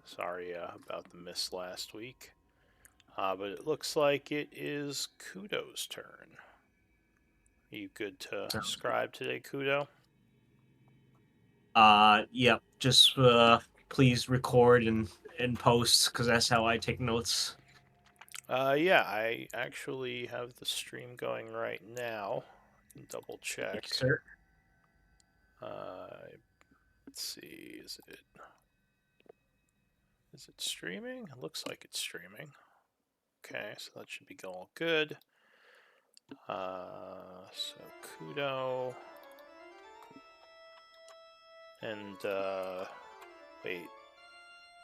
Sorry about the miss last week. But it looks like it is Kudo's turn. Are you good to Sounds good. scribe today, Kudo? Yep. Just please record and post because that's how I take notes. Yeah, I actually have the stream going right now. Double Thank you, check. sir. Uh, let's see, is it streaming? It looks like it's streaming. Okay, so that should be going good. So Kudo and wait,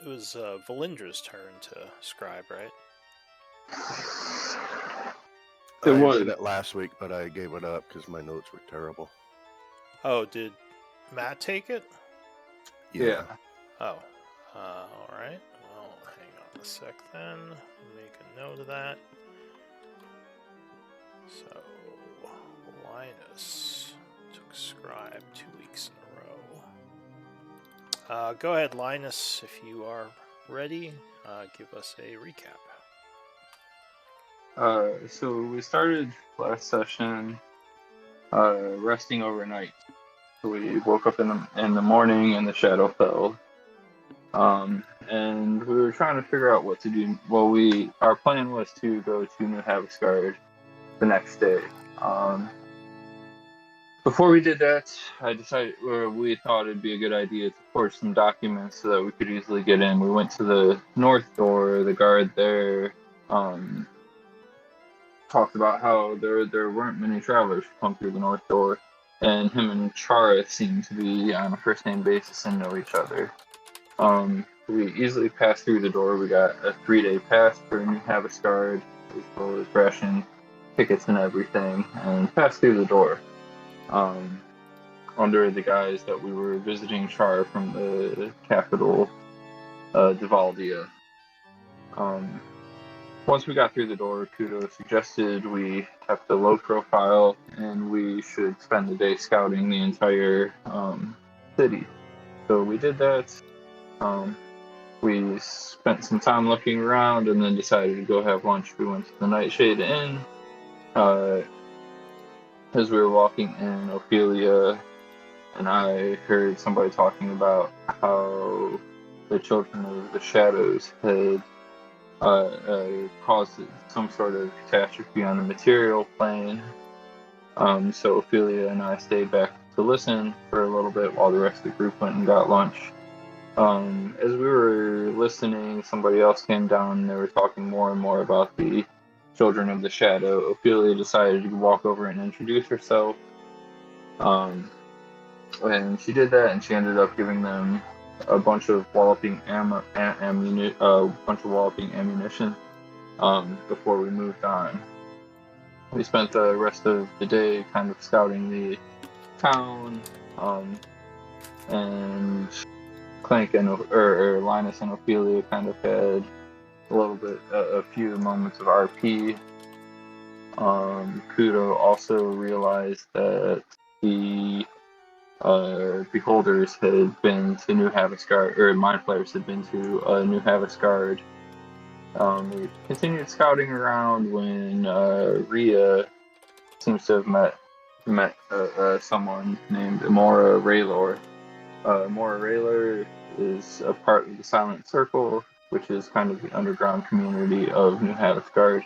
it was Valindra's turn to scribe, right? It I did was. it last week, but I gave it up because my notes were terrible. Oh, did Matt take it? Yeah. Oh, all right. Well, hang on a sec then. Make a note of that. So, Linus took scribe 2 weeks in a row. Go ahead, Linus, if you are ready. Give us a recap. So we started last session resting overnight. So we woke up in the morning and the shadow fell. And we were trying to figure out what to do. Well, our plan was to go to New Havasgard the next day. Before we did that, we thought it'd be a good idea to forge some documents so that we could easily get in. We went to the north door. The guard there talked about how there weren't many travelers who come through the north door, and him and Chara seemed to be on a first name basis and know each other. We easily passed through the door. We got a 3-day pass for New Havasgard, as well as ration tickets and everything, and passed through the door. Under the guise that we were visiting Char from the capital, Devaldia. Once we got through the door, Kudo suggested we kept a low profile and we should spend the day scouting the entire city. So we did that. We spent some time looking around and then decided to go have lunch. We went to the Nightshade Inn. As we were walking in, Ophelia and I heard somebody talking about how the Children of the Shadows had caused some sort of catastrophe on the material plane. So Ophelia and I stayed back to listen for a little bit while the rest of the group went and got lunch. As we were listening, somebody else came down and they were talking more and more about the Children of the Shadow. Ophelia decided to walk over and introduce herself. And she did that, and she ended up giving them a bunch of walloping ammunition before we moved on. We spent the rest of the day kind of scouting the town, and Clank and Linus and Ophelia kind of had a few moments of RP. Kudo also realized that the Beholders had been to New Havasgard, or Mind Flayers had been to New Havasgard. We continued scouting around when Rhea seems to have met someone named Amora Raylor. Amora Raylor is a part of the Silent Circle, which is kind of the underground community of New Havasgard.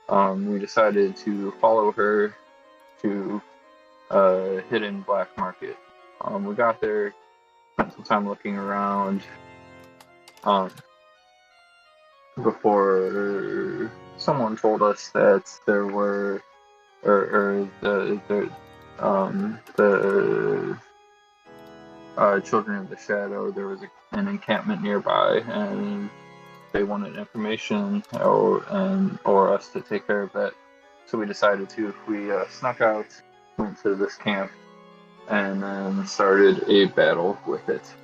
We decided to follow her to Hidden Black Market. We got there, spent some time looking around before someone told us that there were, or the Children of the Shadow, there was an encampment nearby, and they wanted information or us to take care of that. So we decided to. We snuck out, went to this camp, and then started a battle with it.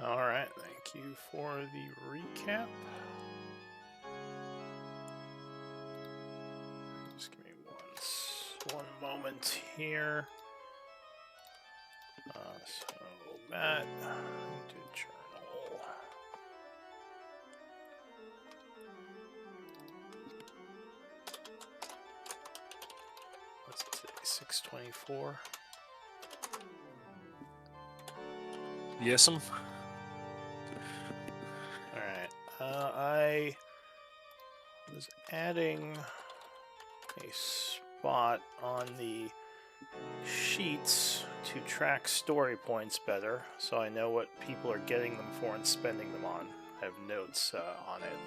All right, thank you for the recap. Just give me one moment here. So Matt did 624. Yes'm. Alright. I was adding a spot on the sheets to track story points better, so I know what people are getting them for and spending them on. I have notes on it.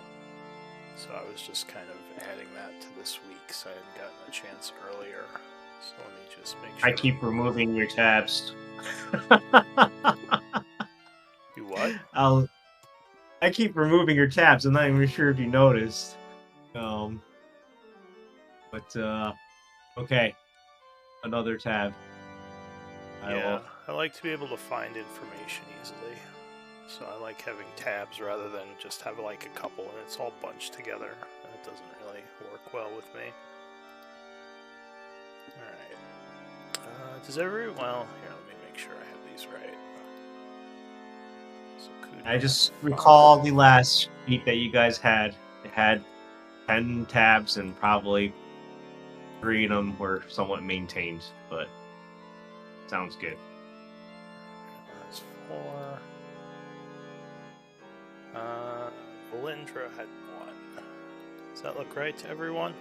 So I was just kind of adding that to this week, so I hadn't gotten a chance earlier. So let me just make sure. I keep removing your tabs. You what? I keep removing your tabs. I'm not even sure if you noticed. Okay. Another tab. Yeah, I like to be able to find information easily. So I like having tabs rather than just have like a couple and it's all bunched together. That doesn't really work well with me. Alright. Does everyone... Well, here, let me make sure I have these right. So I just recall the last sheet that you guys had. It had 10 tabs and probably 3 of them were somewhat maintained, but sounds good. That's 4. Valindra had 1. Does that look right to everyone?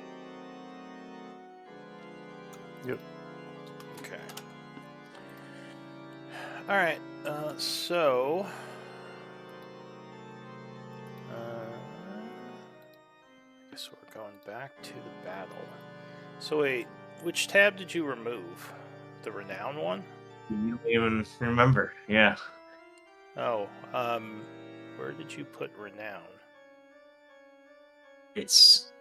Yep. Okay. Alright, so... I guess we're going back to the battle. So wait, which tab did you remove? The renown one? You don't even remember, yeah. Oh, where did you put renown? It's...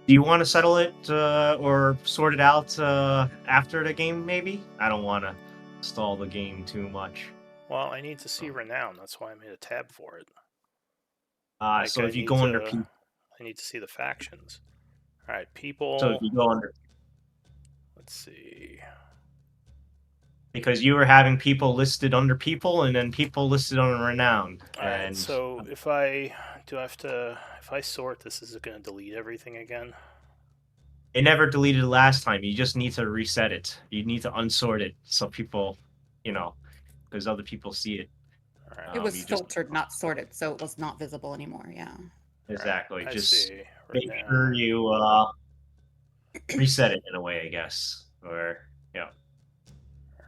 Do you want to settle it or sort it out after the game, maybe? I don't want to stall the game too much. Well, I need to see renown. That's why I made a tab for it. So if you go under people... I need to see the factions. Alright, people... So if you go under... Let's see... Because you were having people listed under people and then people listed on renown. Alright, And so if I... Do I have to... If I sort this, is it going to delete everything again? it never deleted last time. You just need to reset it. You need to unsort it so people, because other people see it. Alright. It was filtered, not sorted, so it was not visible anymore. Yeah. Exactly. Right, just make sure you reset it in a way, I guess. Or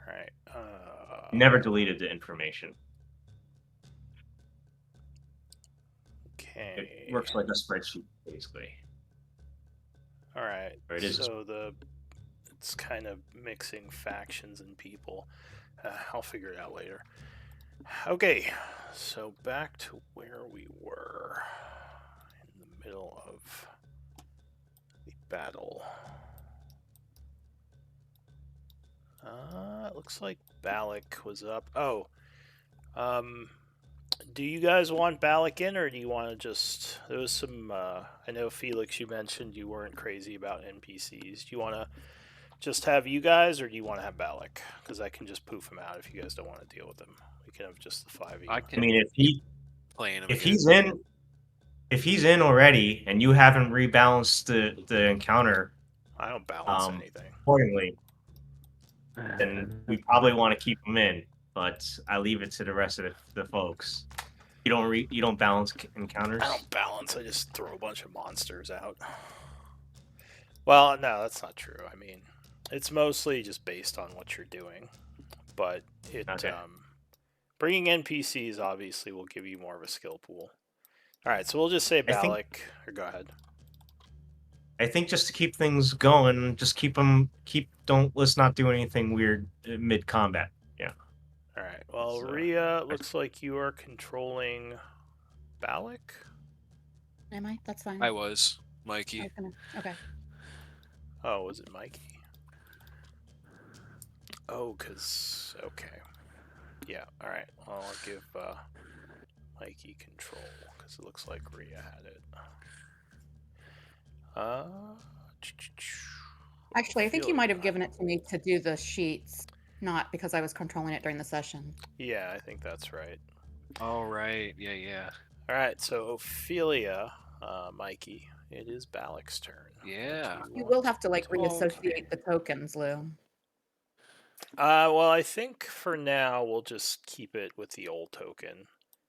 Alright. never deleted the information. Okay. It works like a spreadsheet, basically. Alright. Or it is. So it's kind of mixing factions and people. I'll figure it out later. Okay, so back to where we were in the middle of the battle. It looks like Balak was up. Oh, do you guys want Balak in, or do you want to just... There was some... I know, Felix, you mentioned you weren't crazy about NPCs. Do you want to just have you guys, or do you want to have Balak? Because I can just poof him out if you guys don't want to deal with him. We can have just the 5 of you. I I mean, playing him if again. he's in already, and you haven't rebalanced the encounter I don't balance anything. accordingly, then we probably want to keep him in. But I leave it to the rest of the folks. You don't balance encounters. I don't balance. I just throw a bunch of monsters out. Well, no, that's not true. I mean, it's mostly just based on what you're doing, but bringing NPCs obviously will give you more of a skill pool. All right, so we'll just say Balak. Or go ahead. I think just to keep things going, just let's not do anything weird mid combat. Yeah. All right. Well, Rhea, looks like you are controlling Balak. Am I? That's fine. I was. Mikey. Okay. Oh, was it Mikey? Oh, because... Okay. Yeah, alright. Well, I'll give Mikey control, because it looks like Rhea had it. Actually, I think you might have given it to me to do the sheets, not because I was controlling it during the session. Yeah, I think that's right. All right. Yeah. Alright, so Ophelia, Mikey, it is Balak's turn. Yeah. What do You want will have to like do? reassociate the tokens, Lou. Well, I think for now we'll just keep it with the old token,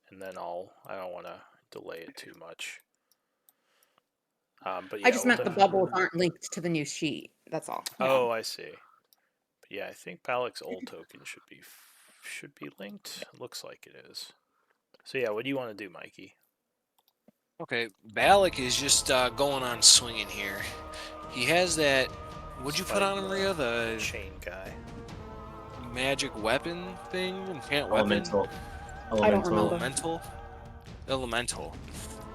and then I don't want to delay it too much. But yeah, I just we'll meant the definitely- bubbles aren't linked to the new sheet. That's all. Yeah. Oh, I see. But yeah, I think Balak's old token should be linked. Looks like it is. So yeah, what do you want to do, Mikey? Okay, Balak is just going on swinging here. He has that. What'd you put on him, Rhea? The Chain guy. magic weapon thing? Enchant weapon? Elemental. I don't remember. Elemental? Elemental.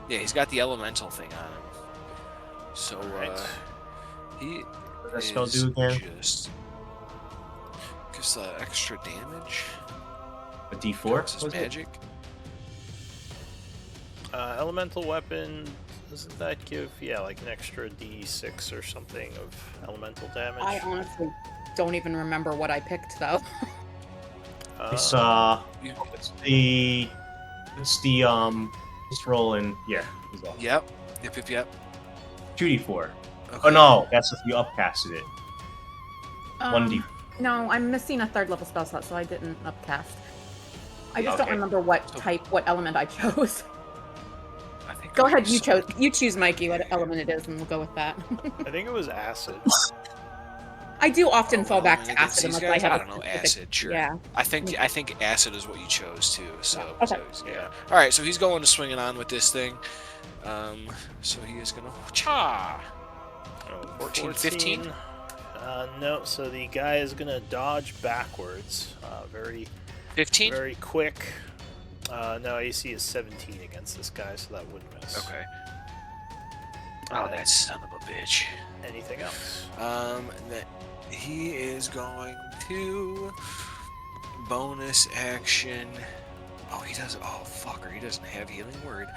Yeah, he's got the elemental thing on him. So, Alright. he What does that spell is do again? just gives extra damage. A D4? Counts as Was it? magic. Elemental weapon, doesn't that give, like an extra D6 or something of elemental damage? I honestly don't even remember what I picked though. It's You- it's the just rolling. Yeah. he's off. Yep. Yep. 2d4. Okay. Oh no, that's if you upcasted it. 1d. No, I'm missing a third level spell slot, so I didn't upcast. I just don't Okay. remember what So- what element I chose. I think Go it ahead, was- you choose, Mikey, what element it is, and we'll go with that. I think it was acid. I do often Oh, fall well, back when it to gets acid these unless I guys, have I a don't know, specific- acid, sure. Yeah. I think acid is what you chose too. So, Okay. yeah. All right, so he's going to swinging on with this thing. So he is gonna cha. Oh, 14, 15? No, so the guy is gonna dodge backwards. Very 15. very quick. No, AC is 17 against this guy, so that wouldn't miss. Okay. Oh, that son of a bitch. Anything else? That he is going to bonus action. Oh, he does. Oh, fucker, he doesn't have healing word.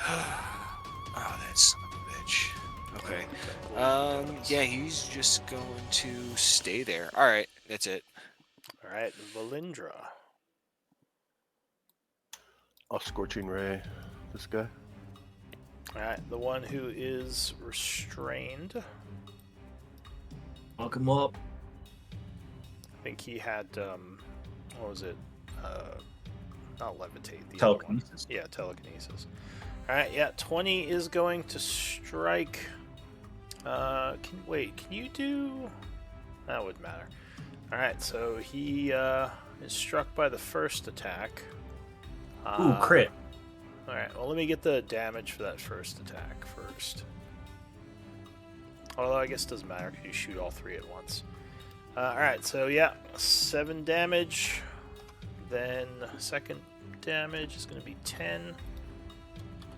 Oh, that son of a bitch. Okay. Yeah, he's just going to stay there. All right, that's it. All right, Valindra. I'll Scorching Ray this guy. All right, the one who is restrained. Look him up. I think he had what was it? Not levitate. The other one. Telekinesis. Yeah, telekinesis. All right, yeah, 20 is going to strike. Can you do? That wouldn't matter. All right, so he is struck by the first attack. Ooh, crit. All right, well, let me get the damage for that first attack first. Although I guess it doesn't matter because you shoot all three at once. All right, so yeah, 7 damage. Then second damage is going to be 10,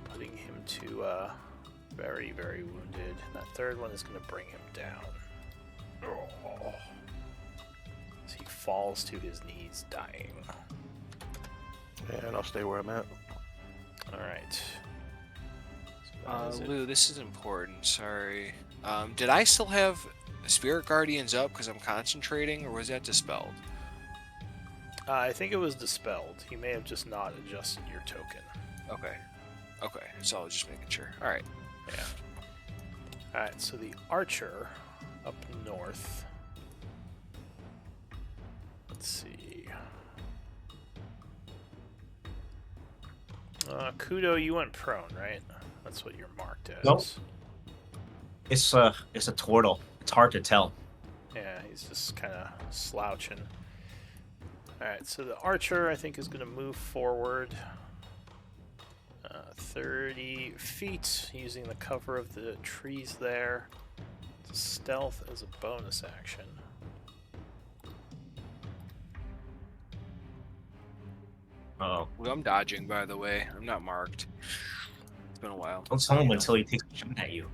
putting him to very, very wounded. That third one is going to bring him down. Oh. As he falls to his knees, dying. And I'll stay where I'm at. All right. So that is it. Lou, this is important. Sorry. Did I still have Spirit Guardians up because I'm concentrating, or was that dispelled? I think it was dispelled. You may have just not adjusted your token. Okay. Okay. So I was just making sure. All right. Yeah. Alright, so the archer up north. Let's see. Kudo, you went prone, right? That's what you're marked as. Nope. It's a turtle. It's hard to tell. Yeah, he's just kind of slouching. Alright, so the archer, I think, is going to move forward 30 feet using the cover of the trees there. Stealth as a bonus action. Oh, Well, I'm dodging, by the way. I'm not marked. It's been a while. don't tell him until he takes a shot at you.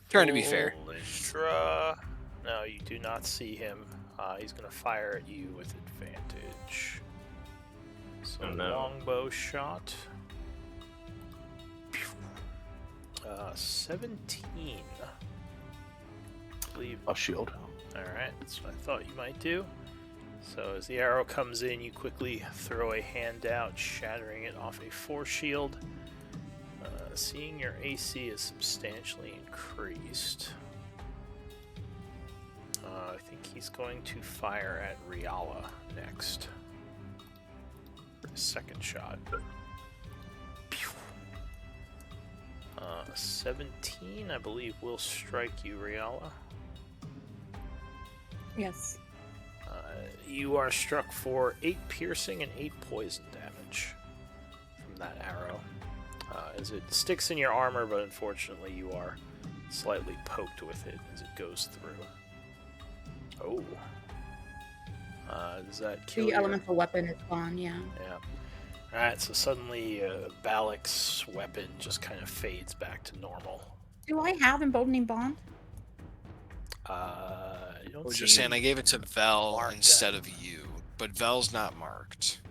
Trying to be fair. Valindra. No, you do not see him. He's going to fire at you with advantage. So Oh, no. longbow shot. 17. I believe. I'll shield. Alright, that's what I thought you might do. So as the arrow comes in, you quickly throw a hand out, shattering it off a force shield. seeing your AC is substantially increased, I think he's going to fire at Riala next. For his second shot. 17, I believe, will strike you, Riala. Yes. You are struck for 8 piercing and 8 poison damage from that arrow. As it sticks in your armor, but unfortunately you are slightly poked with it as it goes through. Oh. Does that kill The your... elemental weapon is gone, yeah. Yeah. Alright, so suddenly Balak's weapon just kind of fades back to normal. Do I have emboldening bond? You don't I was see just saying I gave it to Vel marked instead of you, but Vel's not marked.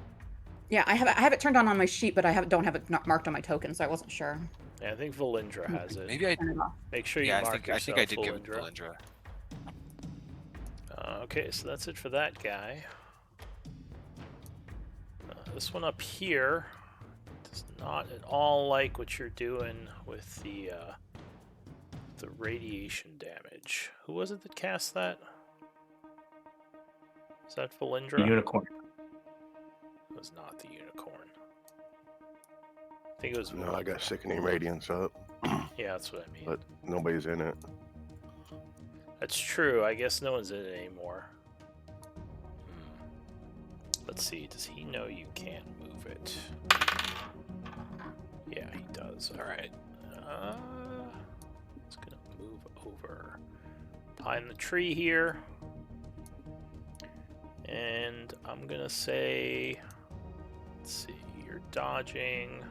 Yeah, I have it turned on my sheet, but don't have it marked on my token, so I wasn't sure. Yeah, I think Valindra has it. Maybe I. Turn it off. Make sure you Yeah, mark I think I yourself, did give it to Valindra. Valindra. Okay, so that's it for that guy. This one up here does not at all like what you're doing with the radiation damage. Who was it that cast that? Is that Valindra? The unicorn. It was not the unicorn. I think it was No, I got Valindra. Sickening Radiance up, Yeah, that's what I mean. but nobody's in it. That's true. I guess no one's in it anymore. Let's see. Does he know you can't move it? Yeah, he does. All right. It's gonna move over behind the tree here, and I'm gonna say, let's see. You're dodging.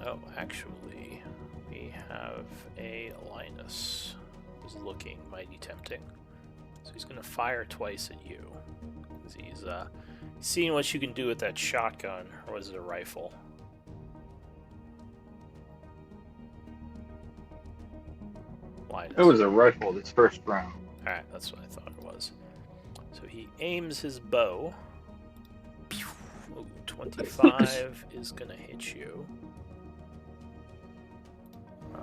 Oh, actually, we have a Linus who's looking mighty tempting. So he's gonna fire twice at you. He's seeing what you can do with that shotgun, or was it a rifle? Linus. It was a rifle this first round. Alright, that's what I thought it was. So he aims his bow. Ooh, 25 is gonna hit you.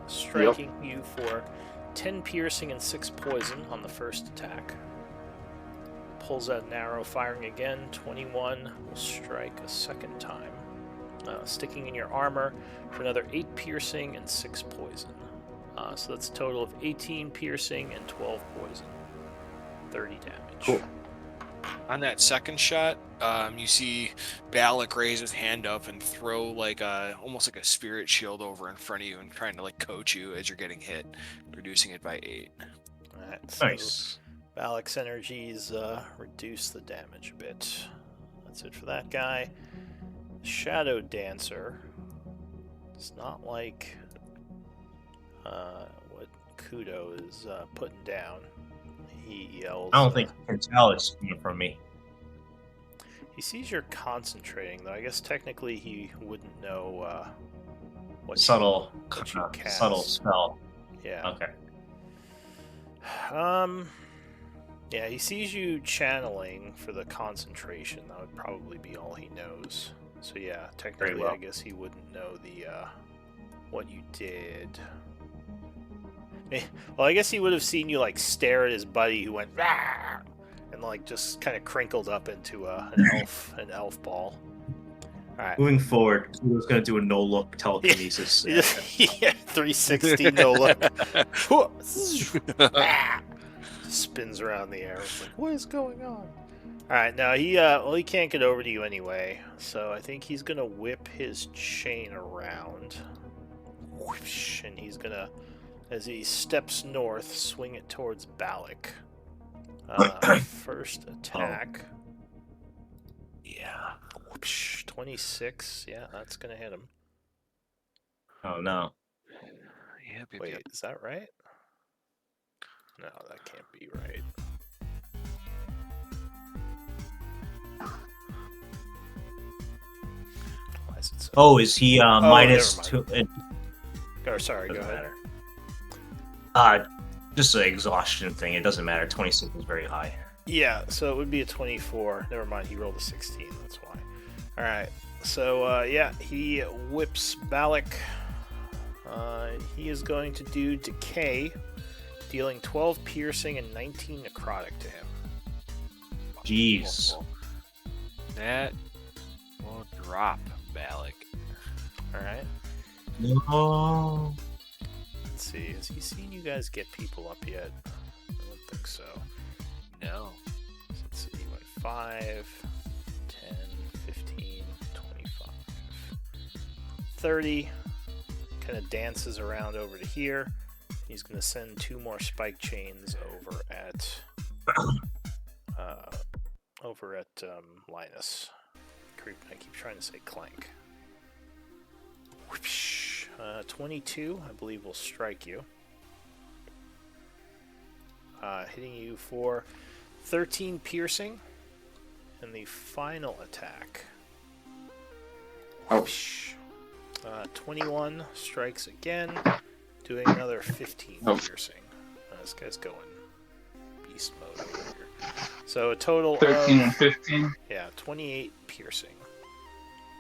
Striking you for 10 piercing and 6 poison on the first attack. Pulls out an arrow, firing again. 21 will strike a second time. Sticking in your armor for another 8 piercing and 6 poison. So that's a total of 18 piercing and 12 poison. 30 damage. Cool. On that second shot, you see Balak raise his hand up and throw like almost like a spirit shield over in front of you and trying to like coach you as you're getting hit, reducing it by 8. Alright, so Nice. Balak's energies reduce the damage a bit. That's it for that guy. Shadow Dancer. It's not like what Kudo is putting down. He yells. I don't think you can tell it's coming from me. He sees you're concentrating, though. I guess technically he wouldn't know what Subtle, what you cast. subtle spell. Yeah. Okay. Yeah, he sees you channeling for the concentration. That would probably be all he knows. So yeah, technically, well. I guess he wouldn't know the what you did. Well, I guess he would have seen you like stare at his buddy who went "Rah!" and like just kind of crinkled up into an elf ball. All right. Moving forward, he was going to do a no-look telekinesis. Yeah, 360 no look. Spins around the air. It's like, what is going on? All right, now he can't get over to you anyway, so I think he's gonna whip his chain around, whoosh, and he's gonna, as he steps north, swing it towards Balak. First attack. Yeah, whoosh, 26. Yeah, that's gonna hit him. Oh no. Yep, yep, Wait, yep. is that right? No, that can't be right. Why is it so? Oh, is he minus never 2? Or sorry, go Doesn't ahead. matter. Just an exhaustion thing. It doesn't matter. 26 is very high. Yeah, so it would be a 24. Never mind, he rolled a 16. That's why. All right. So yeah, he whips Balak He is going to do Decay, dealing 12 piercing and 19 necrotic to him. Jeez. That will drop Balak. Alright. No. Let's see. Has he seen you guys get people up yet? I don't think so. No. So let's see. What, 5, 10, 15, 25, 30. Kind of dances around over to here. He's going to send 2 more spike chains over at Linus. I keep trying to say Clank. Whoosh. 22, I believe, will strike you. Hitting you for 13 piercing. And the final attack. Whoosh. 21 strikes again, doing another 15 piercing. This guy's going beast mode over here. So a total 13 of and 15. 28 piercing.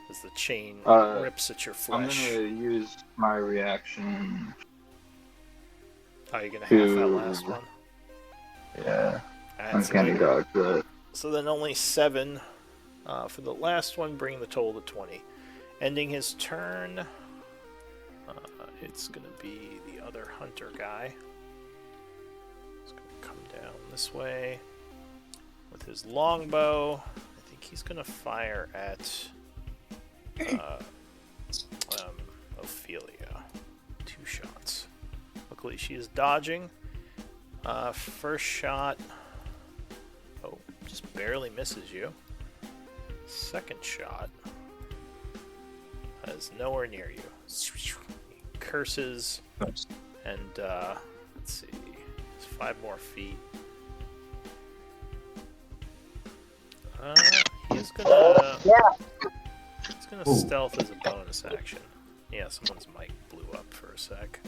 As the chain Uh, rips at your I'm flesh. gonna use my reaction. Oh, you're gonna have that last one. Yeah, Alright, I'm so kind then- of dodge that. So then only 7 for the last one, bringing the total to 20. Ending his turn, it's going to be the other hunter guy. He's going to come down this way with his longbow. I think he's going to fire at Ophelia. 2 shots. Luckily, she is dodging. First shot. Oh, just barely misses you. Second shot is nowhere near you. He curses, and let's see, it's 5 more feet. He's gonna Ooh. stealth as a bonus action. Yeah, someone's mic blew up for a sec.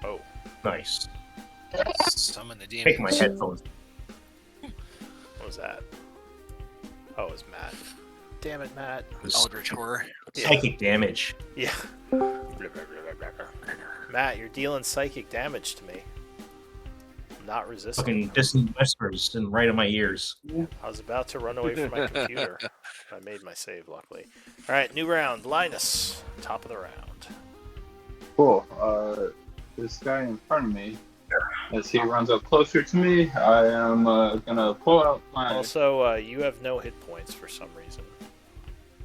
Oh, Nice. Summon the demon. Take my headphones. what was that? Oh, it was Matt. Damn it, Matt. Eldritch Horror. Psychic damage. Yeah. Matt, you're dealing psychic damage to me. I'm not resisting. Fucking distant whispers and right in my ears. I was about to run away from my computer. I made my save, luckily. All right, new round. Linus, top of the round. Cool. This guy in front of me, as he runs up closer to me, I am gonna pull out my. Also, you have no hit points for some reason.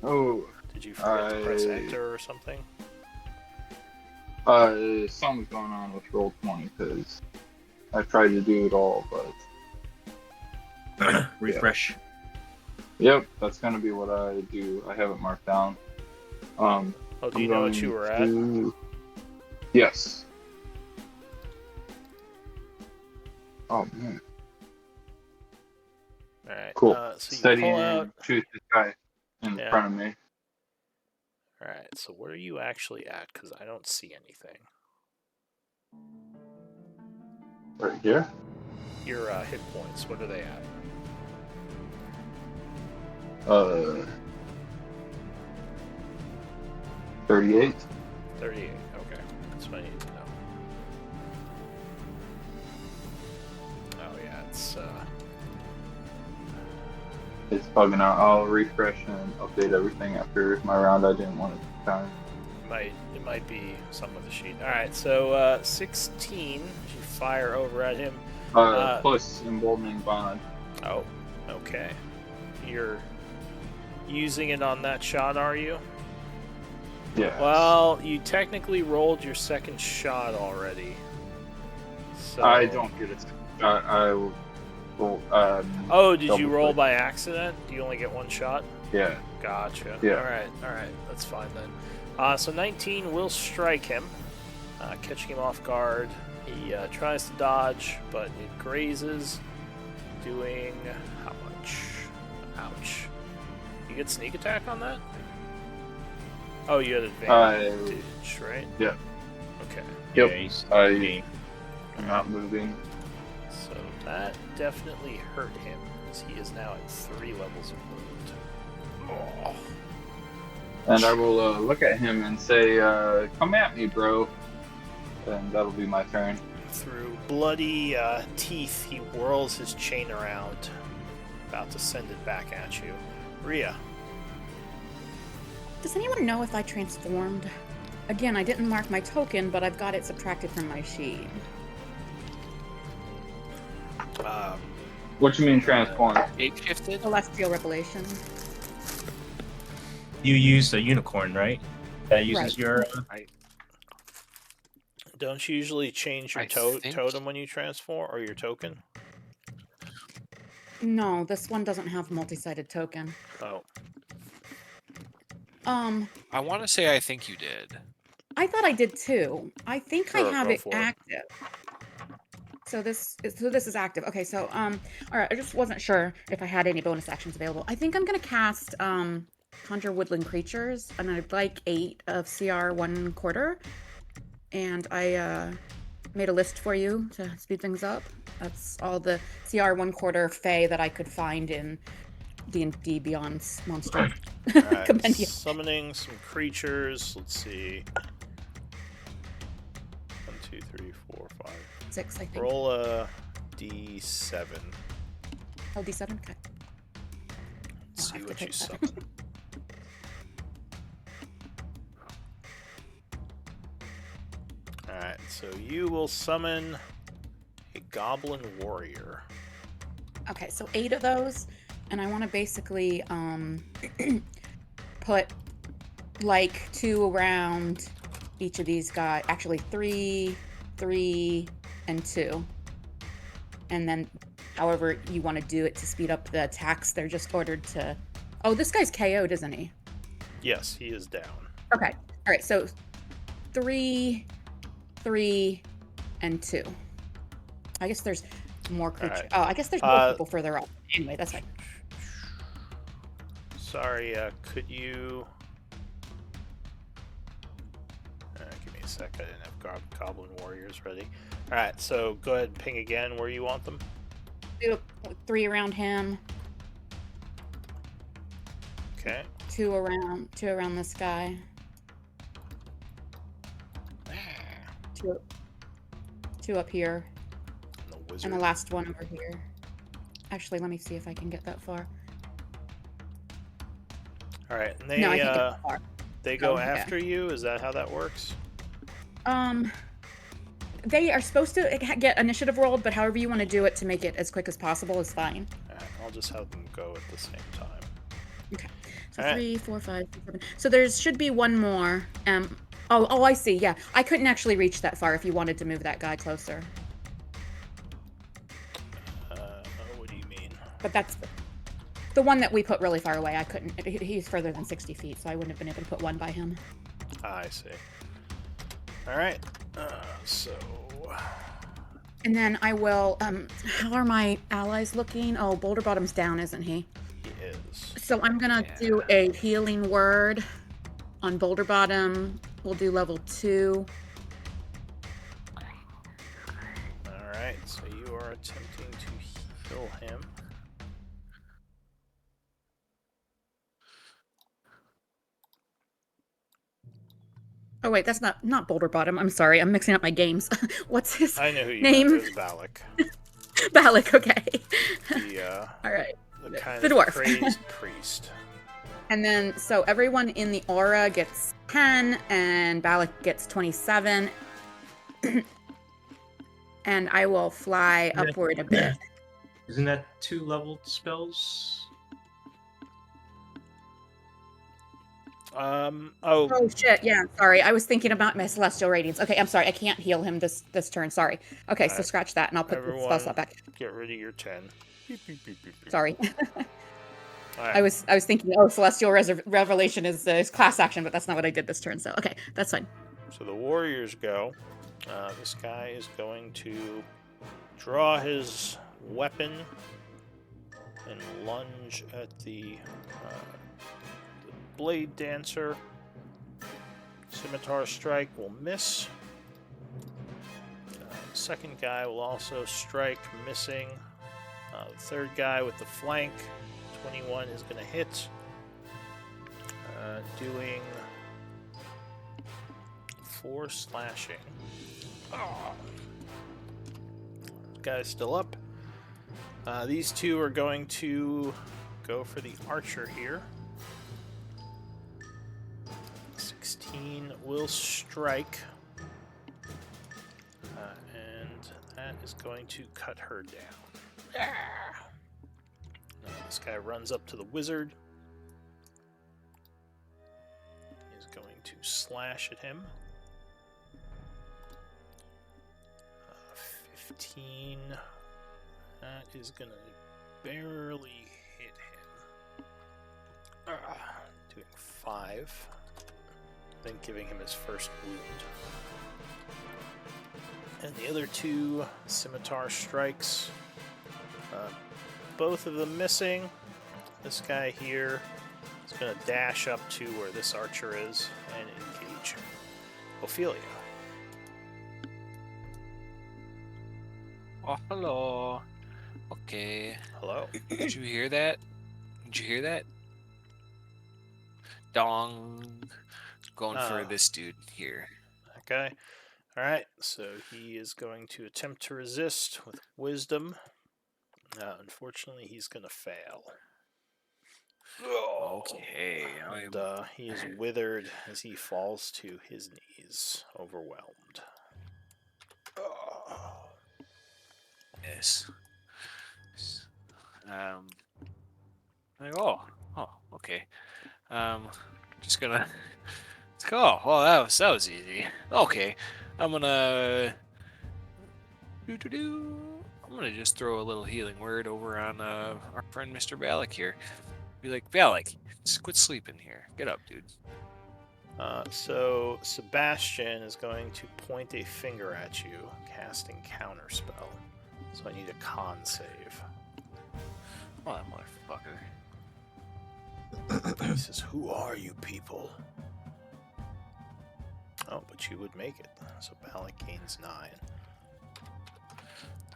Oh, Did you forget to press enter or something? something's going on with Roll20 because I tried to do it all, but Refresh. yep, that's gonna be what I do. I have it marked down. Oh, do you know what you were at? Yes. Oh man. All right. Cool. So you Steady pull and out. shoot this guy in Yeah. front of me. All right. So what are you actually at? Because I don't see anything. Right here. Your hit points. What are they at? 38. 38. Okay. That's what I need to know. Oh yeah, It's bugging out. I'll refresh and update everything after my round. I didn't want it to time. it might be some of the sheet. All right. So 16. As you fire over at him. Plus emboldening bond. Oh. Okay. You're using it on that shot, are you? Yeah. Well, you technically rolled your second shot already. So I don't get it. I will. Oh, did you double roll click. by accident? Do you only get one shot? Yeah. Gotcha. Yeah. All right. That's fine then. So 19 will strike him, catching him off guard. He tries to dodge, but it grazes, doing how much? Ouch. You get sneak attack on that? Oh, you had advantage, right? Yeah. Okay. Yep. Yeah, he's- I'm not moving. So that definitely hurt him, as he is now at 3 levels of wound. Oh. And I will look at him and say, "Come at me, bro." And that'll be my turn. Through bloody teeth, he whirls his chain around, about to send it back at you. Rhea. Does anyone know if I transformed? Again, I didn't mark my token, but I've got it subtracted from my sheet. What you mean transform? Shape shifted? Celestial Revelation. You used a unicorn, right? That uses Right. your. Don't you usually change your I think- totem when you transform, or your token? No, this one doesn't have multi-sided token. Oh, I want to say I think you did. thought I did too. I think I Sure, have go it for it. active. So this is active. Okay, so all right, I just wasn't sure if I had any bonus actions available. I think I'm gonna cast Conjure Woodland Creatures, and I'd like 8 of CR 1/4. And I made a list for you to speed things up. That's all the CR 1/4 Fae that I could find in D&D Beyond's monster alright. compendium. Summoning some creatures. Let's see. 1, 2, 3, 4, 5. 6, I think. Roll a d7. Oh, D7? Okay. Let's see have to what you take that. summon. Alright, so you will summon a goblin warrior. Okay, so 8 of those, and I want to basically put like 2 around each of these guys. Actually, 3, 3, and 2. And then, however you want to do it to speed up the attacks, they're just ordered to. Oh, this guy's KO'd, isn't he? Yes, he is down. Okay. All right. So 3, 3, and 2. I guess there's more creatures. Alright. Oh, I guess there's more people further up. Anyway, that's fine. Sorry, could you... give me a sec, I didn't have goblin warriors ready. Alright, so go ahead and ping again where you want them. 3 around him. Okay. 2 around this guy. 2 up here. The And wizard. the last one over here. Actually, let me see if I can get that far. Alright, and they, No, I can't get that far. they go Oh, okay. after you? Is that how that works? They are supposed to get initiative rolled, but however you want to do it to make it as quick as possible is fine. Alright, I'll just have them go at the same time. Okay. So Alright. 3, 4, 5, 6, 7. So there should be one more. Oh, I see. Yeah, I couldn't actually reach that far if you wanted to move that guy closer. What do you mean? But that's the one that we put really far away. I couldn't. He's further than 60 feet, so I wouldn't have been able to put one by him. I see. Alright, so... And then I will. How are my allies looking? Oh, Boulder Bottom's down, isn't he? He is. So I'm gonna do a healing word on Boulder Bottom. We'll do level 2. Alright, so you are attempting to heal him. Oh wait, that's not Boulder Bottom. I'm sorry, I'm mixing up my games. What's his I know who you name? meant. It was Valak. Balak? Okay. The, All right. the kind The of dwarf. crazed priest. And then, so everyone in the aura gets 10, and Balak gets 27. And I will fly Yeah. upward a bit. Isn't that 2 leveled spells? Oh shit! Yeah, sorry. I was thinking about my celestial radiance. Okay, I'm sorry. I can't heal him this turn. Sorry. Okay, so Alright. scratch that, and I'll put the spell slot back. Get rid of your 10. Beep, beep, beep, beep, beep. Sorry. Alright, I was thinking, oh, celestial revelation is class action, but that's not what I did this turn. So okay, that's fine. so the warriors go. This guy is going to draw his weapon and lunge at the blade dancer. Scimitar strike will miss. Second guy will also strike, missing. The third guy with the flank, 21 is going to hit. doing 4 slashing. Oh. Guy's still up. These two are going to go for the archer here. 16 will strike. And that is going to cut her down. Now this guy runs up to the wizard. He's going to slash at him. 15. That is going to barely hit him. Doing 5. Then giving him his first wound. And the other 2 scimitar strikes. Both of them missing. This guy here is going to dash up to where this archer is and engage Ophelia. Oh, hello. Okay. Hello. Did you hear that? Did you hear that? Dong. Going for this dude here. Okay. Alright, so he is going to attempt to resist with wisdom. Unfortunately, he's going to fail. Okay. And he is withered as he falls to his knees, overwhelmed. Yes. Okay. Just gonna. Oh, well, that was easy. Okay, I'm gonna. I'm gonna just throw a little healing word over on our friend Mr. Valak here. Be like, Valak, just quit sleeping here. Get up, dude. So Sebastian is going to point a finger at you, casting Counterspell. So I need a con save. Oh, that motherfucker. He says, "Who are you people?" Oh, but you would make it. So Balak gains 9.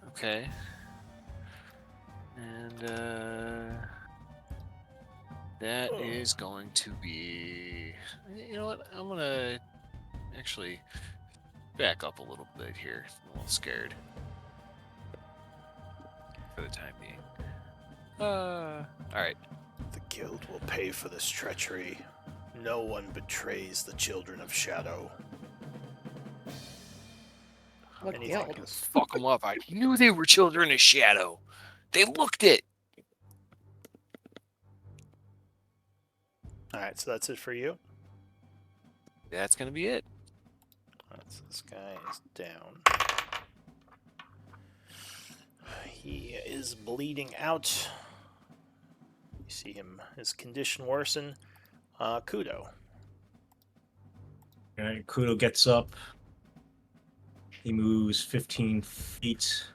Okay. And that is going to be. You know what? I'm gonna actually back up a little bit here. I'm a little scared for the time being. All right. The guild will pay for this treachery. No one betrays the children of Shadow. What Anything guild? else? Fuck them up. I knew they were children of Shadow. They looked it. Alright, so that's it for you. That's gonna be it. This guy is down. He is bleeding out. You see him, his condition worsen. Kudo. Alright, Kudo gets up. He moves 15 feet.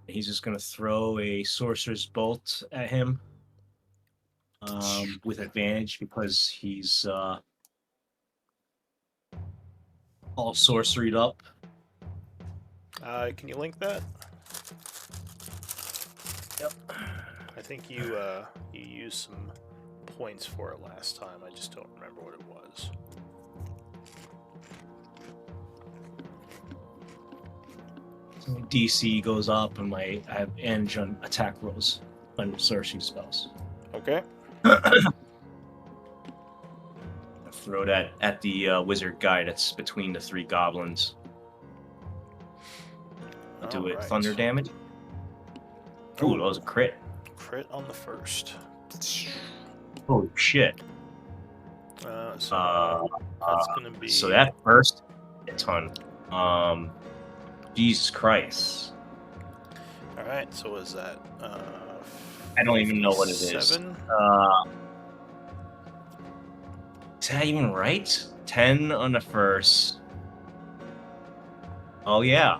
He's just gonna throw a sorcerer's bolt at him. With advantage because he's all sorceried up. Can you link that? Yep. I think you used some points for it last time. I just don't remember what it was. So my DC goes up, and I have advantage on attack rolls on sorcery spells. Okay. I throw that at the wizard guy that's between the 3 goblins. I'll do it Alright. thunder damage. Ooh, that was a crit. Crit on the first. Holy shit. That's gonna be. So that first a ton. Jesus Christ. All right. So was that? I don't even know what it is. 7? Is that even right? 10 on the first. Oh yeah.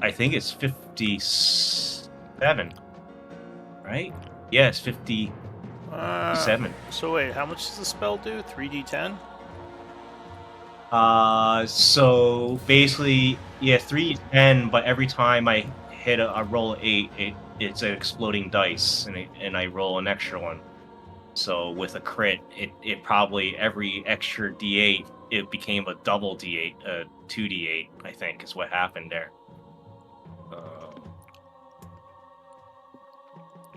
I think it's 57. Right? Yeah, it's 57. So wait, how much does the spell do? 3d10? So basically, yeah, 3 10, but every time I hit I roll an 8, it's an exploding dice, and I roll an extra one. So with a crit, it probably every extra D8 it became a double D8, 2D8. I think is what happened there.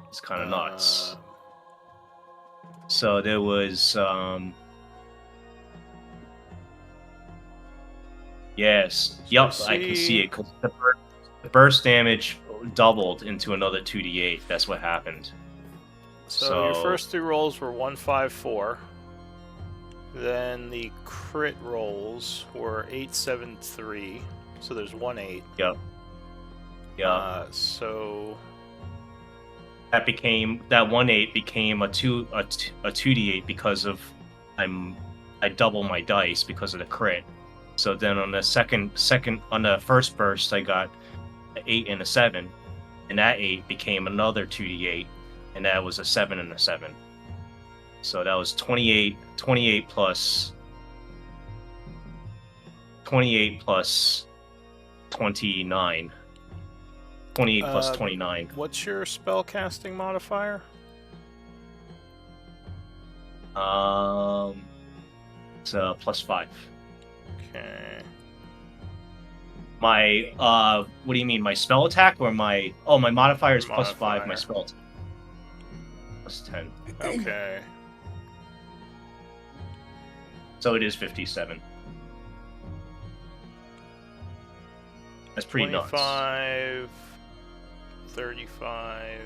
It's kind of nuts. So there was yes, yup, I can see it because the burst damage doubled into another 2d8. That's what happened. So your first 3 rolls were 1, 5, 4. Then the crit rolls were 8, 7, 3. So there's 1, 8. Yep. So that 1/8 became a 2d8 because of I double my dice because of the crit. So then on the second on the first burst I got an 8 and a 7, and that 8 became another 2d8, and that was a 7 and a 7. So that was 28 plus 29. 28 plus 29. What's your spell casting modifier? It's +5. Okay. My what do you mean? My spell attack or my my modifier is +5. My spell attack +10. Okay. So it is 57. That's pretty 25, 35,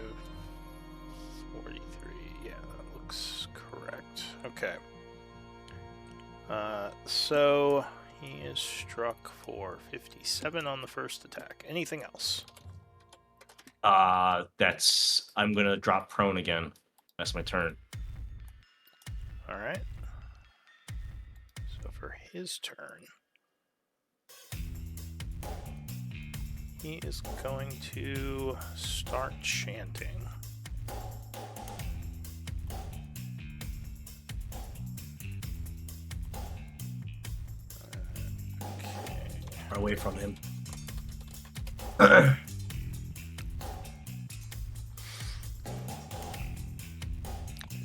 43. Yeah, that looks correct. Okay. So he is struck for 57 on the first attack. Anything else? I'm gonna drop prone again. That's my turn. All right. So for his turn, he is going to start chanting. Far away from him.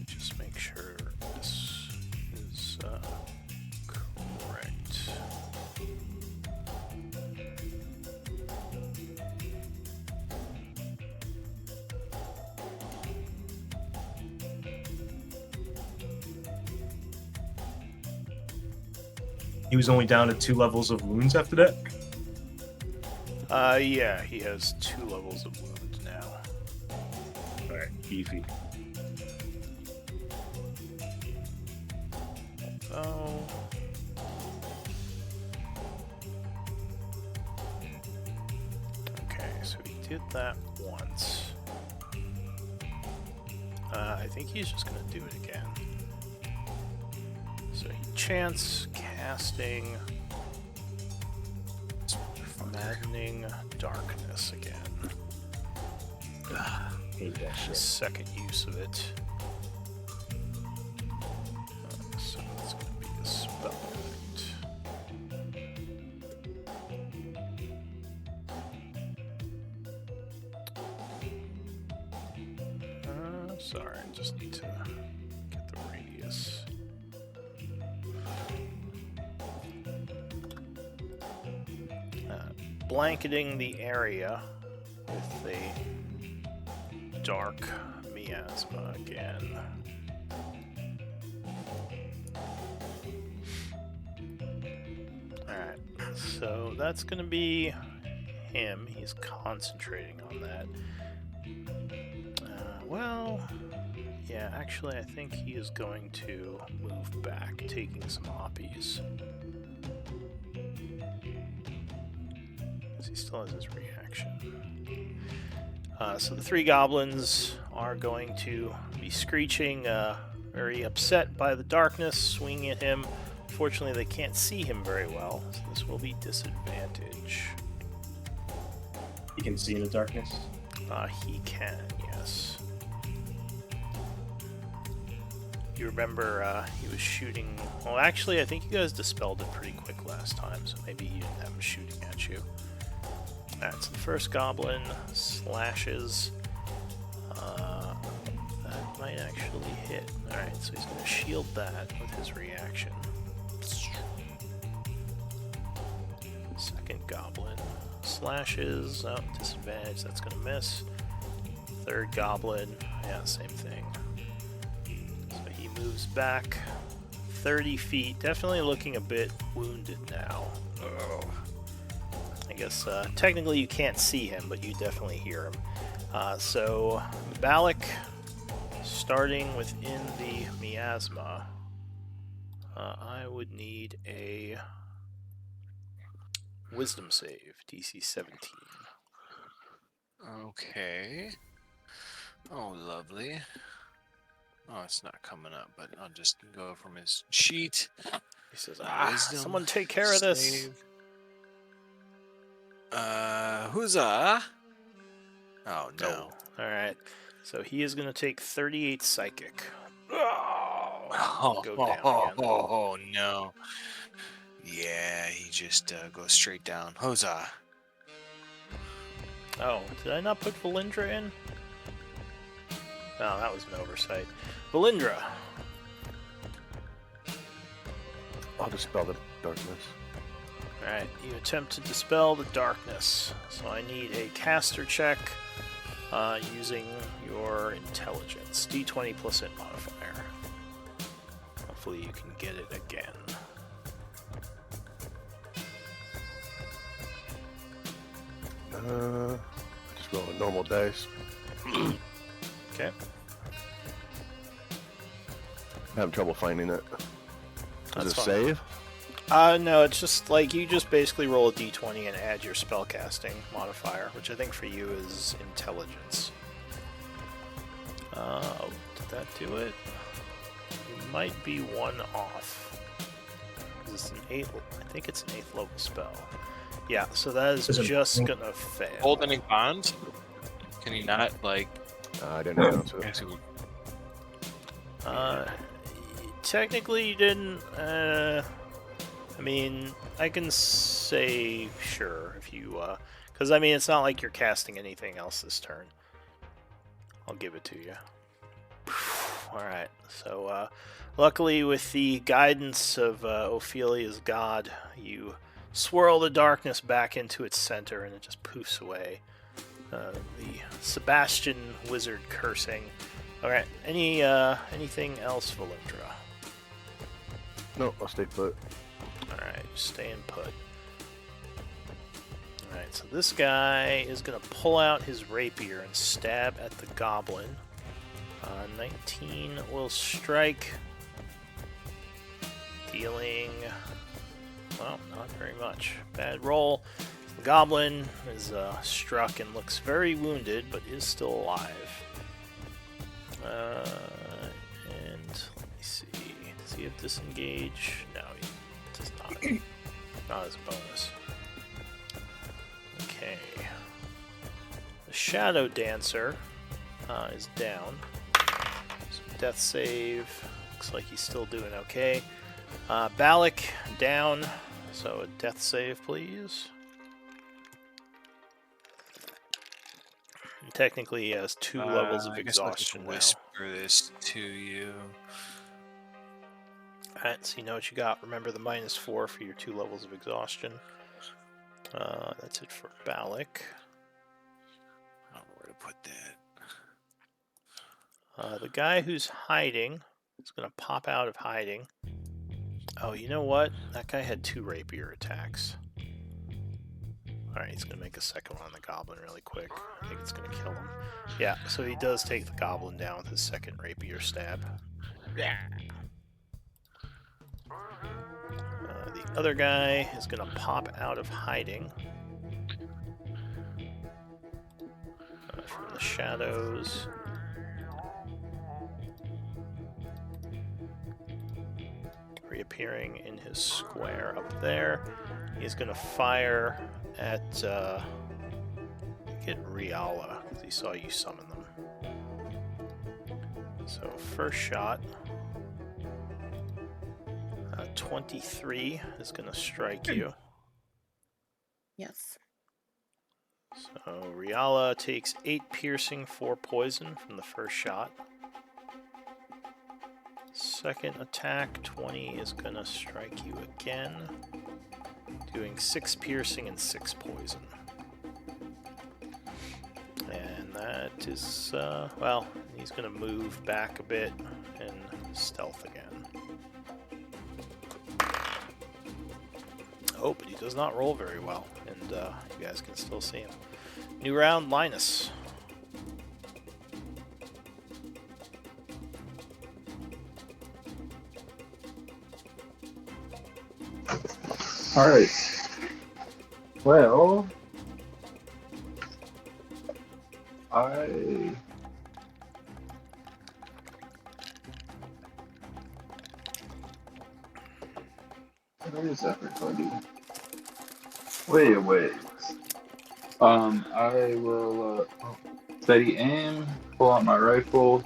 Just make sure this is correct. He was only down to 2 levels of wounds after that. Yeah, he has 2 levels of wound now. Alright, easy. Oh. Okay, so he did that once. I think he's just gonna do it again. So he chants casting Maddening Darkness again. Hate that shit. Second use of it. So it's going to be a spell act. Sorry, I just need to get the radius. Blanketing the area with a dark miasma again. Alright, so that's going to be him. He's concentrating on that. Well, yeah, actually, I think he is going to move back, taking some hoppies. He still has his reaction. So the 3 goblins are going to be screeching, very upset by the darkness, swinging at him. Fortunately, they can't see him very well, so this will be disadvantage. He can see in the darkness? He can, yes. You remember he was shooting... Well, actually, I think you guys dispelled it pretty quick last time, so maybe you didn't have him shooting at you. Alright, so the first goblin slashes. That might actually hit. Alright, so he's going to shield that with his reaction. Second goblin slashes. Oh, disadvantage, that's going to miss. Third goblin, yeah, same thing. So he moves back 30 feet, definitely looking a bit wounded now. Oh. I guess technically you can't see him, but you definitely hear him. So Balak, starting within the miasma, I would need a wisdom save, DC 17. Okay. Oh, lovely. Oh, it's not coming up, but I'll just go from his sheet. He says, Wisdom someone take care of this. save. Huzzah! Oh, no. Alright, so he is going to take 38 psychic. Oh, Go down again. oh, no. Yeah, he just goes straight down. Huzzah! Oh, did I not put Valindra in? No, that was an oversight. Valindra. I'll dispel the darkness. Alright, you attempt to dispel the darkness. So I need a caster check using your intelligence. D20 plus int modifier. Hopefully you can get it again. Just roll a normal dice. Okay. Having trouble finding it. That's Is it fine. save? No, it's just like you just basically roll a d20 and add your spellcasting modifier, which I think for you is intelligence. Oh, did that do it? You might be one off. 'Cause it's an 8th, I think it's an 8th level spell. Yeah, so that is just gonna fail. Holding bond? Can he not, like... I didn't announce it. Actually, Technically you didn't, I mean, I can say sure if you, because I mean, it's not like you're casting anything else this turn. I'll give it to you. Alright, so, luckily with the guidance of Ophelia's god, you swirl the darkness back into its center and it just poofs away. The Sebastian wizard cursing. Alright, anything else, Valindra? No, I'll stay put. Alright, staying put. Alright, so this guy is going to pull out his rapier and stab at the goblin. 19 will strike, dealing, well, not very much. Bad roll. The goblin is struck and looks very wounded, but is still alive. And let me see. Does he have disengage? No, he does not. Not as a bonus. Okay. The Shadow Dancer is down. So death save. Looks like he's still doing okay. Balak down. So a death save, please. And technically, he has 2 levels of I guess I'll just exhaustion now. whisper this to you. Alright, so you know what you got. Remember the -4 for your 2 levels of exhaustion. That's it for Balak. I don't know where to put that. The guy who's hiding is going to pop out of hiding. Oh, you know what? That guy had 2 rapier attacks. Alright, he's going to make a second one on the goblin really quick. I think it's going to kill him. Yeah, so he does take the goblin down with his second rapier stab. The other guy is going to pop out of hiding. From the shadows. Reappearing in his square up there. He's going to fire at Riala, because he saw you summon them. So first shot, 23 is going to strike you. Yes. So Riala takes 8 piercing, 4 poison from the first shot. Second attack, 20 is gonna strike you again, doing 6 piercing and 6 poison. And that is, well, he's gonna move back a bit and stealth again. Oh, but he does not roll very well, and you guys can still see him. New round, Linus. Alright. Well, where is everybody? Wait. I will steady aim, pull out my rifle,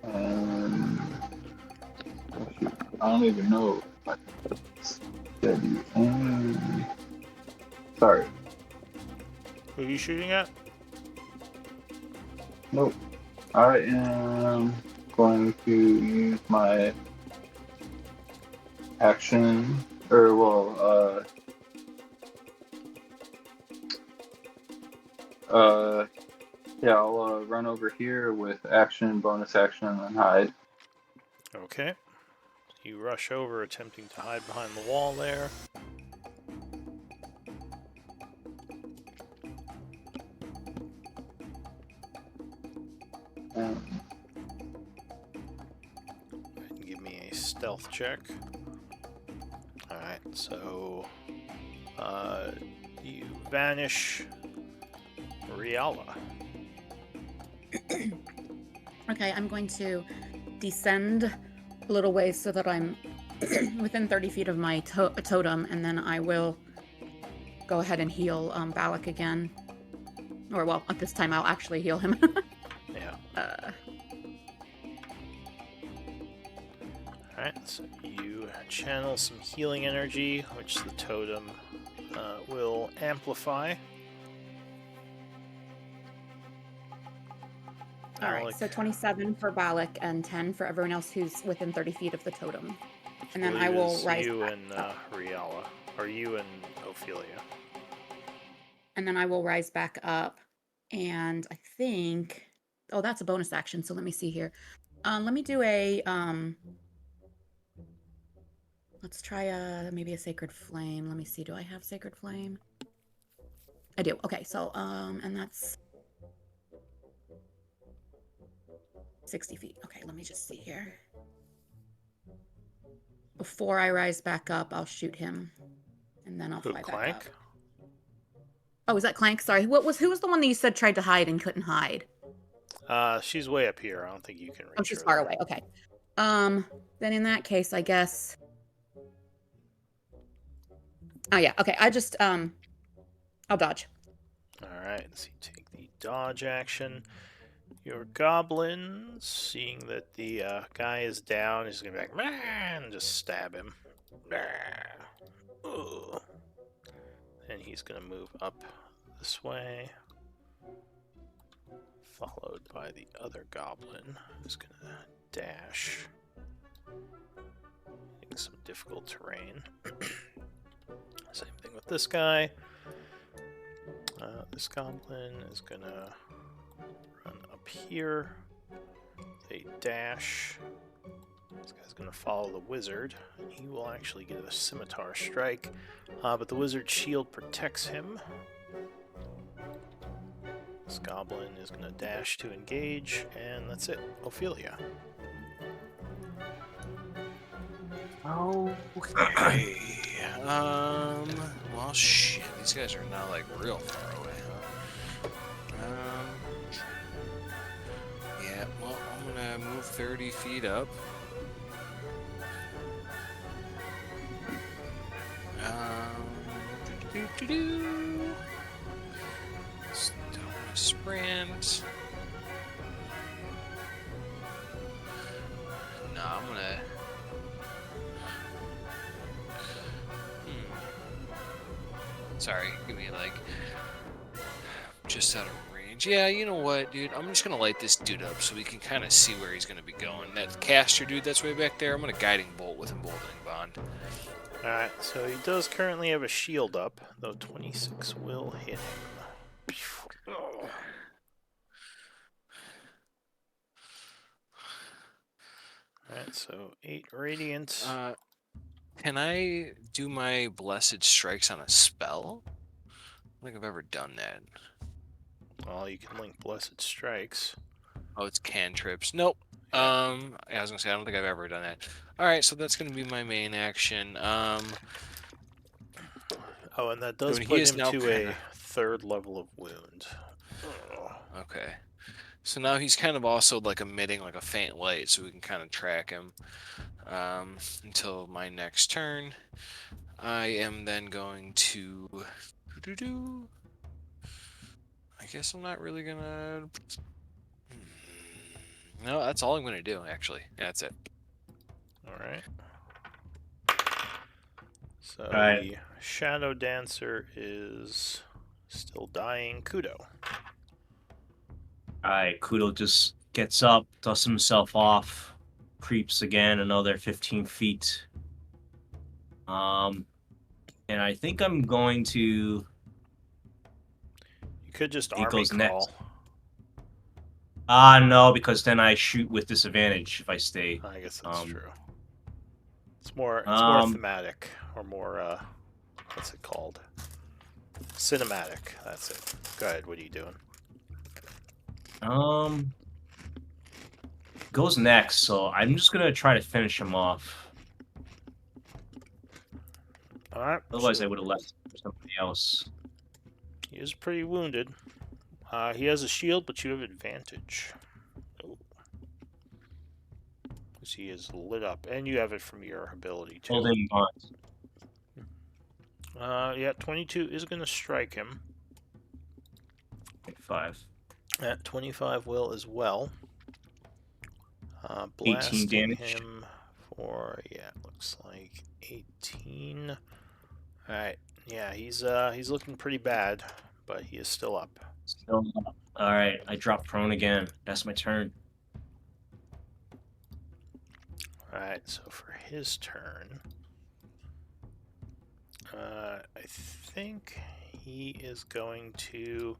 and oh shoot, I don't even know. Steady aim. Sorry. Who are you shooting at? Nope. I am going to use my action, or well, yeah, I'll run over here with action, bonus action, and then hide. Okay. You rush over, attempting to hide behind the wall there. Um, And give me a stealth check. Alright, so you vanish Riala. Okay, I'm going to descend a little ways so that I'm within 30 feet of my totem, and then I will go ahead and heal Balak again. Or, well, at this time I'll actually heal him. Yeah. Alright, so you channel some healing energy, which the totem will amplify. All right, Balak, so 27 for Balak and 10 for everyone else who's within 30 feet of the totem. And then I believe will it's rise you back and up. Riala, or you and Ophelia. And then I will rise back up. And I think... Oh, that's a bonus action, so let me see here. Let me do a... Let's try maybe a Sacred Flame. Let me see, do I have Sacred Flame? I do. Okay, so, and that's 60 feet. Okay, let me just see here. Before I rise back up, I'll shoot him. And then I'll Who, fly back up. Clank? Oh, is that Clank? Sorry. Who was the one that you said tried to hide and couldn't hide? She's way up here. I don't think you can reach Oh, she's her far there. away. Okay. Then in that case, I guess. Oh yeah. Okay. I'll dodge. Alright, so you take the dodge action. Your goblins, seeing that the guy is down, is going to be like, man, just stab him. Ugh. And he's going to move up this way, followed by the other goblin, who's going to dash. Hitting some difficult terrain. Same thing with this guy. This goblin is going to run up here. They dash. This guy's going to follow the wizard, and he will actually get a scimitar strike, but the wizard's shield protects him. This goblin is going to dash to engage, and that's it. Ophelia. Okay. Well, shit. These guys are not like real far away, huh? Yeah. Well, I'm gonna move 30 feet up. Do-do-do-do. Still gonna sprint. No, I'm gonna. Sorry, give me like just out of range. Yeah, you know what, dude? I'm just gonna light this dude up so we can kind of see where he's gonna be going. That caster dude that's way back there, I'm gonna guiding bolt with emboldening bond. Alright, so he does currently have a shield up, though 26 will hit him. Oh. Alright, so 8 radiant. Can I do my blessed strikes on a spell? I don't think I've ever done that. Well, you can link Blessed Strikes. Oh, it's cantrips. Nope. Yeah, I was gonna say I don't think I've ever done that. All right, so that's gonna be my main action. Oh, and that does He put is him now to kinda- a 3rd level of wound. Okay. So now he's kind of also like emitting like a faint light, so we can kind of track him until my next turn. I am then going to. I guess I'm not really gonna. No, that's all I'm gonna do. Actually, yeah, that's it. All right. So Alright. the Shadow Dancer is still dying. Kudo. Alright, Kudo just gets up, dusts himself off, creeps again another 15 feet. And I think I'm going to. You could just He army goes crawl. next. No, because then I shoot with disadvantage if I stay. I guess that's true. It's more um, thematic, or more what's it called? Cinematic. That's it. Go ahead. What are you doing? Goes next, so I'm just gonna try to finish him off. All right. Otherwise, so I would have left for somebody else. he is pretty wounded. He has a shield, but you have advantage. Oh. 'Cause he is lit up, and you have it from your ability too. Holding bonds. Yeah, 22 is going to strike him. 5. At 25 will as well. 18 Blasting damage. him for, yeah, it looks like 18. Alright, yeah, he's looking pretty bad, but he is still up. Still up. Alright, I drop prone again. That's my turn. Alright, so for his turn, I think he is going to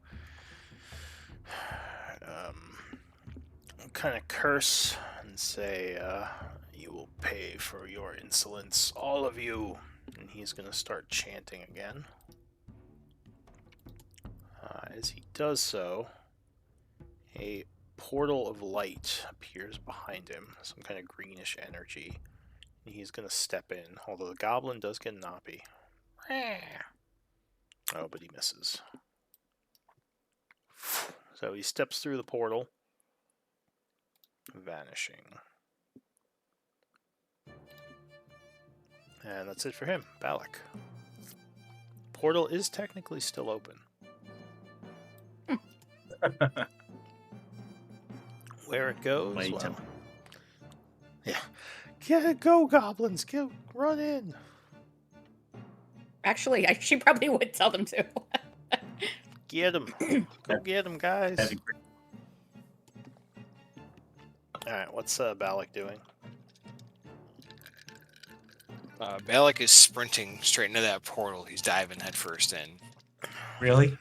kind of curse and say, you will pay for your insolence, all of you. And he's going to start chanting again. As he does so, a portal of light appears behind him, some kind of greenish energy. And he's going to step in, although the goblin does get knoppy. Oh, but he misses. So he steps through the portal, vanishing. And that's it for him, Balak. Portal is technically still open. Where it goes, Wait. well, yeah. Get it, go goblins, run in. Actually, she probably would tell them to. Get him. Go get him, guys. That'd be great. Alright, what's Balak doing? Balak is sprinting straight into that portal. He's diving headfirst in. Really?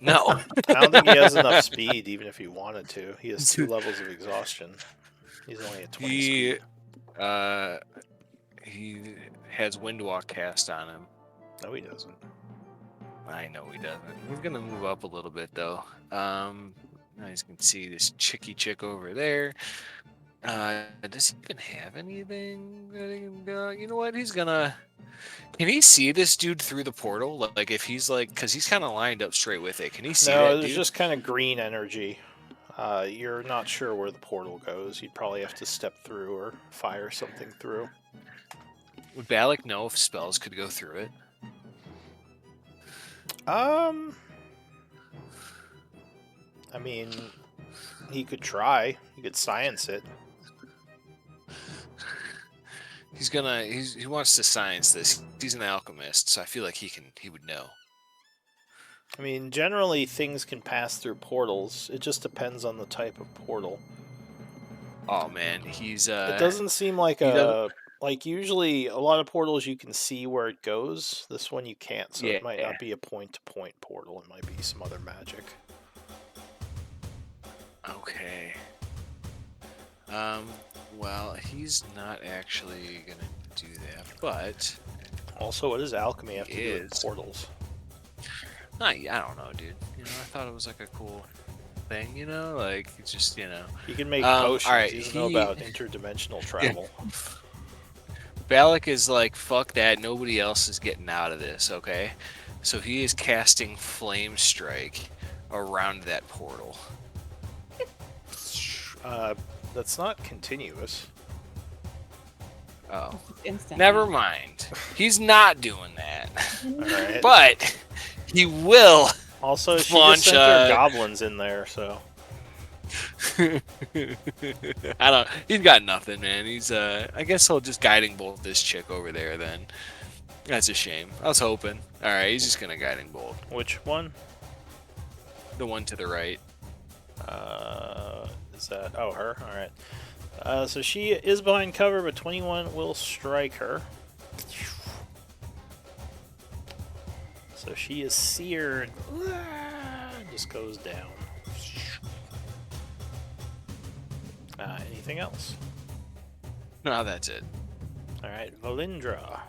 No. I don't think he has enough speed, even if he wanted to. He has 2 levels of exhaustion. He's only at 20 He speed. he has Windwalk cast on him. No, he doesn't. I know he doesn't. He's gonna move up a little bit though. Now you can see this chick over there. Does he even have anything that he can go? You know what? He's gonna. Can he see this dude through the portal? Like if he's like, because he's kind of lined up straight with it. Can he see No, that there's dude? just kind of green energy. You're not sure where the portal goes. You'd probably have to step through or fire something through. Would Balak know if spells could go through it? I mean, he could try. He could science it. He wants to science this. He's an alchemist, so I feel like he would know. I mean, generally things can pass through portals. It just depends on the type of portal. Oh man, he's It doesn't seem like he doesn't- a like usually a lot of portals you can see where it goes. This one you can't, so it might Yeah. not be a point-to-point portal. It might be some other magic. Okay. Well, he's not actually gonna do that, but Also, what does alchemy have to He do with is. portals? I don't know, dude. You know, I thought it was like a cool thing. You know, like it's just You can make all potions. right, He doesn't know he- about interdimensional travel. Balak is like, fuck that. Nobody else is getting out of this. Okay, so he is casting Flame Strike around that portal. That's not continuous. It's Oh, instant. never mind. He's not doing that, Alright. but he will. Also, she Launch, just sent her goblins in there, so I don't. He's got nothing, man. He's I guess he'll just guiding bolt this chick over there. Then that's a shame. I was hoping. All right, he's just gonna guiding bolt which one? the one to the right. Is that? Oh, her. All right. So she is behind cover, but 21 will strike her. So she is seared. Just goes down. Anything else? No, that's it. All right, Valindra.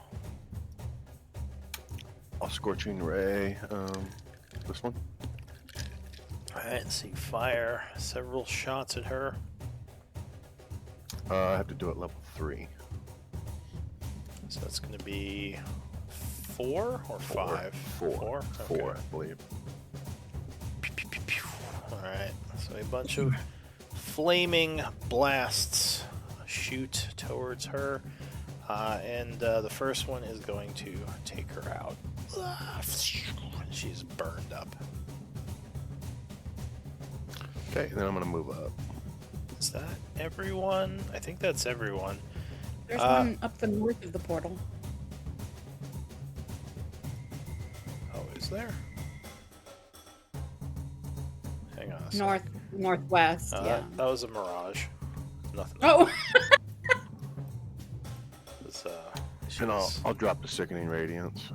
I'll Scorching Ray. This one. All right, so you fire several shots at her. I have to do it level 3. So that's going to be 4 or 5? 4. Okay. 4, I believe. Alright, so a bunch of flaming blasts shoot towards her. And the first one is going to take her out. She's burned up. Okay, then I'm gonna move up. Is that everyone? I think that's everyone. There's one up the north of the portal. Oh, is there? Hang on a Northwest. Yeah. that was a mirage. Nothing. Oh. It's, And she's- I'll drop the Sickening Radiance.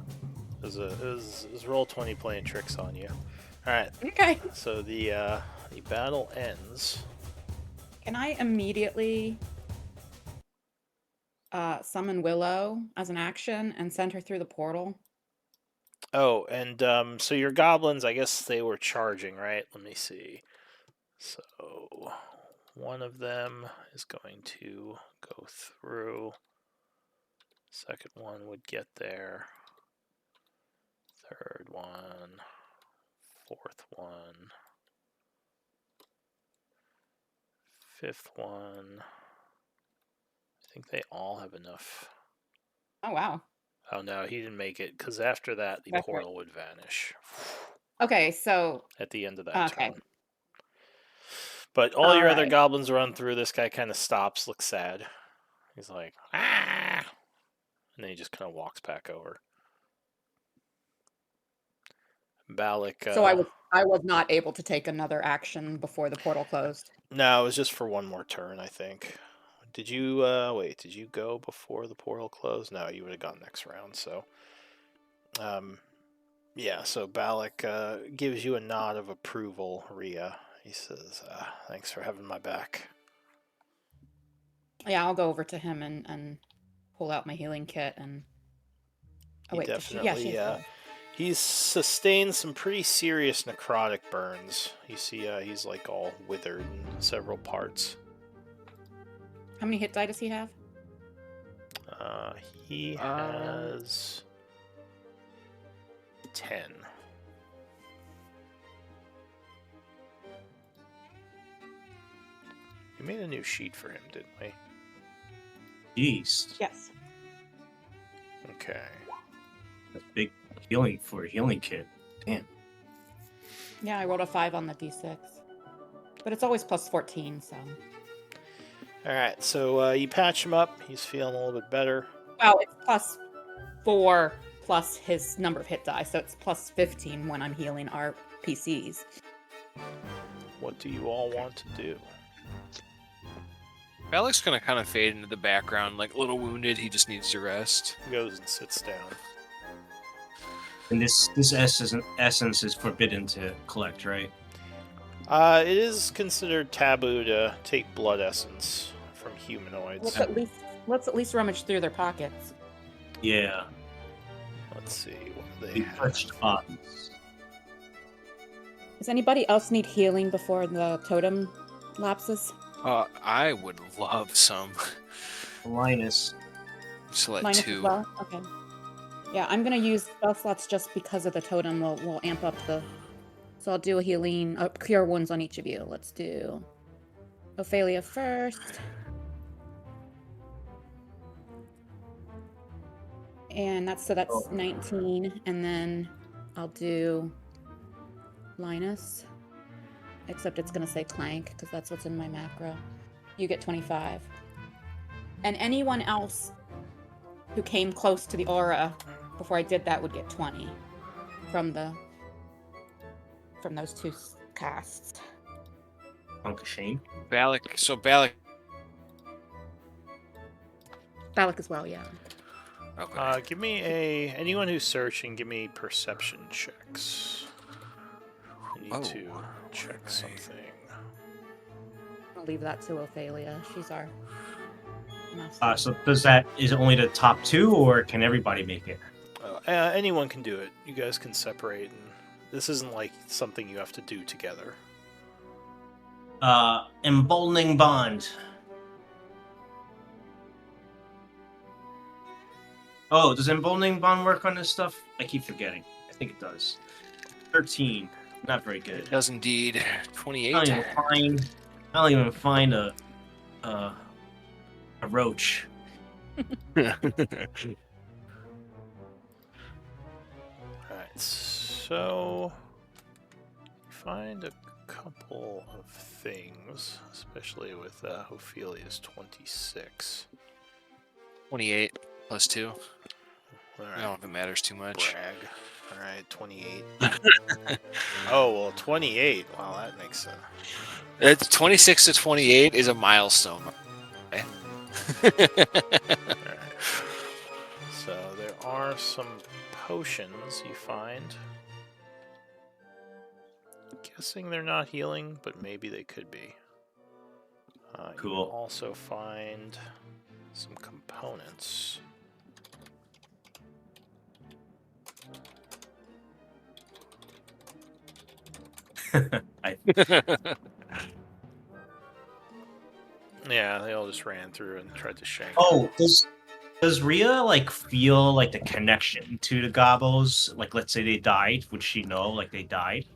It was roll 20 playing tricks on you. Alright, Okay. so the battle ends. Can I immediately summon Willow as an action and send her through the portal? Oh, and so your goblins, I guess they were charging, right? Let me see. So one of them is going to go through. Second one would get there. Third one. Fourth one. Fifth one. I think they all have enough. Oh wow. Oh no, he didn't make it because after that the That's right. portal would vanish Okay, so at the end of that Okay. turn. But all your other Alright. goblins run through. This guy kind of stops, looks sad. He's like, ah, and then he just kind of walks back over. Balak. so I was not able to take another action before the portal closed. No, it was just for one more turn, I think. Did you wait? Did you go before the portal closed? No, you would have gone next round. So, yeah. So Balak gives you a nod of approval, Rhea. He says, "Thanks for having my back." Yeah, I'll go over to him and pull out my healing kit and. Oh He wait, definitely, has he's sustained some pretty serious necrotic burns. You see, he's like all withered in several parts. How many hit die does he have? He has 10. We made a new sheet for him, didn't we? Jeez, Yes. Okay. that's big healing for a healing kit. Damn. Yeah, I rolled a 5 on the d6, but it's always plus 14. So. All right. So you patch him up. He's feeling a little bit better. Well, it's plus 4 plus his number of hit die, so it's plus 15 when I'm healing our PCs. What do you all want to do? Alex gonna kind of fade into the background, like a little wounded. He just needs to rest. He goes and sits down. And this essence is forbidden to collect, right? It is considered taboo to take blood essence from humanoids. Let's at least rummage through their pockets. Yeah. Let's see what do they We have. touched bodies. Does anybody else need healing before the totem lapses? I would love some. Linus. Select Minus 2. as well? Okay. Yeah, I'm gonna use spell slots just because of the totem. We'll amp up the. So I'll do a healing, cure wounds on each of you. Let's do Ophelia first. And that's 19, and then I'll do Linus. Except it's gonna say Clank, because that's what's in my macro. You get 25. And anyone else who came close to the aura before I did that would get 20 from those two casts. Hunk of shame. Balak. So Balak. Balak as well, yeah. Okay. Give me anyone who's searching, give me perception checks. I need to check right. something. I'll leave that to Ophelia. She's our master. So is it only the top 2, or can everybody make it? Anyone can do it. You guys can separate, and this isn't like something you have to do together. Emboldening bond. Oh, does emboldening bond work on this stuff? I keep forgetting. I think it does. 13. Not very good. It does indeed. 28. I don't even find a roach. Alright, so find a couple of things, especially with Ophelia's 26. 28 plus 2. I Alright, don't know if it matters too much. brag. Alright, 28. Oh, well, 28. Wow, that makes sense. It's 26 to 28 is a milestone. Okay. Alright. So there are some potions you find. Guessing they're not healing, but maybe they could be. You Cool. also find some components. Yeah, they all just ran through and tried to shank. Oh, does Rhea like feel like the connection to the gobos? Like, let's say they died, would she know like they died?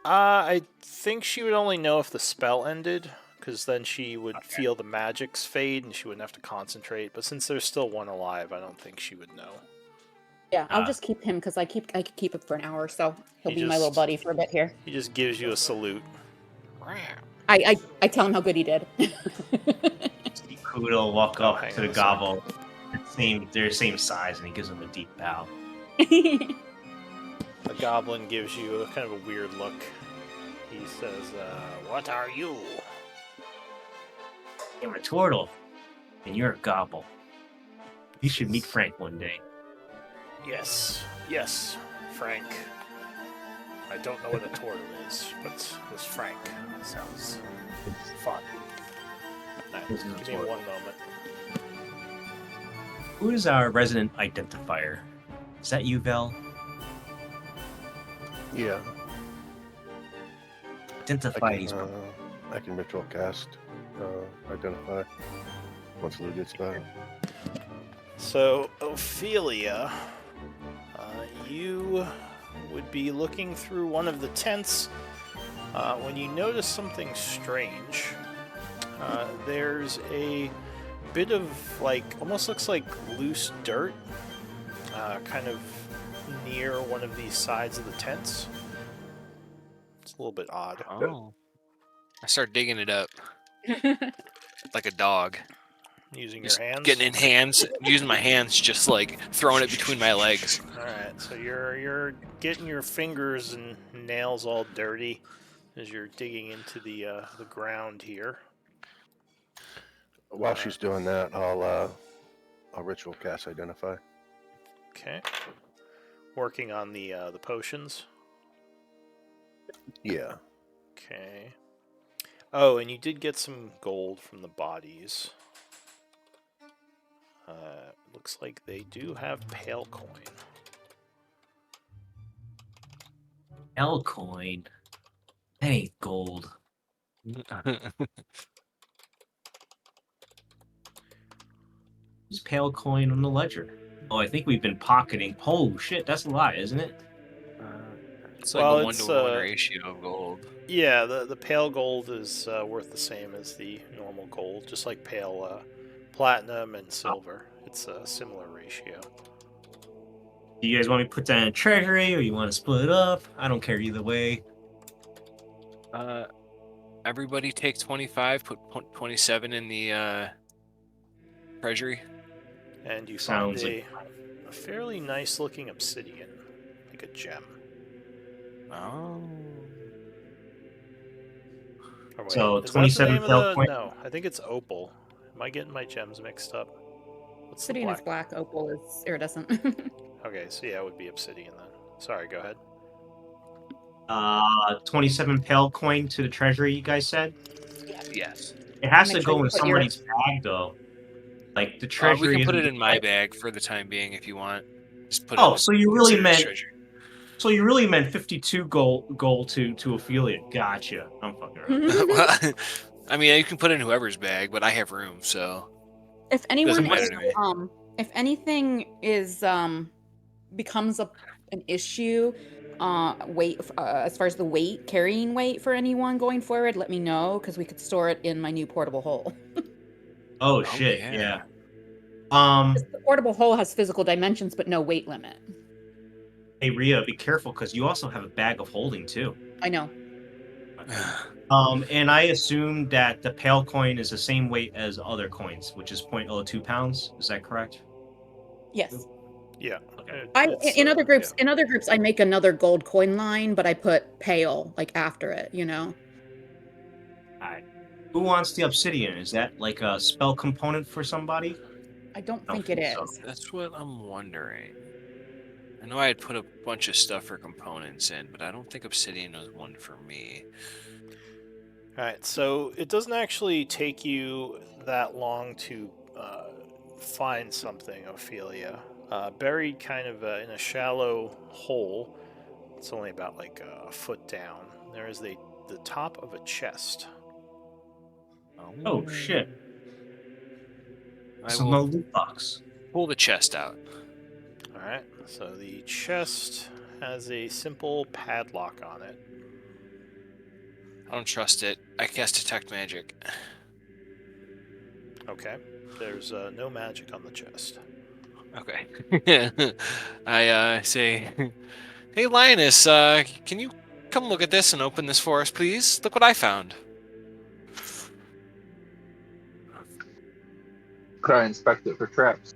I think she would only know if the spell ended, because then she would feel the magics fade and she wouldn't have to concentrate. But since there's still one alive, I don't think she would know. Yeah, I'll just keep him because I could keep him for an hour, so he'll He be my little just- buddy for a bit here. He just gives you a salute. I tell him how good he did. See Kudo walk Oh, up hang to on the a sec. gobbo. They're the same size, and he gives them a deep bow. The goblin gives you a kind of a weird look. He says, "What are you?" I'm a turtle, and you're a gobble. You should meet Frank one day. Yes, Frank. I don't know what a turtle is, but this Frank sounds fun. Alright, This is a give me turtle. one moment. Who is our resident identifier? Is that you, Vel? Yeah, Identify these. I can ritual cast, identify once Lou gets back. So, Ophelia, you would be looking through one of the tents when you notice something strange. There's a bit of, like, almost looks like loose dirt, kind of near one of these sides of the tents. It's a little bit odd. Oh. I start digging it up like a dog. Using Just your hands. getting in hands, using my hands, just like throwing it between my legs. All right, so you're getting your fingers and nails all dirty as you're digging into the ground here. While she's doing that, I'll ritual cast identify. Okay. Working on the potions. Yeah. Okay. Oh, and you did get some gold from the bodies. Looks like they do have pale coin. L coin. That ain't gold. There's pale coin on the ledger. Oh, I think we've been pocketing. Oh shit, that's a lot, isn't it? It's like Well, a it's, 1-to-1 ratio of gold. Yeah, the pale gold is worth the same as the normal gold, just like pale platinum and silver. It's a similar ratio. Do you guys want me to put that in a treasury, or you want to split it up? I don't care either way. Everybody take 25, put 27 in the treasury. And you Sounds find a fairly nice looking obsidian, like a gem. Oh. Or wait, So, is that the 27 name of pale the... coin? No, I think it's opal. Am I getting my gems mixed up? What's the Obsidian is black? black, opal is iridescent. Okay, so yeah, it would be obsidian then. Sorry, go ahead. 27 pale coin to the treasury, you guys said? Yes. It has Make to sure go you in put your- somebody's bag, though. Like, the We treasury can put isn't it in my like- bag for the time being if you want. Just put Oh, it so you really consider it meant... treasure. So you really meant 52 gold to Ophelia. Gotcha. I'm fucking around. Well, I mean, you can put it in whoever's bag, but I have room, so If anyone doesn't matter is, to me. if anything is becomes an issue, as far as the weight, carrying weight for anyone going forward, let me know because we could store it in my new portable hole. Oh shit, yeah. yeah. The portable hole has physical dimensions but no weight limit. Hey Rhea, be careful because you also have a bag of holding too. I know. And I assume that the pale coin is the same weight as other coins, which is 0.02 pounds. Is that correct? Yes. Yeah. Okay. In other groups, yeah. I make another gold coin line, but I put pale like after it. You know. Alright. Who wants the obsidian? Is that like a spell component for somebody? I don't I don't think it think so. is. That's what I'm wondering. I know I had put a bunch of stuff for components in, but I don't think obsidian was one for me. Alright, so it doesn't actually take you that long to find something, Ophelia. Buried kind of in a shallow hole, it's only about like a foot down, there is the top of a chest. Oh shit. I So will no loot box. pull the chest out. Alright, so the chest has a simple padlock on it. I don't trust it. I cast detect magic. Okay, there's no magic on the chest. Okay. I say, hey Linus, can you come look at this and open this for us, please? Look what I found. Could I inspect it for traps?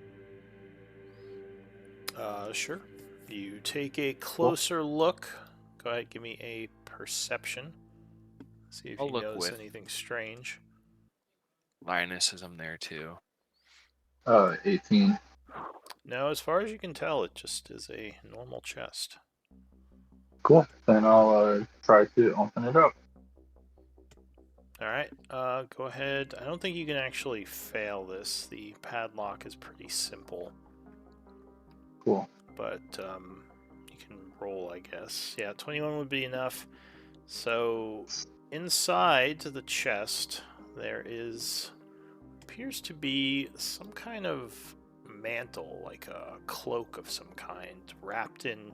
Sure. You take a closer look. Go ahead, give me a perception. See if I'll you look notice with. anything strange. Linus is I'm there too. 18. No, as far as you can tell, it just is a normal chest. Cool. Then I'll try to open it up. Alright, go ahead. I don't think you can actually fail this. The padlock is pretty simple. Cool. But you can roll, I guess. Yeah, 21 would be enough. So inside the chest, there appears to be some kind of mantle, like a cloak of some kind, wrapped in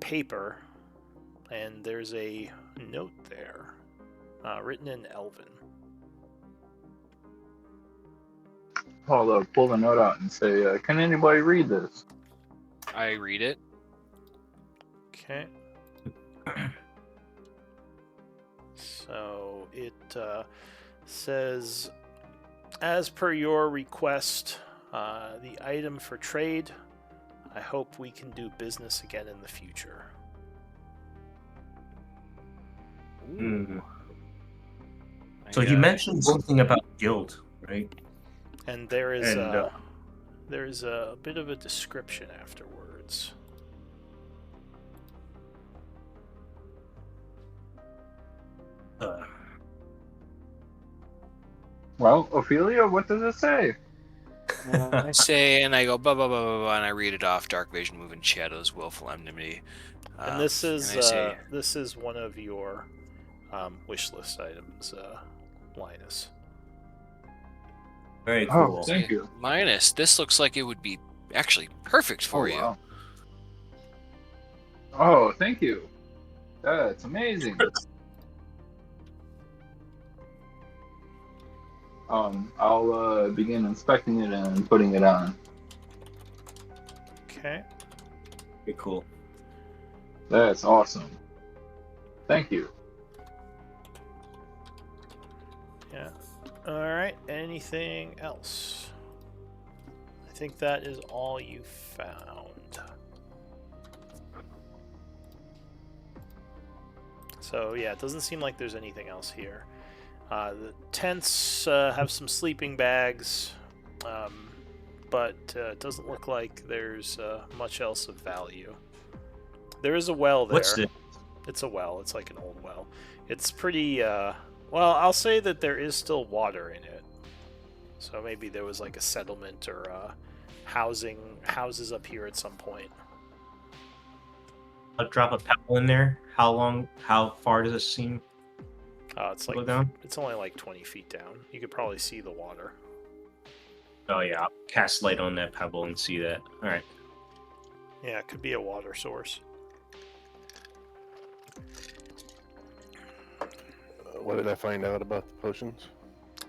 paper, and there's a note there, written in Elven. I'll pull the note out and say, can anybody read this? I read it. Okay. So it says, as per your request, the item for trade, I hope we can do business again in the future. Mm. My So you guy. mentioned something about guild, right? And there is And, a bit of a description afterwards. Uh, Well, Ophelia, what does it say? I say, and I go, blah, blah, blah, blah, blah, and I read it off. Dark vision, moving shadows, willful enmity. And this is and I say, this is one of your wish list items, Linus. very Oh, cool. thank you. Linus, this looks like it would be actually perfect for you. Wow. Oh, thank you. That's amazing. I'll begin inspecting it and putting it on. Okay. Very cool. That's awesome. Thank you. Yeah. All right. Anything else? I think that is all you found. So yeah, it doesn't seem like there's anything else here. The tents have some sleeping bags, but it doesn't look like there's much else of value. There is a well there. What's the? It's a well. It's like an old well. It's pretty. Well, I'll say that there is still water in it. So maybe there was like a settlement or houses up here at some point. I'll drop a pebble in there. How far does it seem? It's to like go down? it's only like 20 feet down. You could probably see the water. Oh yeah, I'll cast light on that pebble and see that. All right. Yeah, it could be a water source. what did I find out about the potions?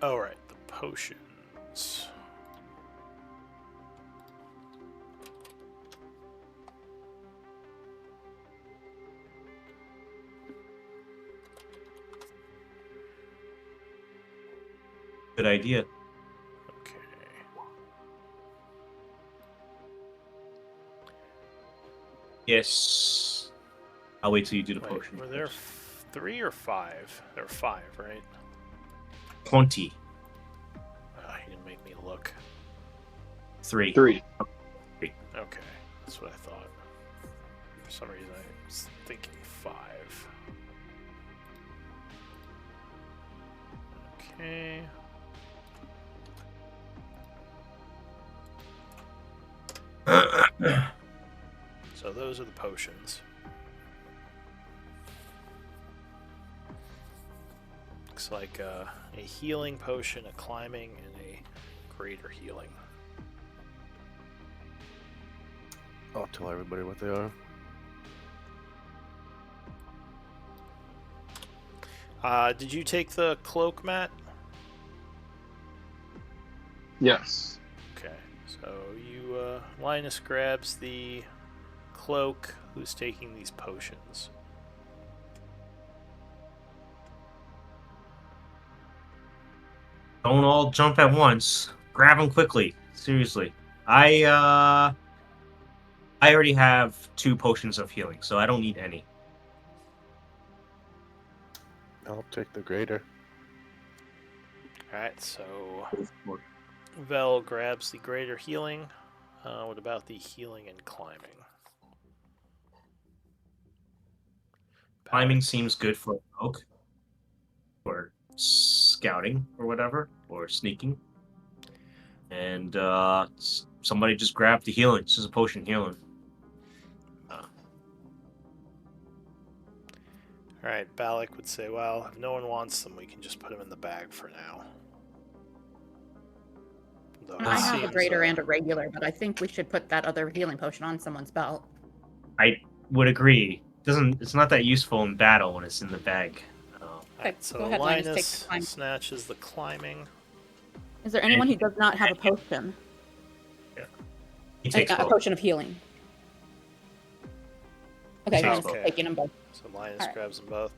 Oh right, the potions. Good idea. Okay. Yes. I'll wait till you do the Wait, potion. were there 3 or 5? There were 5, right? 20. He didn't make me look. 3. 3. Okay, that's what I thought. For some reason, I was thinking 5. Okay. So those are the potions. Looks like a healing potion, a climbing, and a greater healing. I'll tell everybody what they are. Did you take the cloak, Matt? Yes. Okay, so Linus grabs the cloak. Who's taking these potions? Don't all jump at once. Grab them quickly. Seriously. I already have 2 potions of healing, so I don't need any. I'll take the greater. Alright, so Vel grabs the greater healing. What about the healing and climbing? Climbing seems good for a rogue, or scouting, or whatever, or sneaking. And somebody just grab the healing. This is a potion healing. Alright, Balak would say, well, if no one wants them, we can just put them in the bag for now. Though it I have a seems, greater and a regular, but I think we should put that other healing potion on someone's belt. I would agree. It's not that useful in battle when it's in the bag. Okay, so go ahead, Linus, take the Linus climb. snatches the climbing. Is there anyone who does not have a potion? He takes A both. potion of healing. Okay, Takes Linus both. is taking them both. So Linus Alright. grabs them both.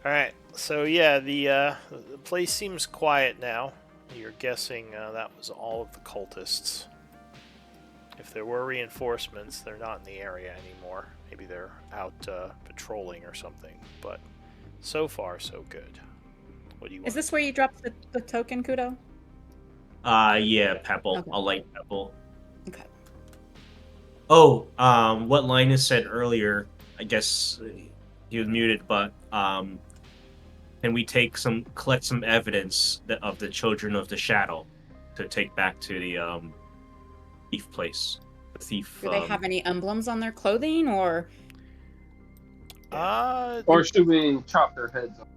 Alright, so yeah, the place seems quiet now. you're guessing that was all of the cultists. If there were reinforcements, they're not in the area anymore. Maybe they're out patrolling or something. But so far, so good. What do you want? Is this where you dropped the token, Kudo? Yeah, Pebble. Okay. I'll light Pebble. Okay. Oh, what Linus said earlier, I guess he was muted, but can we collect some evidence of the Children of the Shadow to take back to the thief place? The thief. Do they have any emblems on their clothing, or? Or should we chop their heads off?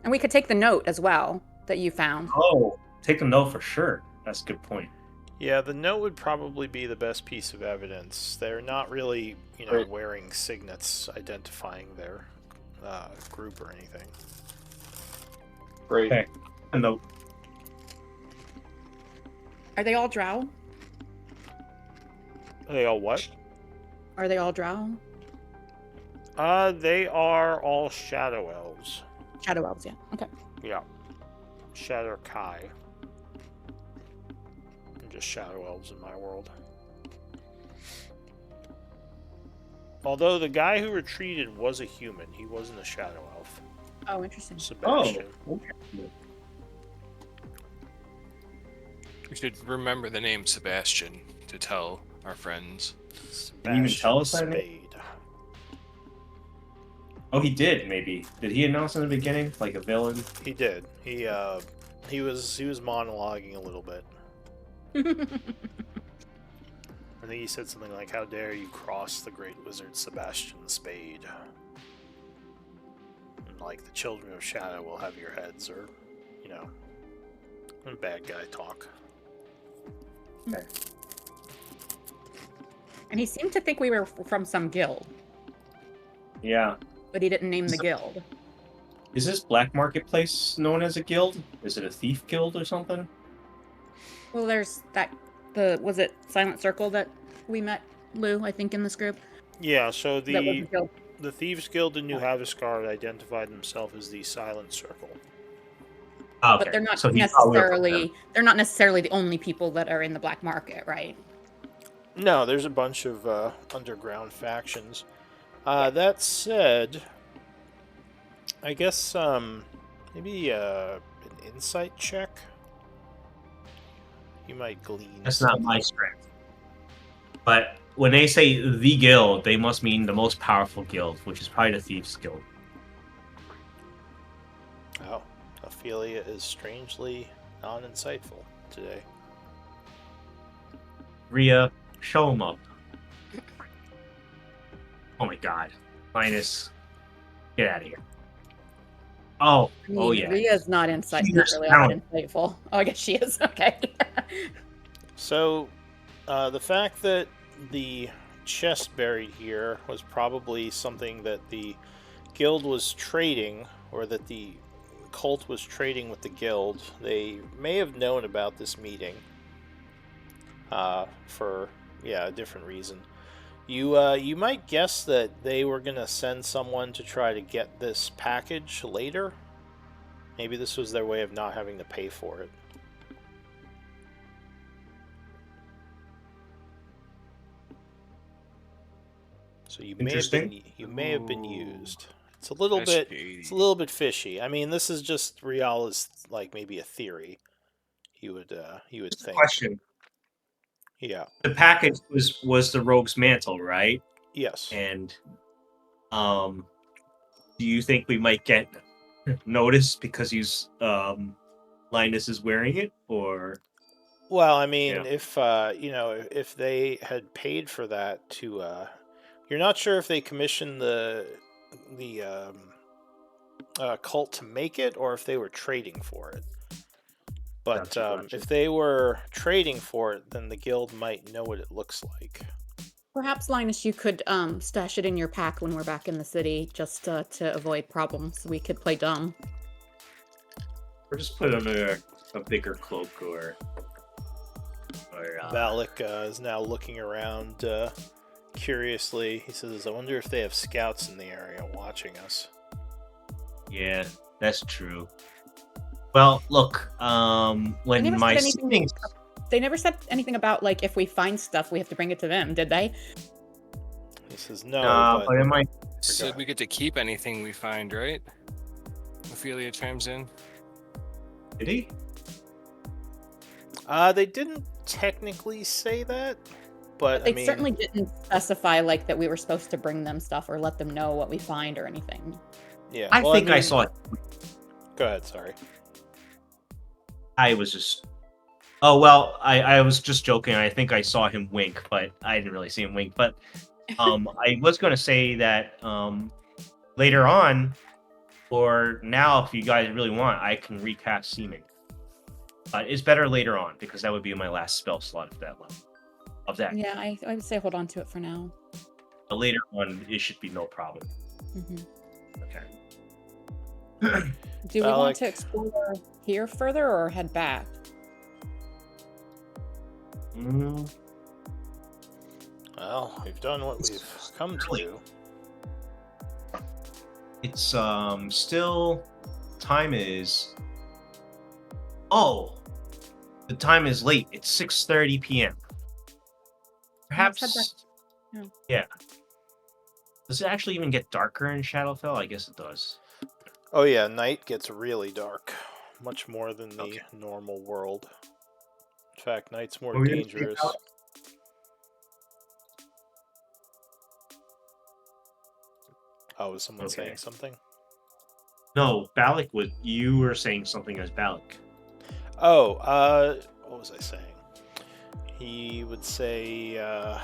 And we could take the note as well that you found. Oh, take a note for sure. That's a good point. Yeah, the note would probably be the best piece of evidence. They're not really, Right. wearing signets identifying their group or anything. Great. Okay. A note. Are they all drow? Are they all what? Are they all drow? They are all shadow elves. Shadow elves, yeah. Okay. Yeah. Shadow Kai. Just shadow elves in my world. Although the guy who retreated was a human, he wasn't a shadow elf. Oh, interesting. Sebastian. Okay. We should remember the name Sebastian to tell our friends. Can you even tell us that name? Spade. Oh, he did. Maybe did he announce in the beginning like a villain? He did. He was monologuing a little bit. I think he said something like, "How dare you cross the great wizard Sebastian Spade?" And like the children of Shadow will have your heads, or bad guy talk. And he seemed to think we were from some guild, Yeah. but he didn't name the guild. Is this black marketplace known as a guild? Is it a thief guild or something? Well, there's was it Silent Circle that we met, Lou, I think, in this group? Yeah. So That was the the guild. the Thieves Guild in New Havasgard identified themselves as the Silent Circle. Oh, okay. But they're not So he thought we were from them. they're not necessarily the only people that are in the black market, right? No, there's a bunch of underground factions. That said, I guess maybe an insight check. You might glean. That's not my strength. But when they say the guild, they must mean the most powerful guild, which is probably the Thieves Guild. Oh, Ophelia is strangely non-insightful today. Rhea, show them up. Oh my god. Linus, get out of here. Oh, I mean, oh yeah. Rhea's not She's not really all that sound. insightful. Oh, I guess she is. Okay. So, the fact that the chest buried here was probably something that the guild was trading, or that the cult was trading with the guild. They may have known about this meeting for a different reason. You might guess that they were gonna send someone to try to get this package later. Maybe this was their way of not having to pay for it. So you may have been used. It's a little That's bit shady. it's a little bit fishy. I mean, this is just Riala's like maybe a theory. You would think. Question. Yeah. The package was the rogue's mantle, right? Yes. And do you think we might get noticed because Linus is wearing it, or Well, I mean, Yeah. if they had paid for that to, you're not sure if they commissioned the cult to make it, or if they were trading for it. But Gotcha. if they were trading for it, then the guild might know what it looks like. Perhaps, Linus, you could stash it in your pack when we're back in the city, just to avoid problems. We could play dumb. or just put it under a bigger cloak, or Valak is now looking around curiously. He says, "I wonder if they have scouts in the area watching us." yeah, that's true. Well, look, They when never my said anything. siblings, They never said anything about like if we find stuff, we have to bring it to them, did they? He says no, but in my Said we get to keep anything we find, right? Ophelia chimes in. did he? they didn't technically say that, but They I mean, certainly didn't specify like that we were supposed to bring them stuff or let them know what we find or anything. yeah. I well, think I mean- saw it. Go ahead. Sorry. I was just. Oh well, I was just joking. I think I saw him wink, but I didn't really see him wink. But I was going to say that later on, or now, if you guys really want, I can recast Seeming. It's better later on because that would be my last spell slot of that level. Of that, Yeah, I would say hold on to it for now. but later on, it should be no problem. hmm Okay. Do we want Alec. to explore here further or head back? Mm, Well, we've done what we've come to Really? do. It's still time is. Oh, the time is late. It's 6:30 p.m. Let's head Perhaps. back. Yeah. Does it actually even get darker in Shadowfell? I guess it does. Oh yeah, night gets really dark, much more than the Okay. normal world. In fact, night's more What were you gonna say, dangerous. Alex? Oh, was someone Okay. saying something? No, Balak would. You were saying something as Balak. Oh, what was I saying? He would say, I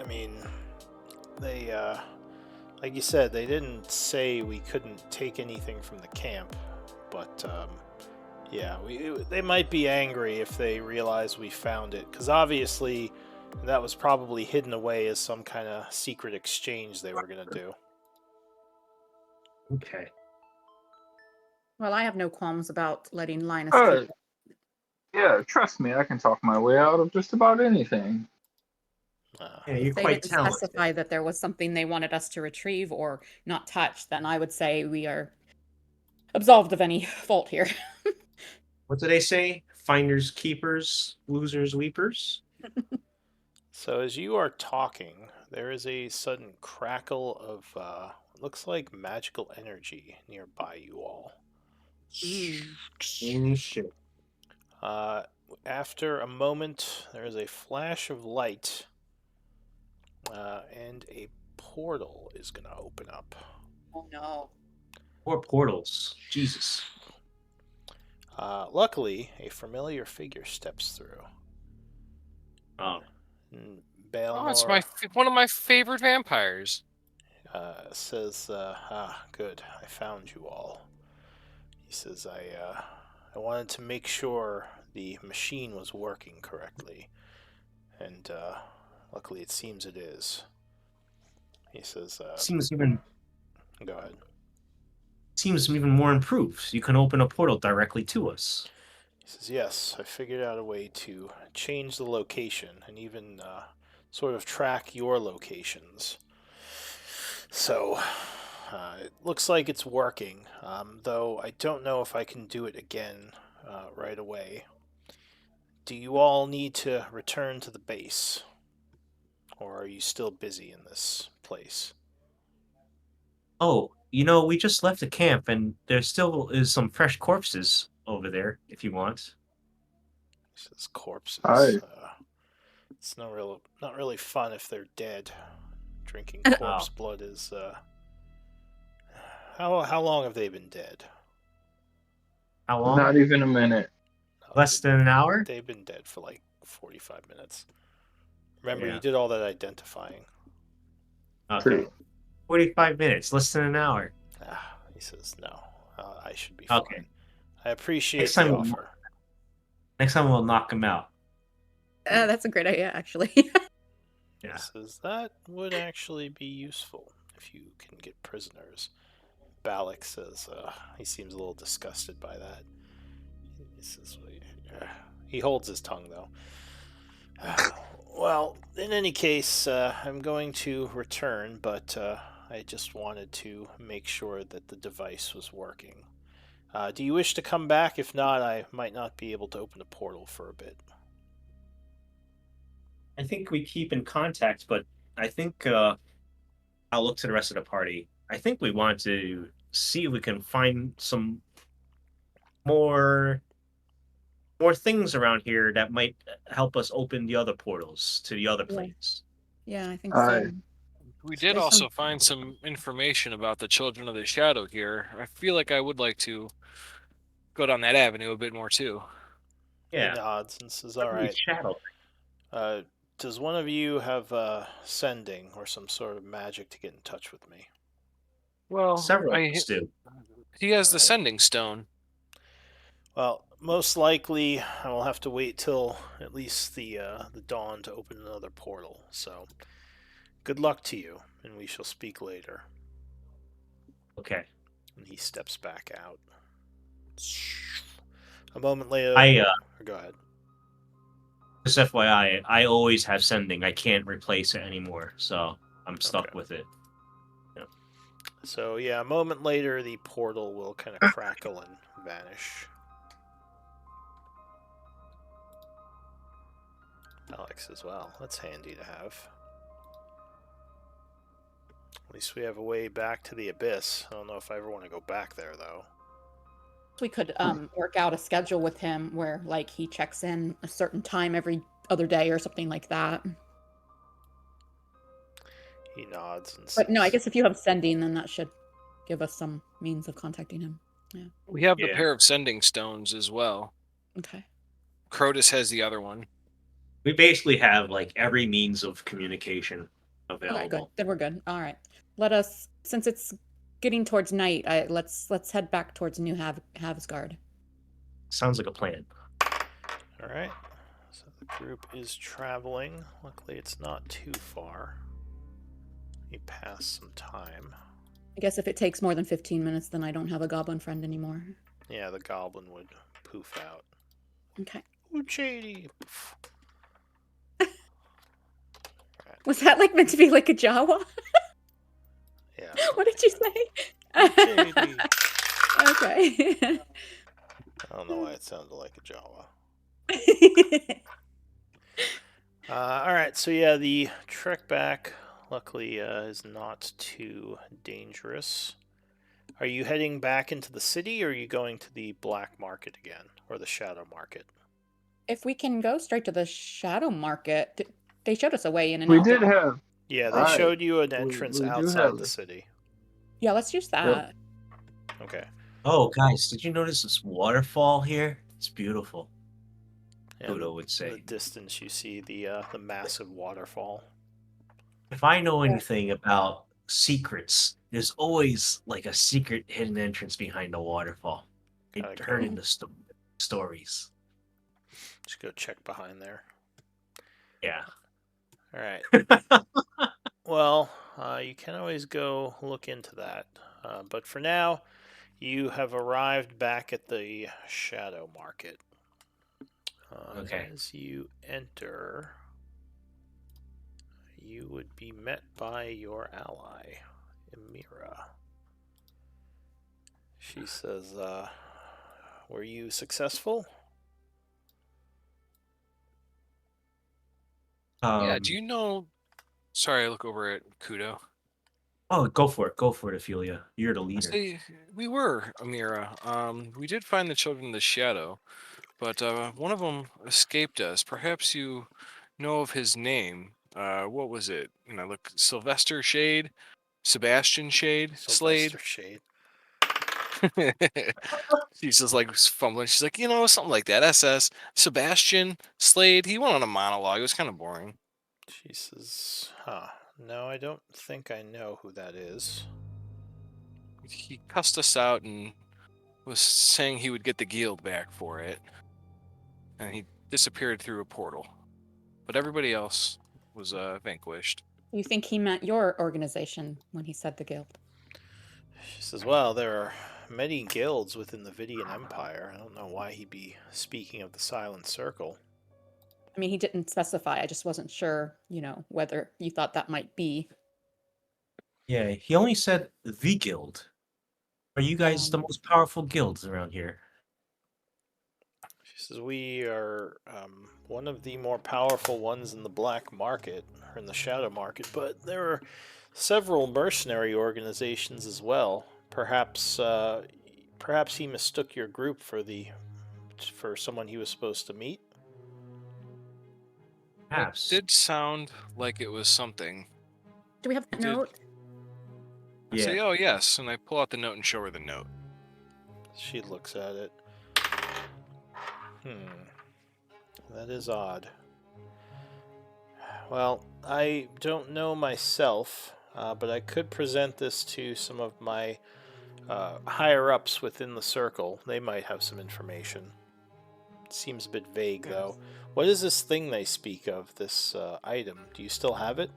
mean, they, like you said, they didn't say we couldn't take anything from the camp, but, yeah, they might be angry if they realize we found it, because obviously that was probably hidden away as some kind of secret exchange they were going to do. Okay. Well, I have no qualms about letting Linus Oh, keep it. yeah, trust me, I can talk my way out of just about anything. Yeah, you're If they quite didn't talented. specify that there was something they wanted us to retrieve or not touch, then I would say we are absolved of any fault here. What do they say? Finders, keepers, losers, weepers. So as you are talking, there is a sudden crackle of looks like magical energy nearby you all. Holy shit. After a moment, there is a flash of light, and a portal is going to open up. Oh no. More portals. Jesus. Luckily, a familiar figure steps through. Oh. And Oh, it's Balnor one of my favorite vampires. says, good, I found you all. He says, I wanted to make sure the machine was working correctly, and luckily it seems it is. He says, Seems go ahead. even more improved. You can open a portal directly to us. He says, yes, I figured out a way to change the location and even sort of track your locations. So, it looks like it's working, though I don't know if I can do it again right away. Do you all need to return to the base? Or are you still busy in this place? Oh, we just left the camp, and there still is some fresh corpses over there, if you want. He says, corpses. Aye. It's not really fun if they're dead. Drinking Oh. corpse blood is. How long have they been dead? How long? Not even a minute. No, Less than an hour? They've been dead for like 45 minutes. Remember, Yeah. you did all that identifying. Okay. True. 45 minutes, less than an hour. He says, no, I should be fine. Okay. I appreciate Next the time- offer. Next time we'll knock him out. That's a great idea, actually. Yeah. He says, that would actually be useful if you can get prisoners. Balak says, he seems a little disgusted by that. He says, he holds his tongue, though. Well, in any case, I'm going to return, but I just wanted to make sure that the device was working. Do you wish to come back? If not, I might not be able to open the portal for a bit. I think we keep in contact, but I think I'll look to the rest of the party. I think we want to see if we can find some more things around here that might help us open the other portals to the other Yeah. planes. Yeah, I think Alright. so. We did There's also some- find some information about the Children of the Shadow here. I feel like I would like to go down that avenue a bit more too. He Yeah. nods and says, What "All do we right. shadow? Does one of you have sending or some sort of magic to get in touch with me?" Well, Several of us do. he has the Alright. Sending Stone. Well, most likely I will have to wait till at least the dawn to open another portal. So, good luck to you, and we shall speak later. Okay. And he steps back out. A moment later, go ahead. Just FYI, I always have sending. I can't replace it anymore, so I'm stuck Okay. with it. So yeah, a moment later, the portal will kind of crackle and vanish. Alex as well. That's handy to have. At least we have a way back to the abyss. I don't know if I ever want to go back there though. We could work out a schedule with him where like he checks in a certain time every other day or something like that. He nods and says, But no, I guess if you have sending, then that should give us some means of contacting him. We have the Yeah. pair of Sending Stones as well. Okay. Crotus has the other one. We basically have like every means of communication Okay, good. available. Then we're good. All right. Let us, since it's getting towards night, let's head back towards New Havsgard. Sounds like a plan. all right. So the group is traveling. Luckily, it's not too far. We pass some time. I guess if it takes more than 15 minutes, then I don't have a goblin friend anymore. Yeah, the goblin would poof out. Okay. Ooh, shady. Was that like meant to be like a Jawa? Yeah. What did you say? Shady. Okay. I don't know why it sounded like a Jawa. All right, so yeah, the trek back luckily is not too dangerous. Are you heading back into the city, or are you going to the black market again, or the shadow market? If we can go straight to the shadow market, they showed us a way in and We out. did have. Yeah, they Alright, showed you an entrance we do outside have the it. city. Yeah, let's use that. Okay. Oh, guys, did you notice this waterfall here? It's beautiful. And Udo would in say. the distance, you see the massive waterfall. If I know anything about secrets, there's always like a secret hidden entrance behind the waterfall. They Okay. turn into stories. Just go check behind there. Yeah. All right. Well, you can always go look into that. But for now, you have arrived back at the shadow market. Okay. As you enter, you would be met by your ally, Emira. She says, were you successful? Yeah, do you know? Sorry, I look over at Kudo. Oh, go for it. Go for it, Ophelia. You're the leader. We were, Amira. We did find the Children of the Shadow, but one of them escaped us. Perhaps you know of his name. What was it? Look, Sylvester Shade, Sebastian Shade, Slade. Sylvester Shade. She's just like fumbling. She's like, something like that. SS Sebastian Slade. He went on a monologue. It was kind of boring. She says, no, I don't think I know who that is. He cussed us out and was saying he would get the guild back for it. And he disappeared through a portal. But everybody else was vanquished. You think he meant your organization when he said the guild? She says, well, there are many guilds within the Vidian Empire. I don't know why he'd be speaking of the Silent Circle. I mean, he didn't specify. I just wasn't sure, whether you thought that might be. Yeah, he only said the guild. Are you guys the most powerful guilds around here? She says, we are one of the more powerful ones in the black market, or in the shadow market, but there are several mercenary organizations as well. Perhaps he mistook your group for someone he was supposed to meet. Perhaps. It did sound like it was something. Do we have the Did- note? I say, oh yes, and I pull out the note and show her the note. She looks at it. That is odd. Well, I don't know myself, but I could present this to some of my higher-ups within the circle. They might have some information. Seems a bit vague, though. What is this thing they speak of, this item? Do you still have it?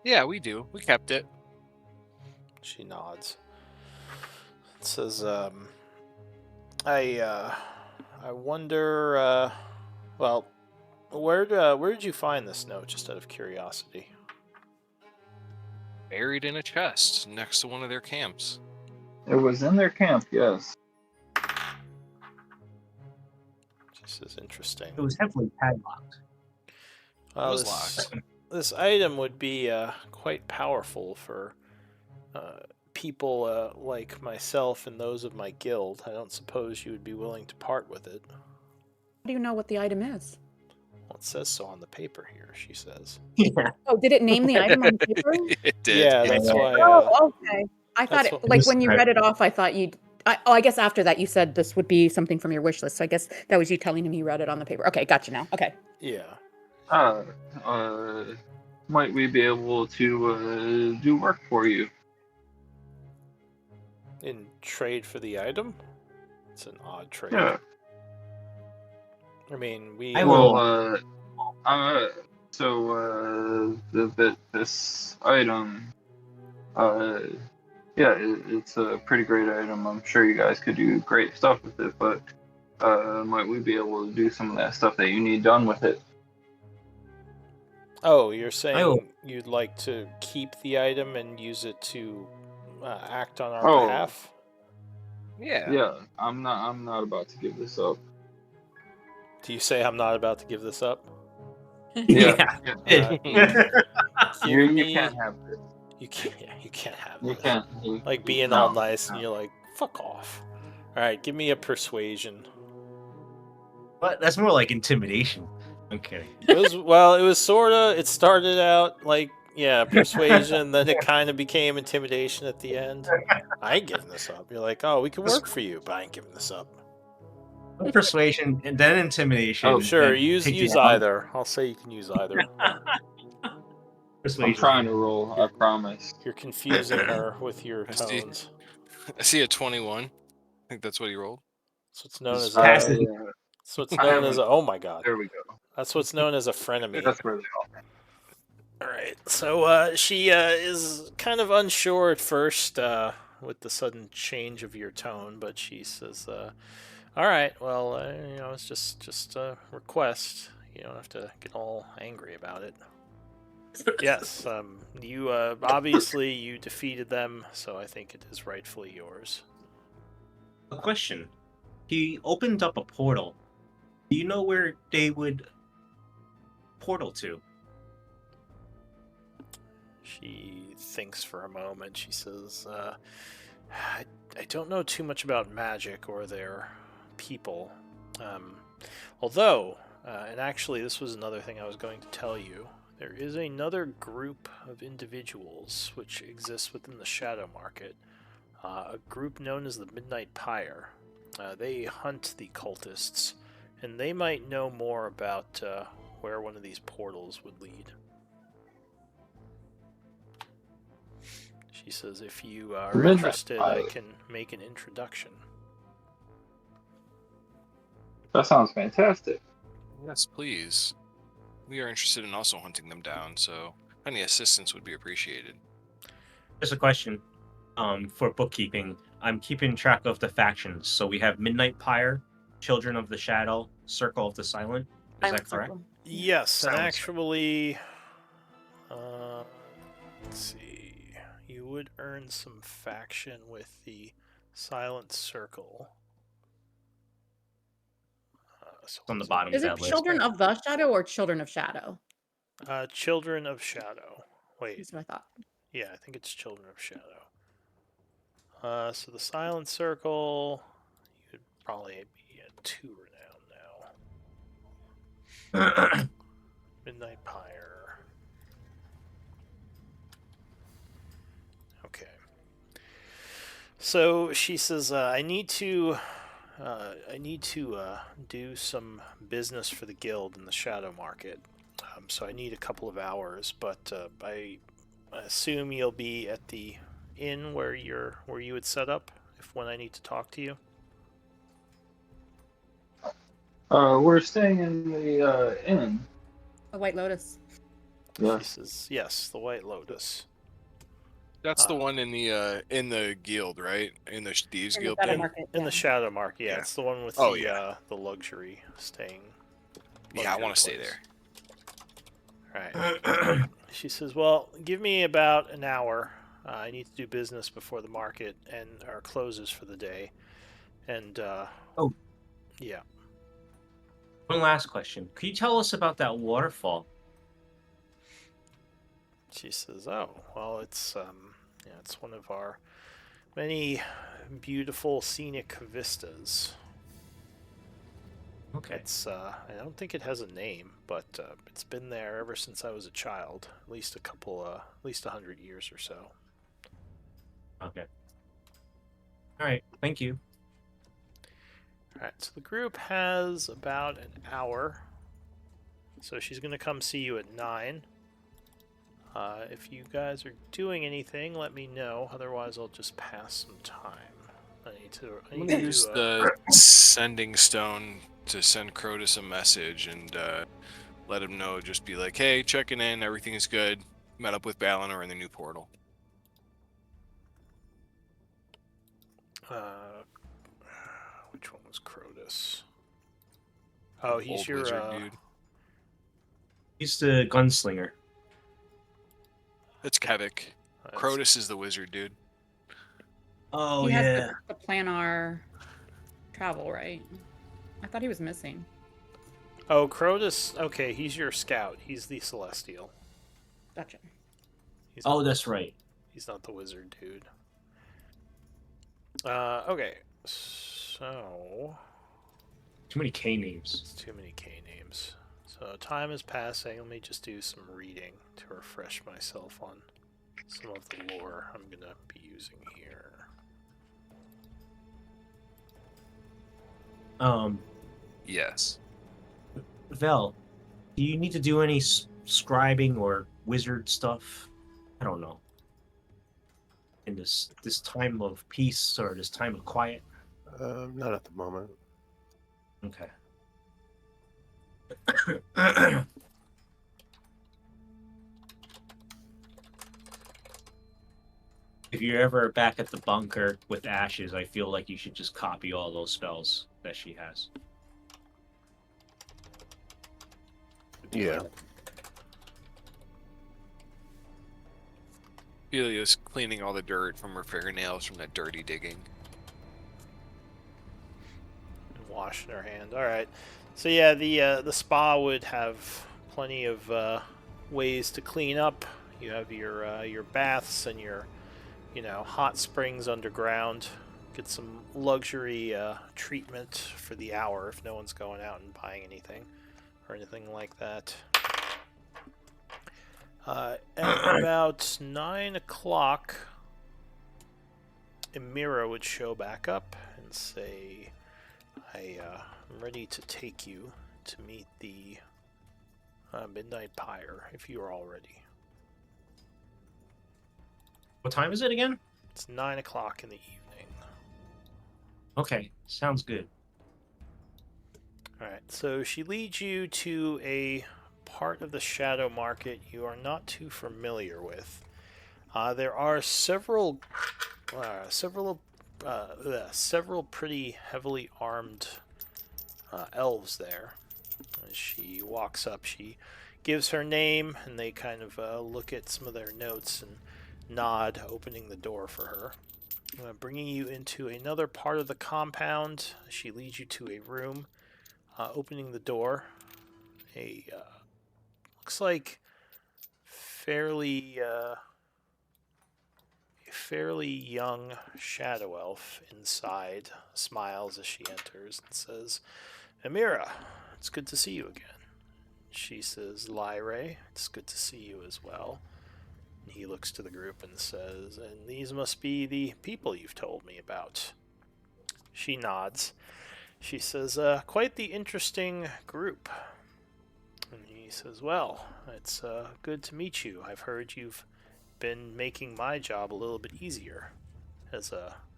Yeah, we do. We kept it. She nods. It says, I wonder, well, where did you find this note, just out of curiosity? Buried in a chest next to one of their camps. It was in their camp, yes. This is interesting. It was heavily padlocked. Well, was this item would be quite powerful for people like myself and those of my guild. I don't suppose you would be willing to part with it. How do you know what the item is? Well, it says so on the paper here, she says. Yeah. Oh, did it name the item on the paper? It did. Yeah, It that's did. why. Oh, okay. I thought that's it, what- like when you Right. read it off, I thought you'd. I guess after that you said this would be something from your wish list. So I guess that was you telling him you read it on the paper. Okay, gotcha now. Okay. Yeah. Might we be able to do work for you? In trade for the item? It's an odd trade. Yeah. I mean, we. I will- Well, this item, yeah, it's a pretty great item. I'm sure you guys could do great stuff with it, but might we be able to do some of that stuff that you need done with it? Oh, you're saying will- you'd like to keep the item and use it to act on our Oh. behalf? Yeah. Yeah, I'm not about to give this up. Do you say I'm not about to give this up? Yeah. You You me- can't have it. You can't. Yeah, you can't have You this. can't. Like being all nice and you're like, fuck off. All right, give me a persuasion. But that's more like intimidation. I'm kidding. It was sorta. It started out like persuasion, then it kind of became intimidation at the end. I ain't giving this up. You're like, oh, we can work for you, but I ain't giving this up. Persuasion and then intimidation. Oh, sure. then Use take use the- either. I'll say you can use either. Persuasion. I'm trying to roll. I promise. You're confusing her with your I see. tones. I see a 21. I think that's what he rolled. That's what's known as Pass a, it. that's what's known as a, oh my god. There we go. That's what's known as a frenemy. That's where they are. All right. So she is kind of unsure at first with the sudden change of your tone, but she says, "All right. Well, it's just a request. You don't have to get all angry about it." Yes. You obviously you defeated them, so I think it is rightfully yours. A question. He opened up a portal. Do you know where they would portal to? She thinks for a moment. She says, I don't know too much about magic or their people. Although, and actually this was another thing I was going to tell you, there is another group of individuals which exists within the Shadow Market, a group known as the Midnight Pyre. They hunt the cultists, and they might know more about where one of these portals would lead. She says, if you are Midnight interested, I Pyre. can make an introduction. That sounds fantastic. Yes, please. We are interested in also hunting them down, so any assistance would be appreciated. Just a question. For bookkeeping, I'm keeping track of the factions. So we have Midnight Pyre, Children of the Shadow, Circle of the Silent. Is that correct? Yes, and Sounds- actually, let's see. You would earn some faction with the Silent Circle. So on the is bottom Is of it that list. Children of the Shadow or Children of Shadow? Children of Shadow. Wait, That's what I thought. yeah, I think it's Children of Shadow. So the Silent Circle, you'd probably be at 2 renown now. Midnight Pyre. Okay. So she says, I need to do some business for the guild in the shadow market. So I need a couple of hours, but I assume you'll be at the inn where you would set up when I need to talk to you. We're staying in the inn. The White Lotus. She Yes. says, yes, the White Lotus. That's the one in the guild, right? In the Thieves In the Guild Shadow thing? Market. In yeah. the shadow market, yeah, Yeah. it's the one with Oh, the luxury staying. Yeah, I luxury want to stay place. there. Right. She says, well, give me about an hour. I need to do business before the market and our closes for the day. And, Oh. yeah. One last question. Could you tell us about that waterfall? She says, oh, well, it's one of our many beautiful scenic vistas. Okay. It's, I don't think it has a name, but it's been there ever since I was a child. At least 100 years or so. Okay. All right. Thank you. Alright, so the group has about an hour. So she's going to come see you at 9. If you guys are doing anything, let me know. Otherwise, I'll just pass some time. I need I'm to gonna use the sending stone to send Crotus a message and let him know. Just be like, hey, checking in, everything is good. Met up with Balinor in the new portal. Which one was Crotus? Oh, he's Old your wizard dude. He's the gunslinger. It's Kevik. that's- Crotus is the wizard dude. Oh, he has yeah. the planar travel, right? I thought he was missing. Oh, Crotus. Okay, he's your scout. He's the celestial. Gotcha. He's Oh, not- that's right. He's not the wizard dude. Okay, so Too many K names. it's too many K names. So time is passing. Let me just do some reading to refresh myself on some of the lore I'm gonna be using here. Yes. Vel, do you need to do any scribing or wizard stuff? I don't know. In this time of peace or this time of quiet? Not at the moment. Okay. If you're ever back at the bunker with Ashes, I feel like you should just copy all those spells that she has. Yeah. Helia's cleaning all the dirt from her fingernails from that dirty digging. And washing her hand. All right. So yeah, the spa would have plenty of ways to clean up. You have your baths and your hot springs underground. Get some luxury treatment for the hour if no one's going out and buying anything or anything like that. At about 9 o'clock, Emira would show back up and say, I'm ready to take you to meet the Midnight Pyre if you are all ready. What time is it again? It's 9 o'clock in the evening. Okay, sounds good. Alright, so she leads you to a part of the shadow market you are not too familiar with. There are several pretty heavily armed elves there. As she walks up, she gives her name, and they kind of look at some of their notes, and nod, opening the door for her. Bringing you into another part of the compound. She leads you to a room. Opening the door, a looks like fairly young shadow elf inside smiles as she enters and says, "Amira, it's good to see you again." She says, "Lyre, it's good to see you as well." And he looks to the group and says, "And these must be the people you've told me about." She nods. She says, "Quite the interesting group." And he says, "Well, it's good to meet you. I've heard you've been making my job a little bit easier. As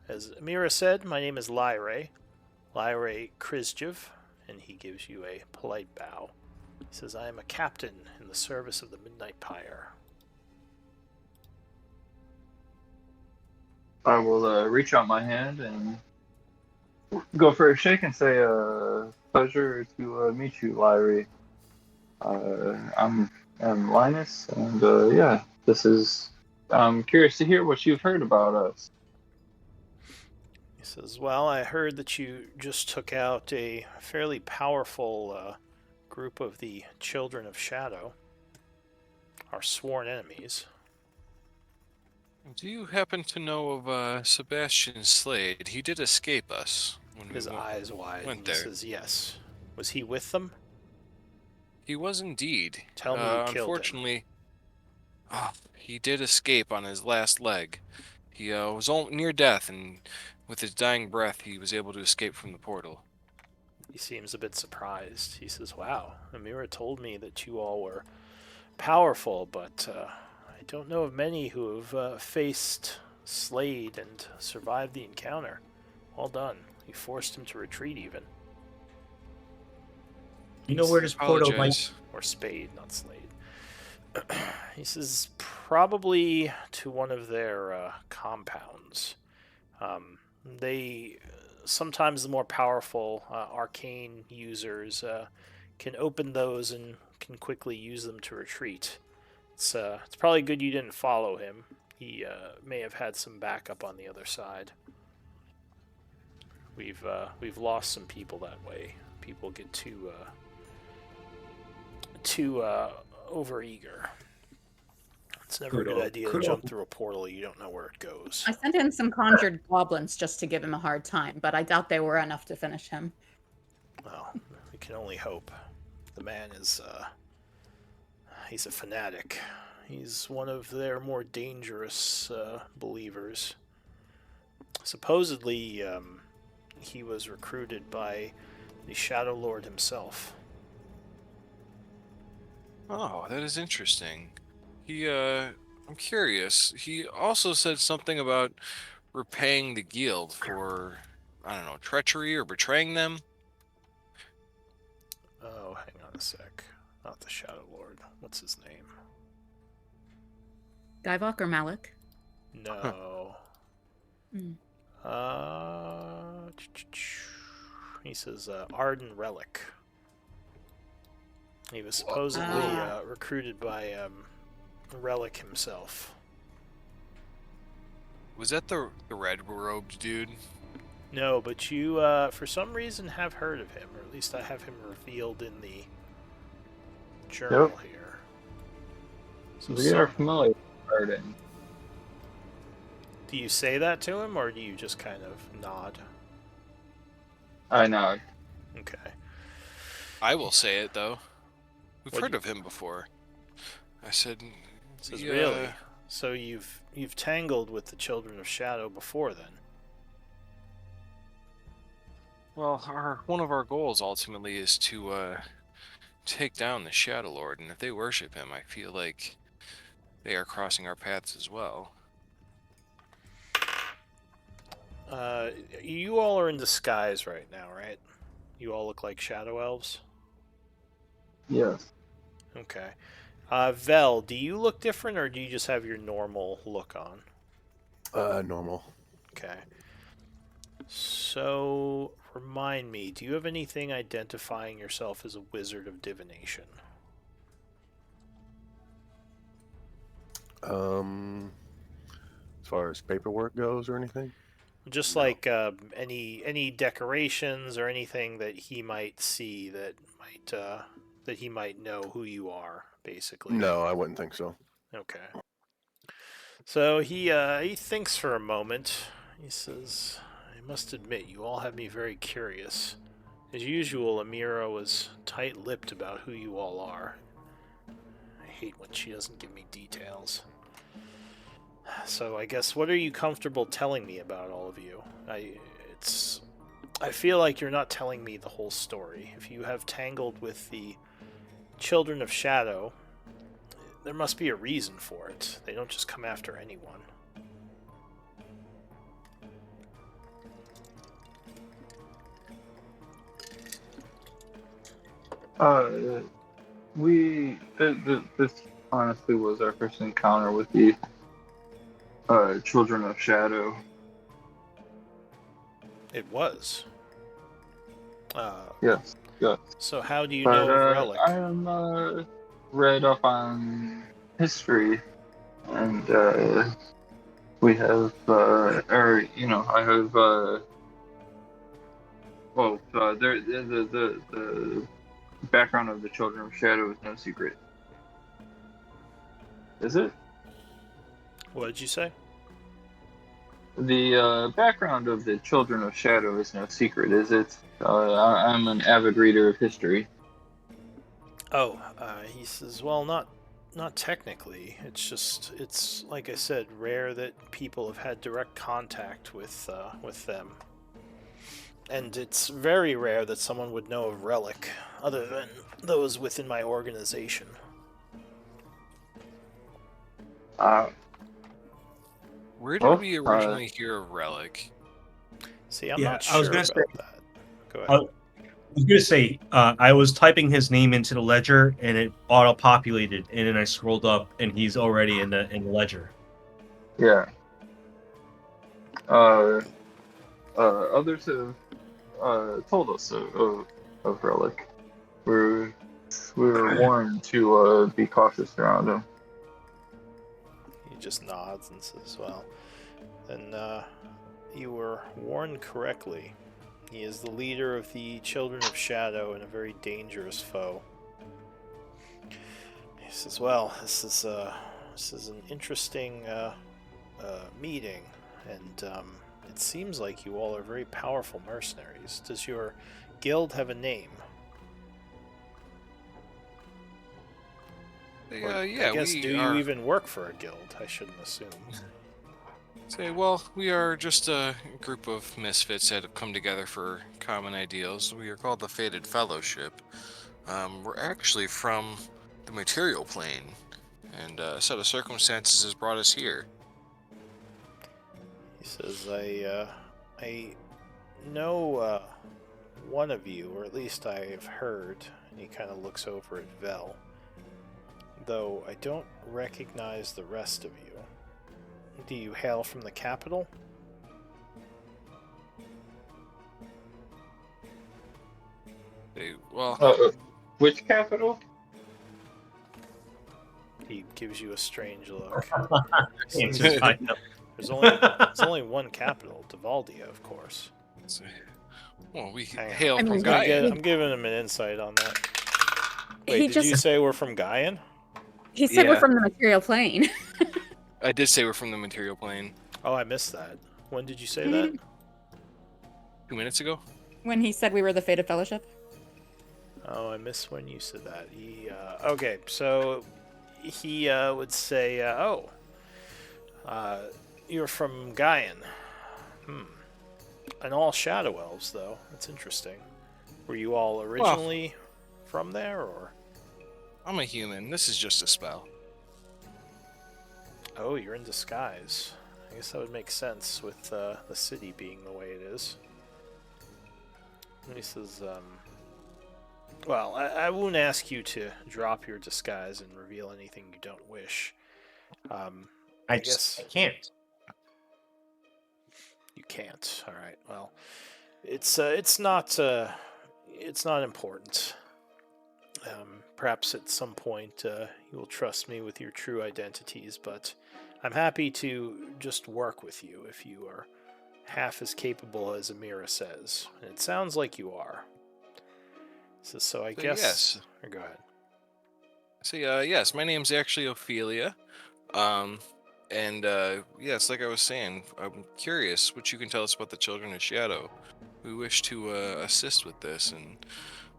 Amira said, my name is Lyre Krizjev," and he gives you a polite bow. He says, "I am a captain in the service of the Midnight Pyre." I will reach out my hand and go for a shake and say, pleasure to meet you, Lyrie. I'm Linus, and yeah, I'm curious to hear what you've heard about us. He says, "Well, I heard that you just took out a fairly powerful group of the Children of Shadow, our sworn enemies." Do you happen to know of Sebastian Slade? He did escape us when His we eyes widen. went He there. says, "Yes." "Was he with them?" He was indeed. "Tell me you killed him." Unfortunately, he did escape on his last leg. He was near death, and with his dying breath, he was able to escape from the portal. He seems a bit surprised. He says, "Wow, Amira told me that you all were powerful, but I don't know of many who have faced Slade and survived the encounter. Well done. You forced him to retreat even." You know where this portal might... Apologize. Or Spade, not Slade. He says, "Probably to one of their compounds. Sometimes the more powerful arcane users can open those and can quickly use them to retreat. It's probably good you didn't follow him. He may have had some backup on the other side. We've lost some people that way. People get too overeager. It's never a good idea to jump through a portal you don't know where it goes." I sent in some conjured goblins just to give him a hard time, but I doubt they were enough to finish him. Well, we can only hope. The man is, he's a fanatic. He's one of their more dangerous believers. Supposedly, he was recruited by the Shadow Lord himself. Oh, that is interesting. I'm curious. He also said something about repaying the guild for, I don't know, treachery or betraying them. Oh, hang on a sec. Not the Shadow Lord. What's his name? Divok or Malik? No. Hmm. He says Arden Relic. He was supposedly recruited by Relic himself. Was that the red-robed dude? No, but you, for some reason, have heard of him, or at least I have him revealed in the journal here. So We are familiar with Arden. Do you say that to him, or do you just kind of nod? I know. Okay. I will say it, though. We've What heard do of him before. I said, Says, "Yeah." really? So you've tangled with the Children of Shadow before then? Well, one of our goals ultimately is to take down the Shadow Lord, and if they worship him, I feel like they are crossing our paths as well. You all are in disguise right now, right? You all look like shadow elves? Yes. Okay. Vel, do you look different, or do you just have your normal look on? Normal. Okay. So, remind me, do you have anything identifying yourself as a wizard of divination? far as paperwork goes or anything? Just No. like any decorations or anything that he might see that he might know who you are, basically. No, I wouldn't think so. Okay. So he thinks for a moment. He says, "I must admit, you all have me very curious. As usual, Amira was tight-lipped about who you all are. I hate when she doesn't give me details. So I guess, what are you comfortable telling me about all of you? I feel like you're not telling me the whole story. If you have tangled with the Children of Shadow, there must be a reason for it. They don't just come after anyone." This honestly was our first encounter with the Children of Shadow. It was. Yes, yes. So how do you But know of Relic? I am read up on history, and we have, I have, the background of the Children of Shadow is no secret. Is it? What did you say? The background of the Children of Shadow is no secret, is it? I'm an avid reader of history. Oh, he says, well, not technically. It's like I said, rare that people have had direct contact with them, and it's very rare that someone would know of Relic, other than those within my organization. Where did we originally hear of Relic? See, I'm Yeah, not I sure was gonna about say- that. Go ahead. I was gonna say, I was typing his name into the ledger and it auto-populated, and then I scrolled up and he's already in the ledger. Yeah. Others have told us of Relic. We were warned to be cautious around him. He just nods and says, well, then you were warned correctly. He is the leader of the Children of Shadow and a very dangerous foe. He says, well, this is an interesting meeting, and it seems like you all are very powerful mercenaries. Does your guild have a name? Or, Yeah, I guess, we do are. you even work for a guild? I shouldn't assume. Well, we are just a group of misfits that have come together for common ideals. We are called the Fated Fellowship. We're actually from the material plane, and a set of circumstances has brought us here. He says, I know one of you, or at least I've heard, and he kind of looks over at Vel, though I don't recognize the rest of you. Do you hail from the capital? Which capital? He gives you a strange look. Answers I know. There's only one capital, Devaldia, of course. Well, we Hang on. hail I from mean, Gaia. I'm giving him an insight on that. Wait, He did you just say we're from Gaian? he said we're Yeah. from the material plane. I did say we're from the material plane Oh, I missed that. When did you say that? 2 minutes ago. When he said we were the Fated Fellowship. Oh, I missed when you said that. Okay, so he would say, you're from Gaian. And all Shadow Elves, though. That's interesting. Were you all originally from there, or? I'm a human. This is just a spell. Oh, you're in disguise. I guess that would make sense with the city being the way it is. And he says, well, I won't ask you to drop your disguise and reveal anything you don't wish. I guess- can't. You can't. All right. Well, it's not important. Perhaps at some point you will trust me with your true identities, but I'm happy to just work with you if you are half as capable as Amira says. And it sounds like you are. So I So guess... yes. Go ahead. So yes, my name's actually Ophelia. And yes, like I was saying, I'm curious what you can tell us about the Children of Shadow. We wish to assist with this, and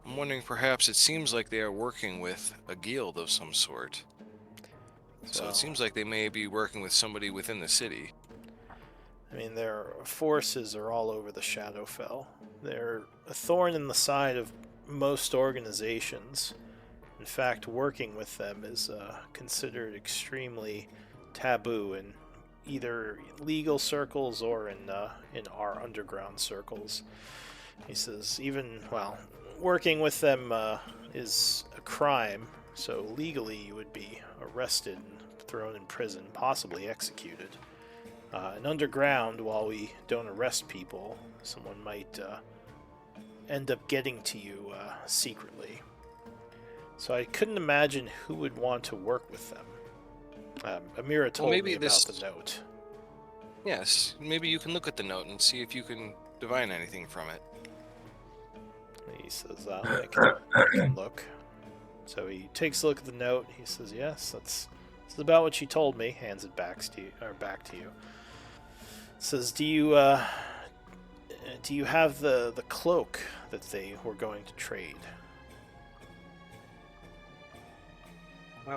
I'm wondering perhaps it seems like they are working with a guild of some sort. So it seems like they may be working with somebody within the city. I mean, their forces are all over the Shadowfell. They're a thorn in the side of most organizations. In fact, working with them is considered extremely taboo in either legal circles or in our underground circles. He says, working with them is a crime, so legally you would be arrested and thrown in prison, possibly executed. And underground, while we don't arrest people, someone might end up getting to you secretly. So I couldn't imagine who would want to work with them. Amira told me about the note. Yes, maybe you can look at the note and see if you can divine anything from it. He says, I can look. So he takes a look at the note. He says, yes, that's about what she told me. Hands it back to you. Says, do you have the cloak that they were going to trade?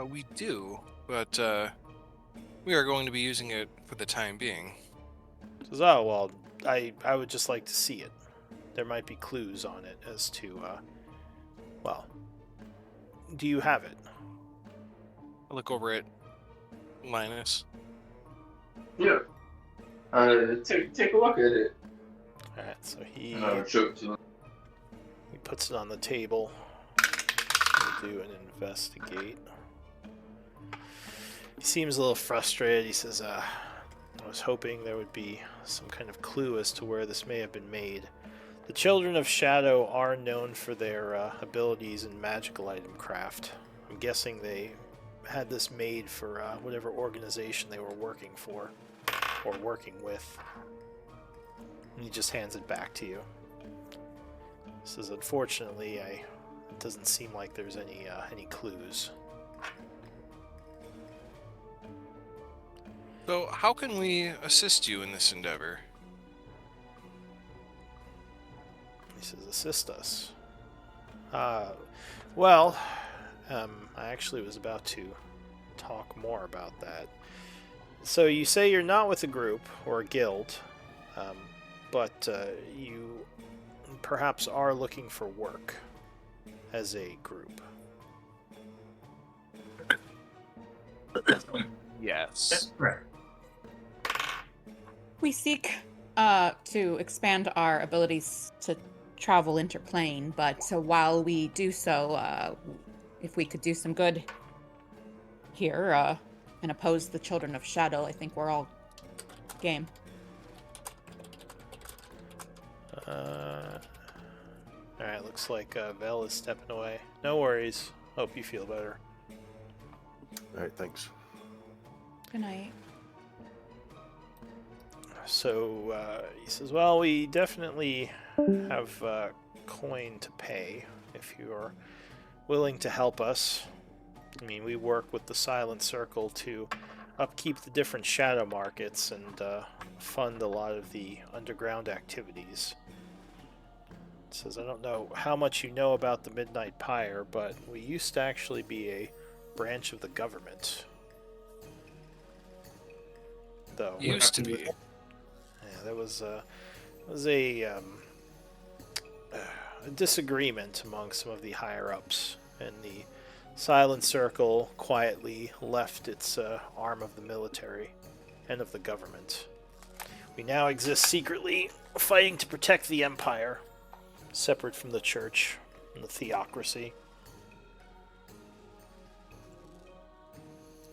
We do, but we are going to be using it for the time being. Says, oh, well, I would just like to see it. There might be clues on it as to, do you have it? I look over at Linus. Yeah. Take a look at it. Alright, so he puts it on the table. We'll do an investigate. He seems a little frustrated. He says, I was hoping there would be some kind of clue as to where this may have been made. The Children of Shadow are known for their abilities in magical item craft. I'm guessing they had this made for whatever organization they were working for, or working with. And he just hands it back to you. He says, unfortunately, it doesn't seem like there's any clues. So, how can we assist you in this endeavor? He says, assist us. I actually was about to talk more about that. So you say you're not with a group or a guild, but you perhaps are looking for work as a group. Yes. Right. We seek to expand our abilities to travel interplane, but while we do so, if we could do some good here and oppose the Children of Shadow, I think we're all game. Alright, looks like Vel is stepping away. No worries. Hope you feel better. Alright, thanks. Good night. So he says, well, we definitely have coin to pay if you're willing to help us. I mean, we work with the Silent Circle to upkeep the different shadow markets and fund a lot of the underground activities. It says, I don't know how much you know about the Midnight Pyre, but we used to actually be a branch of the government. Though. Used to be. Yeah, there was a disagreement among some of the higher-ups, and the Silent Circle quietly left its arm of the military and of the government. We now exist secretly, fighting to protect the Empire, separate from the Church and the theocracy.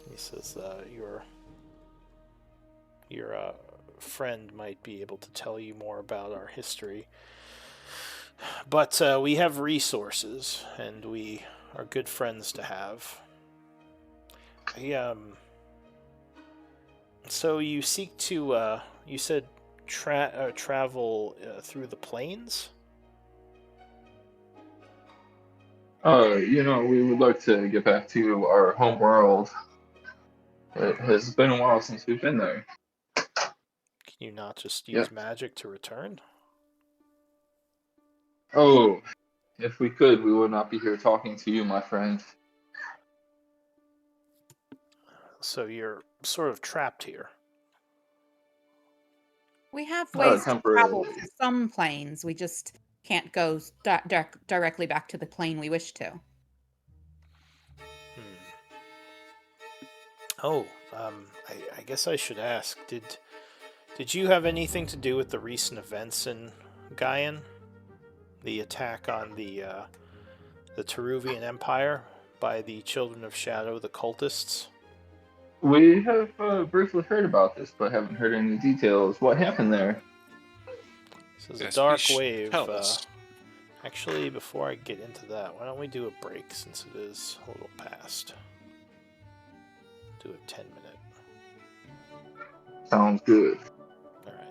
He says your friend might be able to tell you more about our history. But we have resources, and we are good friends to have. So you seek to, you said travel through the plains? We would like to get back to our home world. It has been a while since we've been there. Can you not just Yeah. use magic to return? Oh, if we could, we would not be here talking to you, my friend. So you're sort of trapped here. We have ways to travel Temporarily. to some planes. We just can't go directly back to the plane we wish to. Hmm. Oh, I guess I should ask. Did you have anything to do with the recent events in Gaian? The attack on the Teruvian Empire by the Children of Shadow, the cultists? We have briefly heard about this, but haven't heard any details. What happened there? This is a Yes, dark please wave. tell us. Actually, before I get into that, why don't we do a break since it is a little past? Do a 10-minute. Sounds good. All right.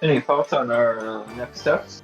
Any thoughts on our next steps?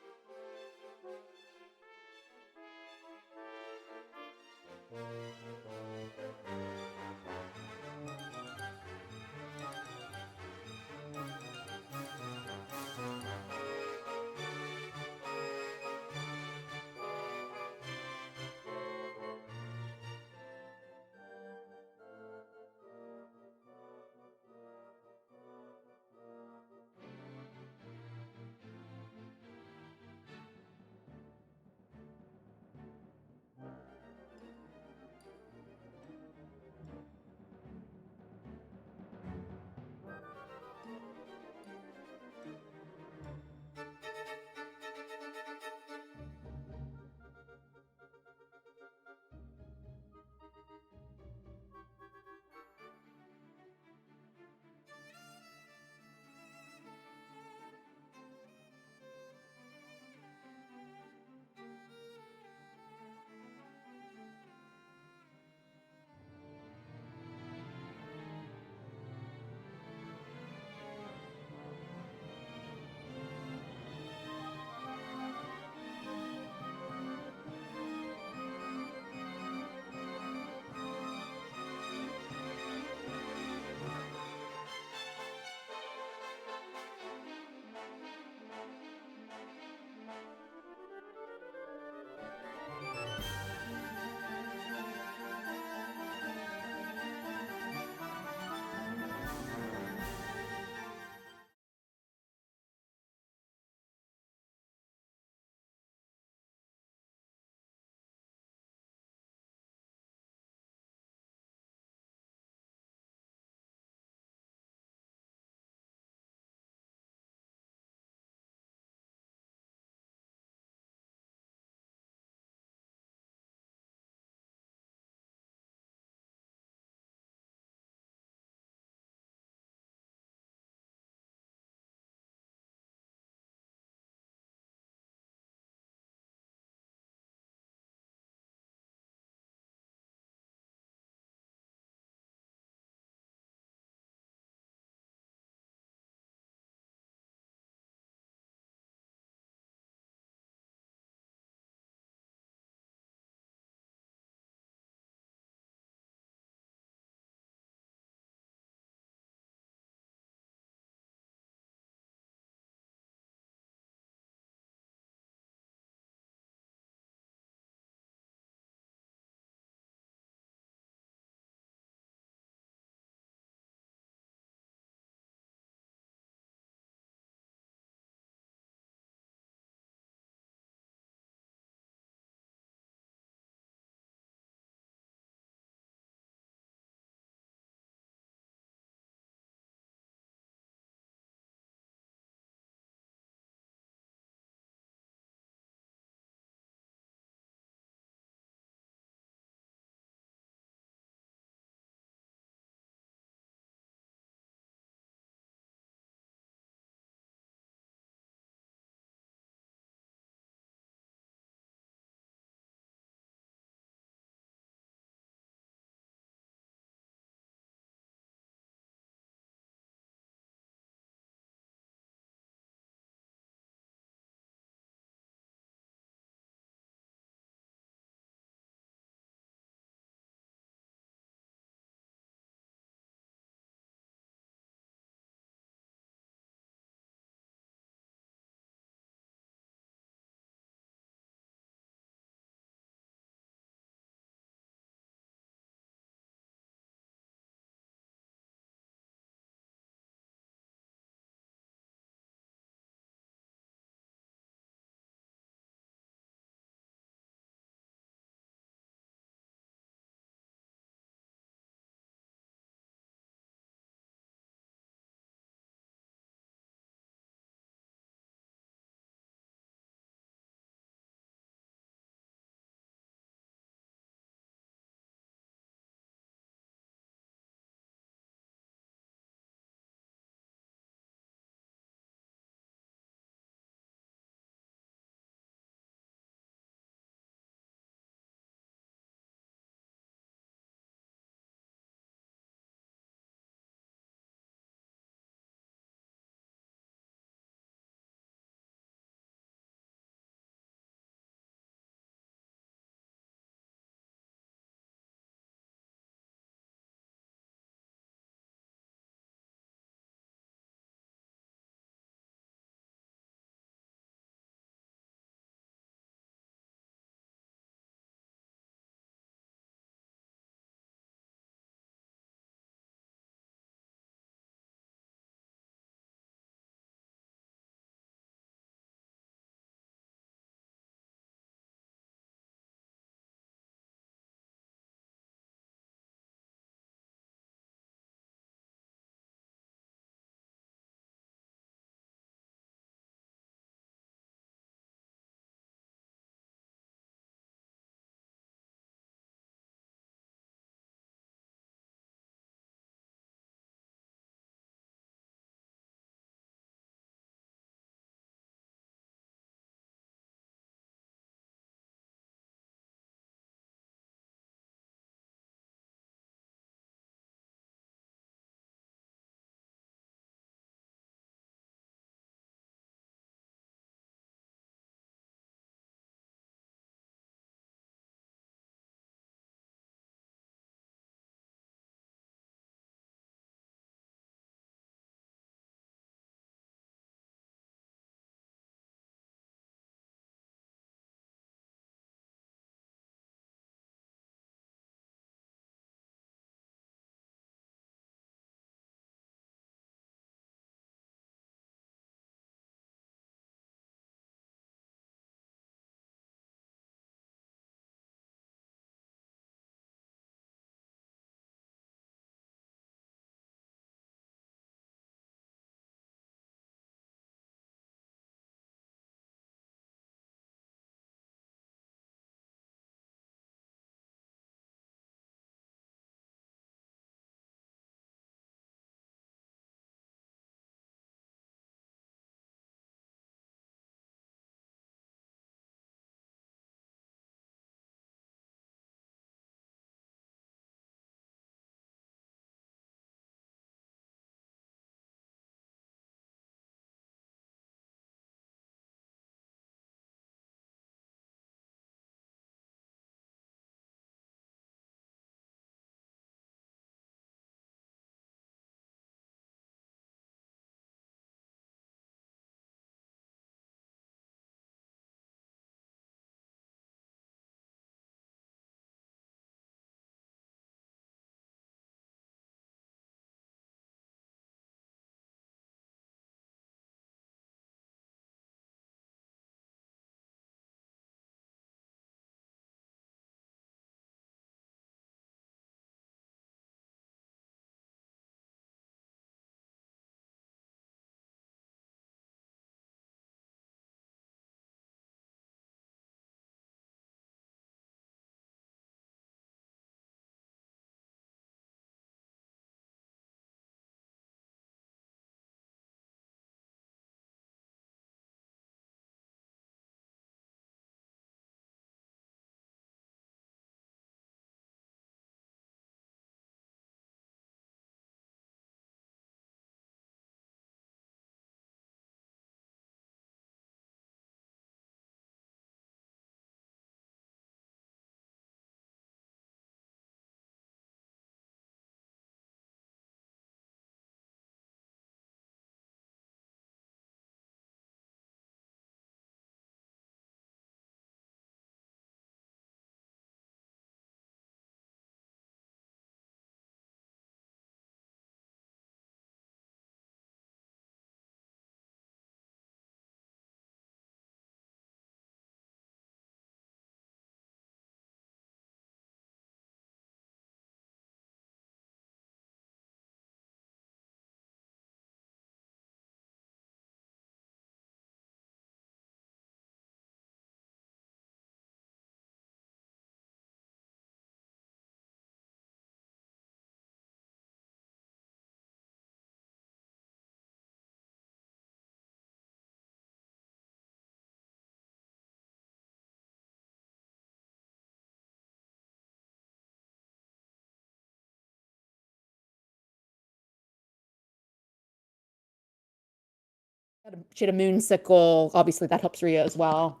She had a moon sickle. Obviously, that helps Rhea as well.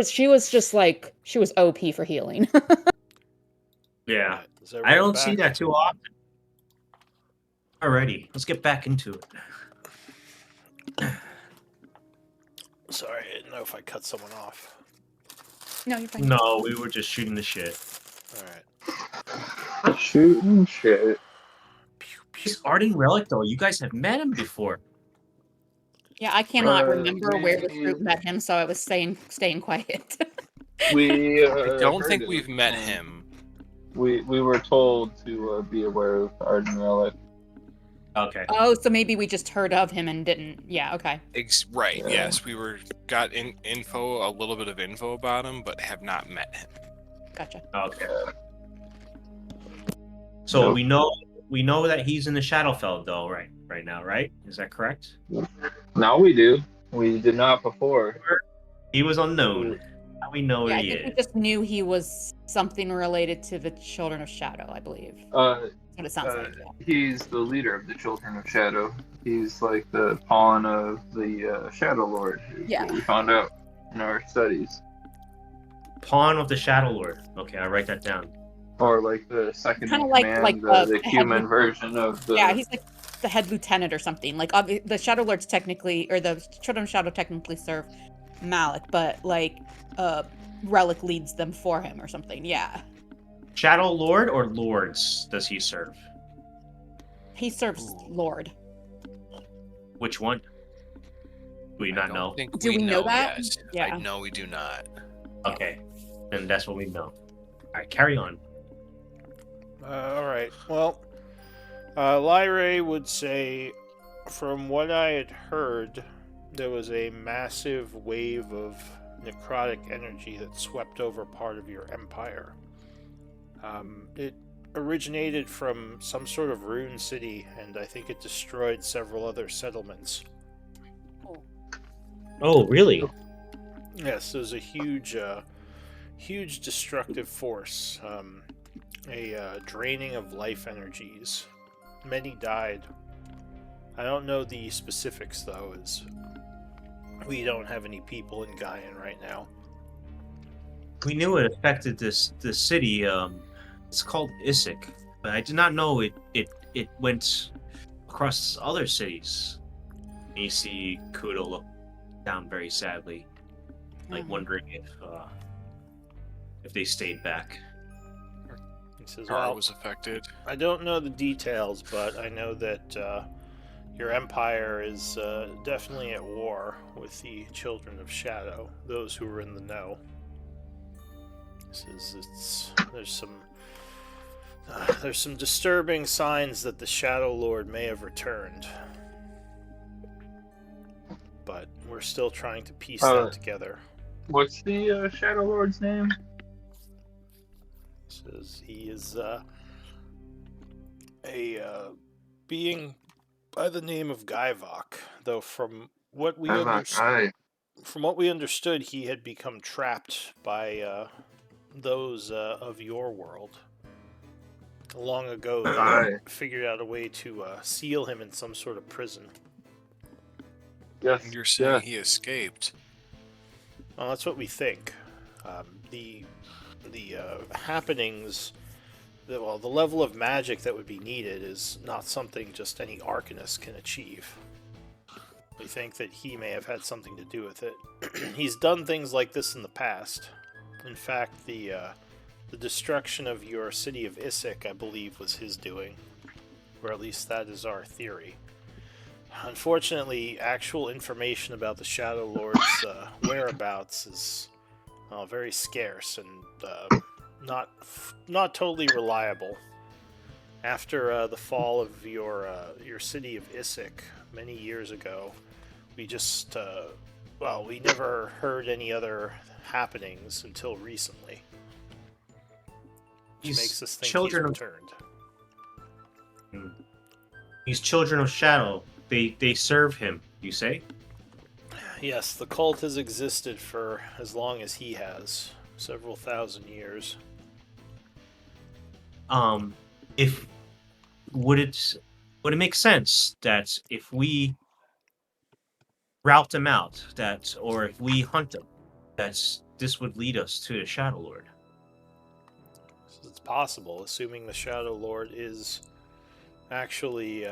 She was just like she was OP for healing. Yeah. Alright, is I everyone don't see back? that too often. Alrighty, let's get back into it. Sorry, I didn't know if I cut someone off. No, you're fine. No, we were just shooting the shit. Alright. Shooting shit. This Arden Relic, though, you guys have met him before. Yeah, I cannot Uh, remember where this we- group met him, so I was staying quiet. We I don't heard think of we've met him. We were told to be aware of Arden Relic. Okay. Oh, so maybe we just heard of him and didn't. Yeah, okay. Right. Yeah. Yes, we got a little bit of info about him, but have not met him. Gotcha. Okay. So Nope. we know that he's in the Shadowfell, though, right now, right? Is that correct? Now we do. We did not before. He was unknown. Now we know Yeah, where I he think we is. just knew he was something related to the Children of Shadow, I believe. Uh, That's what it sounds like. Yeah. he's the leader of the Children of Shadow. He's like the pawn of the Shadow Lord. is Yeah. what we found out in our studies. Pawn of the Shadow Lord. Okay, I'll write that down. Or like the second in Kinda like- command, like the the human head- version of the. Yeah, he's like the head lieutenant or something. Like the Shadow Lords technically, or the Children of Shadow technically serve Malik, but like Relic leads them for him or something. Yeah, Shadow Lord or Lords does he serve? he serves Lord. Which one? Do we not I know? don't think Do we know that? Yes. Yeah. No, we do not. Okay, then that's what we know. All right, carry on. Alright, well, Lyrae would say, from what I had heard, there was a massive wave of necrotic energy that swept over part of your empire. It originated from some sort of rune city, and I think it destroyed several other settlements. Oh, really? Yes, it was a huge destructive force. A draining of life energies. Many died. I don't know the specifics though, as we don't have any people in Gaian right now. We knew it affected the city. It's called Isik, but I did not know it went across other cities. And you see Kudo look down very sadly, like Mhm. wondering if they stayed back. He says, Kara well, was affected. I don't know the details, but I know that your empire is definitely at war with the Children of Shadow, those who are in the know. There's some disturbing signs that the Shadow Lord may have returned, but we're still trying to piece that together. What's the Shadow Lord's name? Says he is a being by the name of Gaivok, though from what we understood, he had become trapped by those of your world. Long ago, Aye. they figured out a way to seal him in some sort of prison. Yes. You're saying yeah. he escaped. Well, that's what we think. The happenings, the level of magic that would be needed is not something just any Arcanist can achieve. We think that he may have had something to do with it. He's done things like this in the past. In fact, the destruction of your city of Isik, I believe, was his doing. Or at least that is our theory. Unfortunately, actual information about the Shadow Lord's whereabouts is very scarce and not totally reliable. After the fall of your city of Isik many years ago, we just we never heard any other happenings until recently, which These makes us think children he's of- returned. These Children of Shadow, they serve him, you say? Yes, the cult has existed for as long as he has, several thousand years. If would it make sense that if we route them out, or if we hunt them, this would lead us to the Shadow Lord. It's possible, assuming the Shadow Lord is actually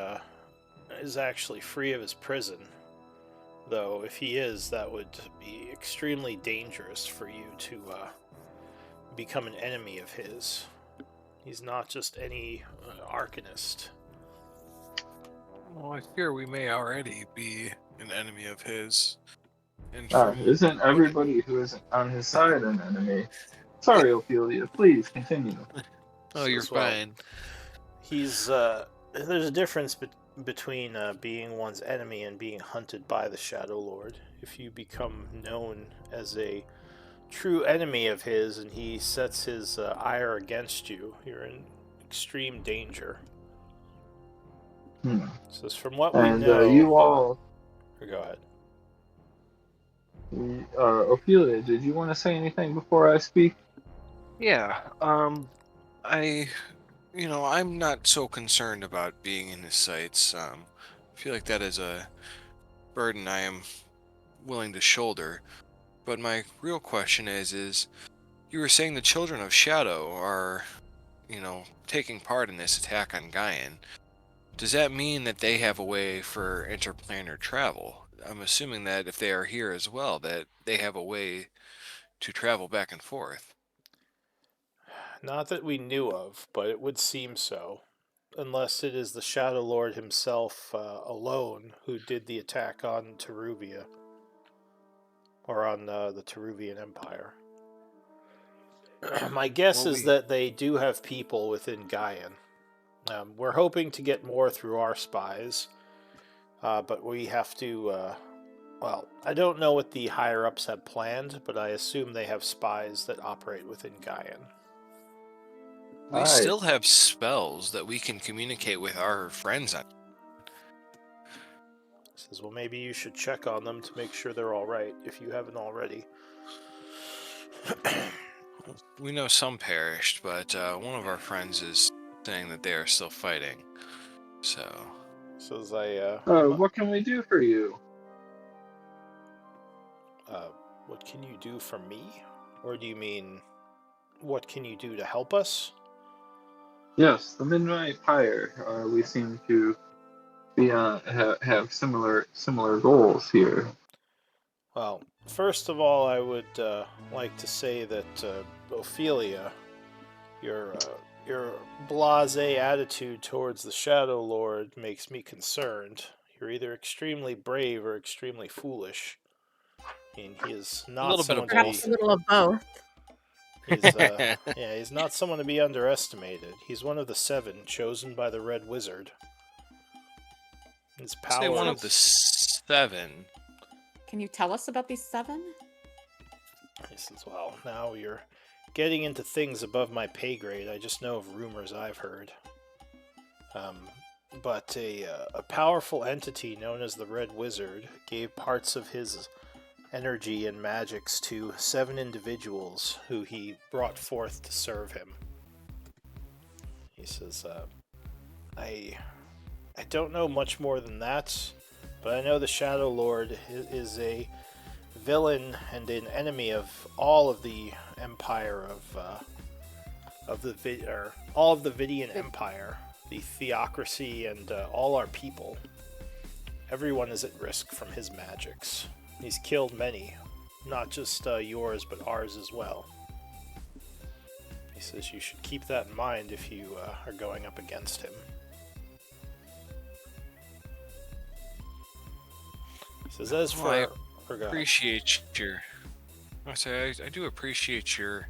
free of his prison. Though, if he is, that would be extremely dangerous for you to become an enemy of his. He's not just any arcanist. Well, I fear we may already be an enemy of his. And Isn't everybody who isn't on his side an enemy? Sorry, Ophelia. Please continue. Oh, you're As well. fine. He's there's a difference between being one's enemy and being hunted by the Shadow Lord. If you become known as a true enemy of his and he sets his ire against you, you're in extreme danger. So from what we know, you all. Go ahead. Ophelia, did you want to say anything before I speak? Yeah. I'm not so concerned about being in his sights. I feel like that is a burden I am willing to shoulder. But my real question is you were saying the Children of Shadow are, taking part in this attack on Gaian. Does that mean that they have a way for interplanar travel? I'm assuming that if they are here as well, that they have a way to travel back and forth. Not that we knew of, but it would seem so. Unless it is the Shadow Lord himself alone who did the attack on Teruvia. Or on the Teruvian Empire. My guess is that they do have people within Gaian. We're hoping to get more through our spies. But we have to... I don't know what the higher-ups have planned, but I assume they have spies that operate within Gaian. We still have spells that we can communicate with our friends on. Says, well, maybe you should check on them to make sure they're all right, if you haven't already. We know some perished, but one of our friends is saying that they are still fighting. So... Says what can we do for you? What can you do for me? Or do you mean, what can you do to help us? Yes, the Midnight Pyre. We seem to be have similar goals here. Well, first of all, I would like to say that Ophelia, your blasé attitude towards the Shadow Lord makes me concerned. You're either extremely brave or extremely foolish. I mean, he is not someone to Perhaps a little of both. He's not someone to be underestimated. He's one of the 7 chosen by the Red Wizard. His power. Say one of the 7. Can you tell us about these 7? He says, well, now you're getting into things above my pay grade. I just know of rumors I've heard. But a powerful entity known as the Red Wizard gave parts of his energy and magics to 7 individuals who he brought forth to serve him. He says, I don't know much more than that, but I know the Shadow Lord is a villain and an enemy of all of the Empire all of the Vidian Empire, the Theocracy, and all our people. Everyone is at risk from his magics. He's killed many, not just yours, but ours as well. He says you should keep that in mind if you are going up against him. He says, as for... I appreciate your... I do appreciate your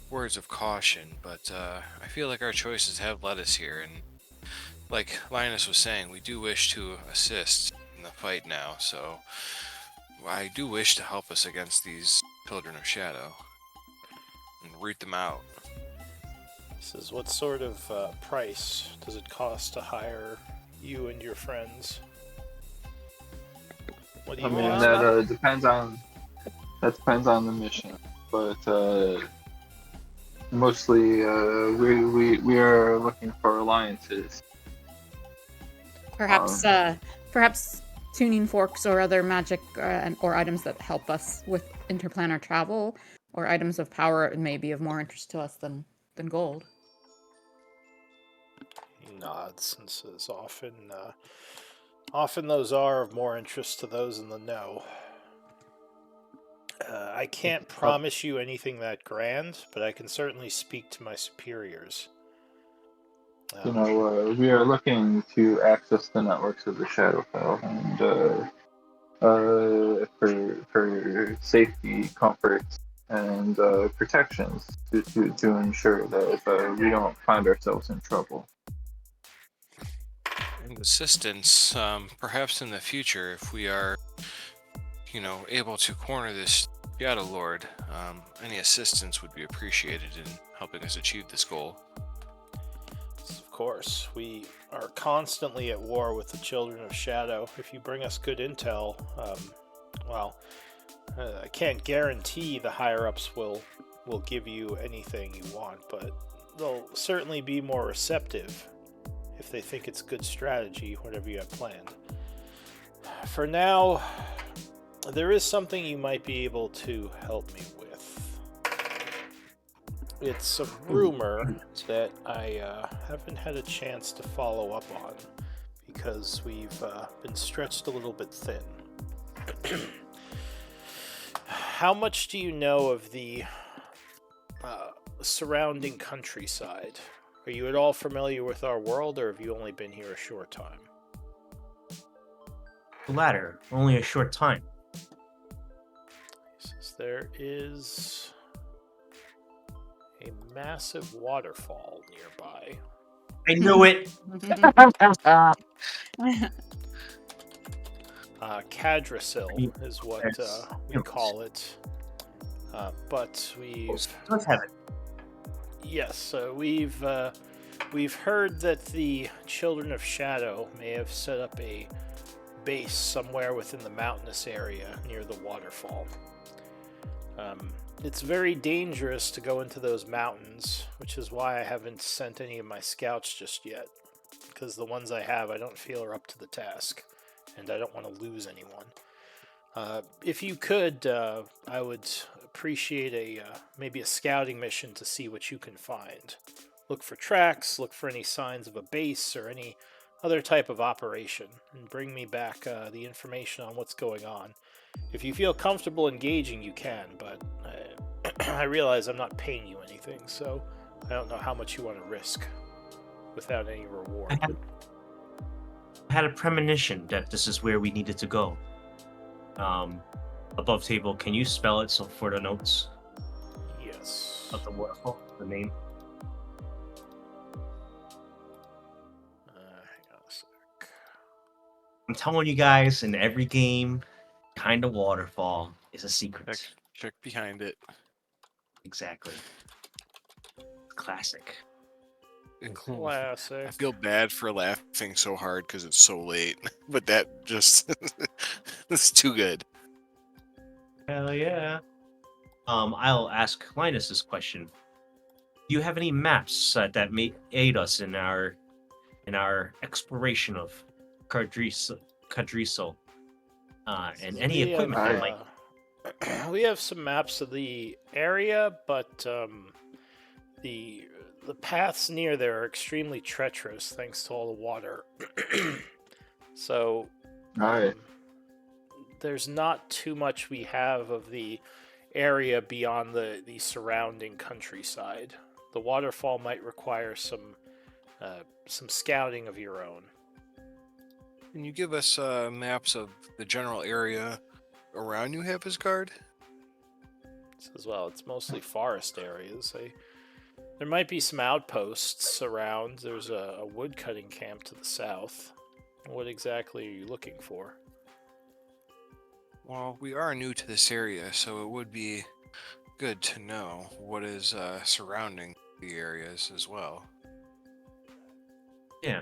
words of caution, but I feel like our choices have led us here, and like Linus was saying, we do wish to assist in the fight now, so... I do wish to help us against these Children of Shadow and root them out. He says, what sort of price does it cost to hire you and your friends? What do you want? That depends on the mission, but mostly we are looking for alliances. Perhaps tuning forks or other magic or items that help us with interplanar travel, or items of power may be of more interest to us than gold. He nods and says, often those are of more interest to those in the know. I can't promise you anything that grand, but I can certainly speak to my superiors. We are looking to access the networks of the Shadowfell, and for safety, comfort, and protections to ensure that we don't find ourselves in trouble. And assistance, perhaps in the future, if we are, able to corner this Shadow Lord, any assistance would be appreciated in helping us achieve this goal. Of course, we are constantly at war with the Children of Shadow. If you bring us good intel, I can't guarantee the higher-ups will give you anything you want, but they'll certainly be more receptive if they think it's good strategy, whatever you have planned. For now, there is something you might be able to help me with. It's a rumor that I haven't had a chance to follow up on because we've been stretched a little bit thin. How much do you know of the surrounding countryside? Are you at all familiar with our world, or have you only been here a short time? The latter, only a short time. There is a massive waterfall nearby. I knew it. Cadrasil is what we call it. But we've Let's have it. Yes, we've heard that the Children of Shadow may have set up a base somewhere within the mountainous area near the waterfall. It's very dangerous to go into those mountains, which is why I haven't sent any of my scouts just yet, because the ones I have I don't feel are up to the task, and I don't want to lose anyone. If you could, I would appreciate maybe a scouting mission to see what you can find. Look for tracks, look for any signs of a base or any other type of operation, and bring me back the information on what's going on. If you feel comfortable engaging, you can, but I realize I'm not paying you anything, so I don't know how much you want to risk without any reward. I had a premonition that this is where we needed to go. Above table, can you spell it so for the notes Yes. of the waterfall, the name? Hang on a sec. I'm telling you guys, in every game, kind of waterfall is a secret. Check behind it. Exactly. Classic. Classic. I feel bad for laughing so hard because it's so late, but that just it's too good. Hell yeah. I'll ask Linus this question. Do you have any maps that may aid us in our exploration of Cadriso? And any equipment that might... We have some maps of the area, but the paths near there are extremely treacherous thanks to all the water. So there's not too much we have of the area beyond the surrounding countryside. The waterfall might require some scouting of your own. Can you give us maps of the general area around New Havisgard? As well, it's mostly forest areas. There might be some outposts around. There's a woodcutting camp to the south. What exactly are you looking for? Well, we are new to this area, so it would be good to know what is surrounding the areas as well. Yeah,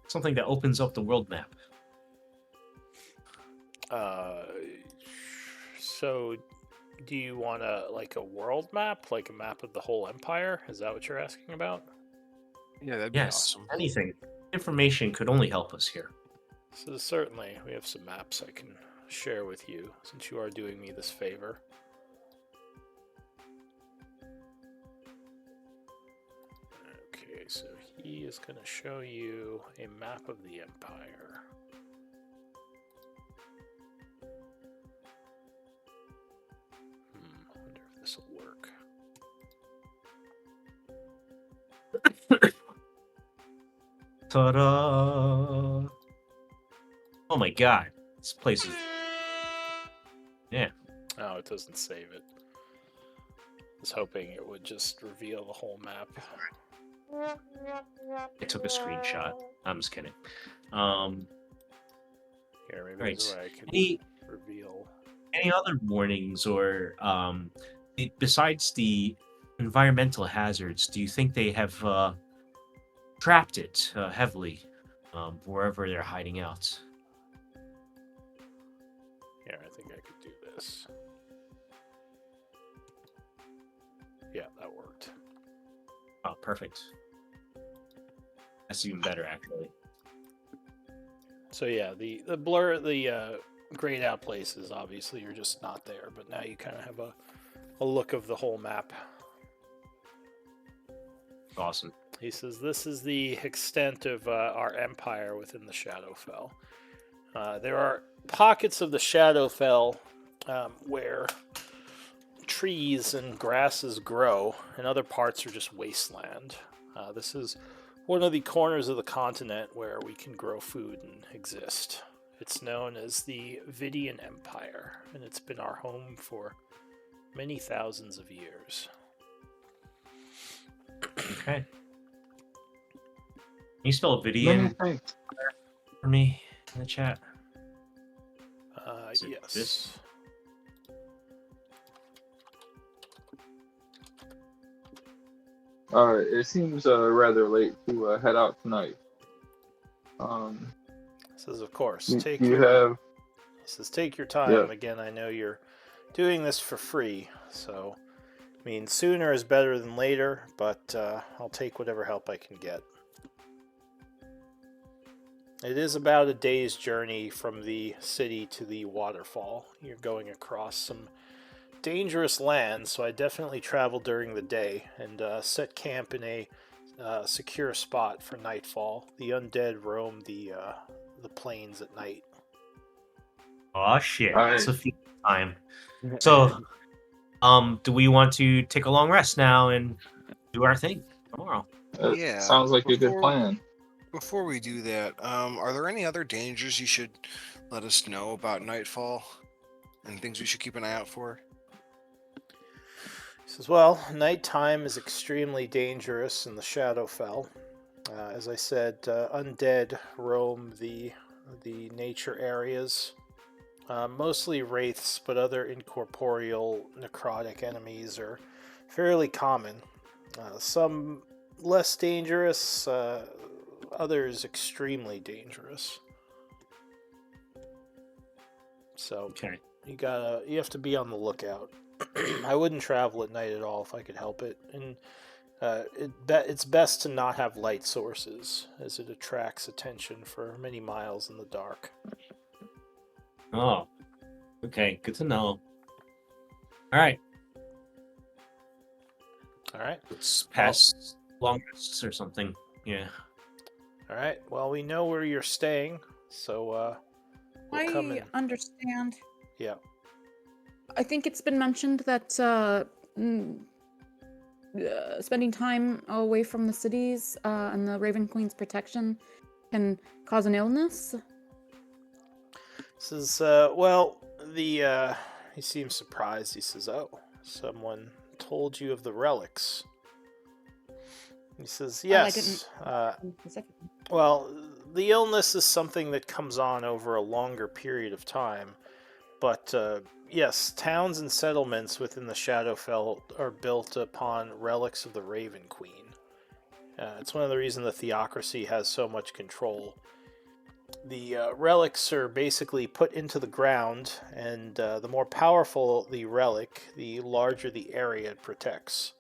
something that opens up the world map. So do you want a world map, like a map of the whole empire? Is that what you're asking about? Yeah, that'd be Yes, awesome. anything. Information could only help us here. So certainly, we have some maps I can share with you, since you are doing me this favor. Okay, so he is going to show you a map of the Empire. I wonder if this will work. Ta-da! Oh my god, this place is. Yeah. Oh, it doesn't save it. I was hoping it would just reveal the whole map. I took a screenshot. I'm just kidding. Here, maybe Right. there's a way I can Any reveal. any other warnings or besides the environmental hazards? Do you think they have trapped it heavily wherever they're hiding out? Here, I think I could do this. Yeah, that worked. Oh, perfect. That's even better, actually. So yeah, the grayed out places, obviously you're just not there, but now you kind of have a look of the whole map. Awesome. He says this is the extent of our empire within the Shadowfell. There are pockets of the Shadowfell where trees and grasses grow, and other parts are just wasteland. This is one of the corners of the continent where we can grow food and exist. It's known as the Vidian Empire, and it's been our home for many thousands of years. Okay. Can you spell Many Vidian thanks. for me in the chat? Is it Yes. this? It seems rather late to head out tonight. Says, of course, You take you your. have He says, take your time. Yeah. Again, I know you're doing this for free, so I mean, sooner is better than later. But I'll take whatever help I can get. It is about a day's journey from the city to the waterfall. You're going across some dangerous land, so I definitely travel during the day and set camp in a secure spot for nightfall. The undead roam the plains at night. Oh shit! Alright. It's a few time. So, do we want to take a long rest now and do our thing tomorrow? Yeah, sounds like a good before- plan. Before we do that, are there any other dangers you should let us know about Nightfall and things we should keep an eye out for? He says, well, nighttime is extremely dangerous in the Shadowfell. As I said, undead roam the nature areas. Mostly wraiths, but other incorporeal necrotic enemies are fairly common. Some less dangerous, others extremely dangerous. So Okay. you have to be on the lookout. I wouldn't travel at night at all if I could help it, and it's best to not have light sources, as it attracts attention for many miles in the dark. Oh. Okay. Good to know. All right. All right. Let's pass long rests or something. Yeah. All right. Well, we know where you're staying, so we'll come I in. understand. Yeah. I think it's been mentioned that spending time away from the cities and the Raven Queen's protection can cause an illness. Says, well, he seems surprised. He says, oh, someone told you of the relics. He says, yes. Specifically. Well, the illness is something that comes on over a longer period of time. But, yes, towns and settlements within the Shadowfell are built upon relics of the Raven Queen. It's one of the reasons the Theocracy has so much control. The relics are basically put into the ground, and the more powerful the relic, the larger the area it protects.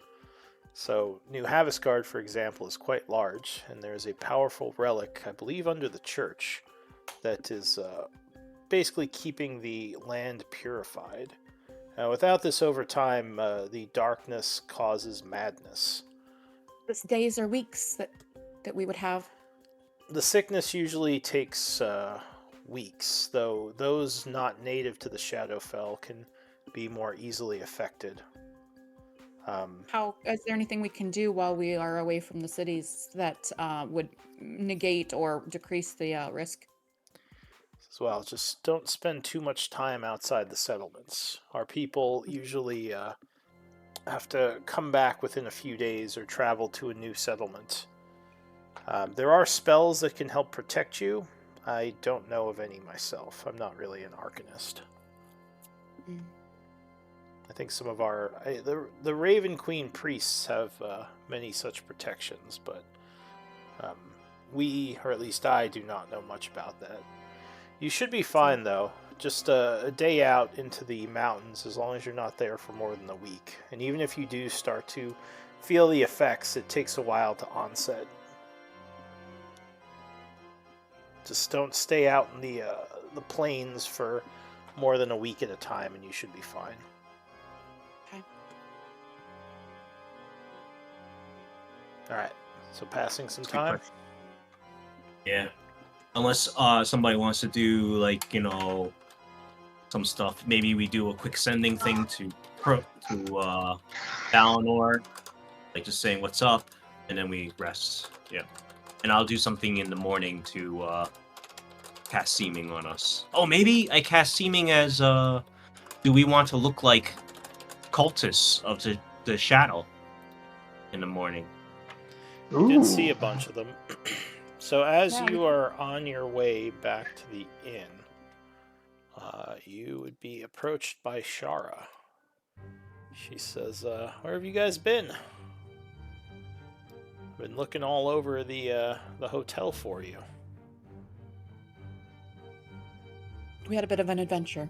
So, New Havisgard, for example, is quite large, and there's a powerful relic, I believe, under the church. that is basically keeping the land purified. Without this over time, the darkness causes madness. This days or weeks that we would have. The sickness usually takes weeks, though those not native to the Shadowfell can be more easily affected. How is there anything we can do while we are away from the cities that would negate or decrease the risk? As well, just don't spend too much time outside the settlements. Our people usually have to come back within a few days or travel to a new settlement. There are spells that can help protect you. I don't know of any myself. I'm not really an arcanist. I think some of the Raven Queen priests have many such protections, but we, or at least I, do not know much about that. You should be fine, though. Just a day out into the mountains, as long as you're not there for more than a week. And even if you do start to feel the effects, it takes a while to onset. Just don't stay out in the plains for more than a week at a time, and you should be fine. Okay. All right. So passing some That's a good time. question. Yeah. Unless somebody wants to do, like, you know, some stuff. Maybe we do a quick sending thing to Valinor, like just saying what's up, and then we rest. Yeah. And I'll do something in the morning to cast Seeming on us. Oh, maybe I cast Seeming as do we want to look like cultists of the shadow in the morning? You did see a bunch of them. So as Yeah, you are on your way back to the inn, you would be approached by Shara. She says, where have you guys been? I've been looking all over the hotel for you. We had a bit of an adventure.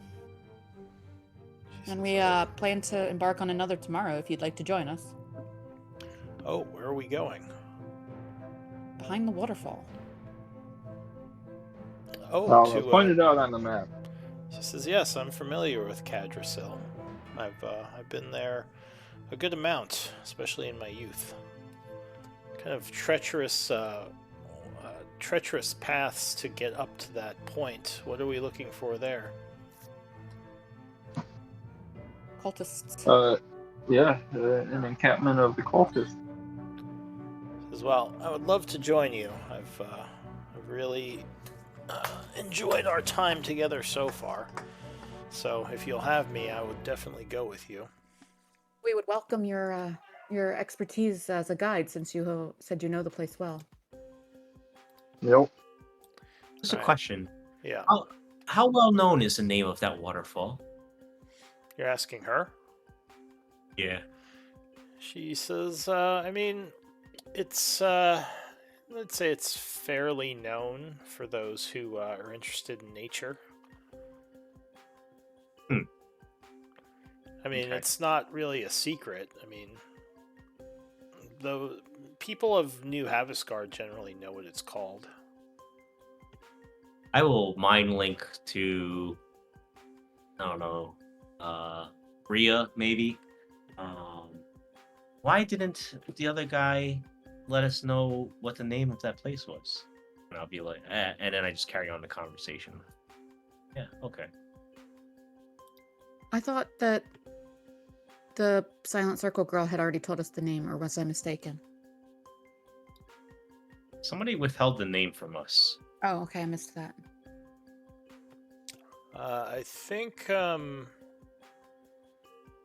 She And says, we plan to embark on another tomorrow if you'd like to join us. oh, where are we going? Behind the waterfall. Oh, It's pointed out on the map. She says, yes, I'm familiar with Cadrasil. I've been there a good amount, especially in my youth. Kind of treacherous paths to get up to that point. What are we looking for there? Cultists. Yeah, an encampment of the cultists. As well, I would love to join you. I've really enjoyed our time together so far. So if you'll have me, I would definitely go with you. We would welcome your expertise as a guide, since you said you know the place well. Yep. Just a Alright. question. Yeah, How well known is the name of that waterfall? you're asking her? Yeah. She says, I mean, it's, let's say it's fairly known for those who are interested in nature. I mean, Okay. it's not really a secret. I mean, though people of New Havisgard generally know what it's called. I will mind link to, I don't know, Rhea, maybe. Why didn't the other guy let us know what the name of that place was? And I'll be like, and then I just carry on the conversation. Yeah, okay. I thought that the Silent Circle girl had already told us the name, or was I mistaken? Somebody withheld the name from us. Oh, okay, I missed that. I think,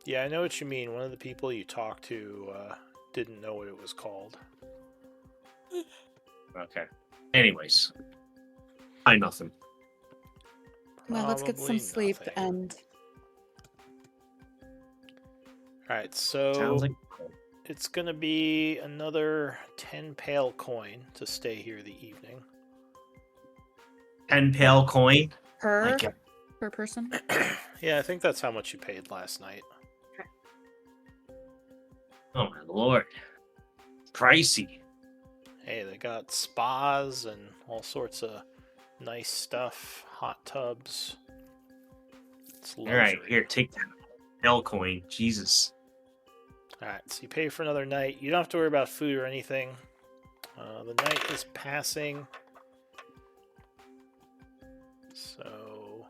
yeah, I know what you mean. One of the people you talked to didn't know what it was called. Okay. Anyways, I nothing. Well, let's get some Probably sleep nothing. and Alright, so Sounds like it's going to be another 10 pale coin to stay here the evening. 10 pale coin. per Like, per person. Yeah, I think that's how much you paid last night. oh my lord, pricey. Hey, they got spas and all sorts of nice stuff, hot tubs. It's All right, luxury. here, take that L coin. Jesus. Alright, so you pay for another night. You don't have to worry about food or anything. The night is passing. So.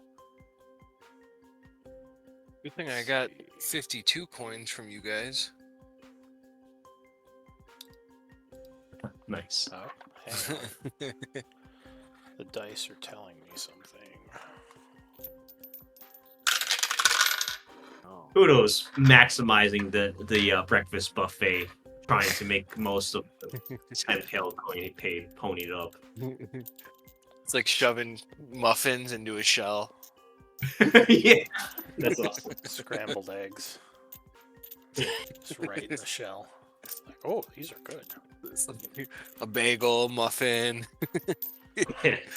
Good thing I got 52 coins from you guys. Nice. Oh, hang on. The dice are telling me something. Kudos maximizing the breakfast buffet, trying to make most of the 10 L coin he paid, ponied up. It's like shoving muffins into a shell. Yeah, that's awesome. Scrambled eggs. Just right in the shell. Like, oh, these are good. It's like a bagel, muffin.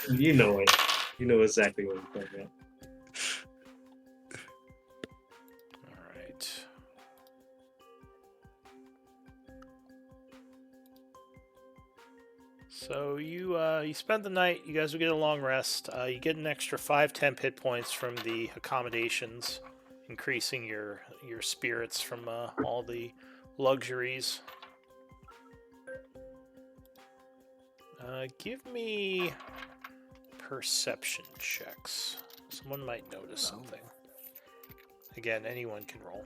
You know it. You know exactly what I'm talking about. Alright. So you spend the night. You guys will get a long rest. You get an extra 5 temp hit points from the accommodations, increasing your spirits from all the luxuries. Give me perception checks. Someone might notice something. Again, anyone can roll.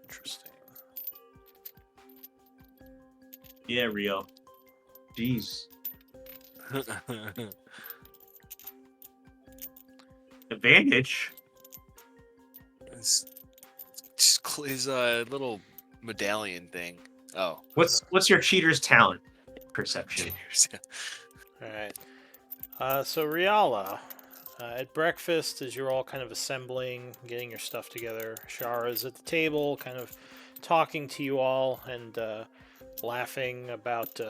Interesting. Yeah, Rio. Jeez. Advantage. It's his little medallion thing. Oh. What's your cheater's talent? Perception. Alright. So Riala, at breakfast, as you're all kind of assembling, getting your stuff together, Shara's at the table, kind of talking to you all and laughing about,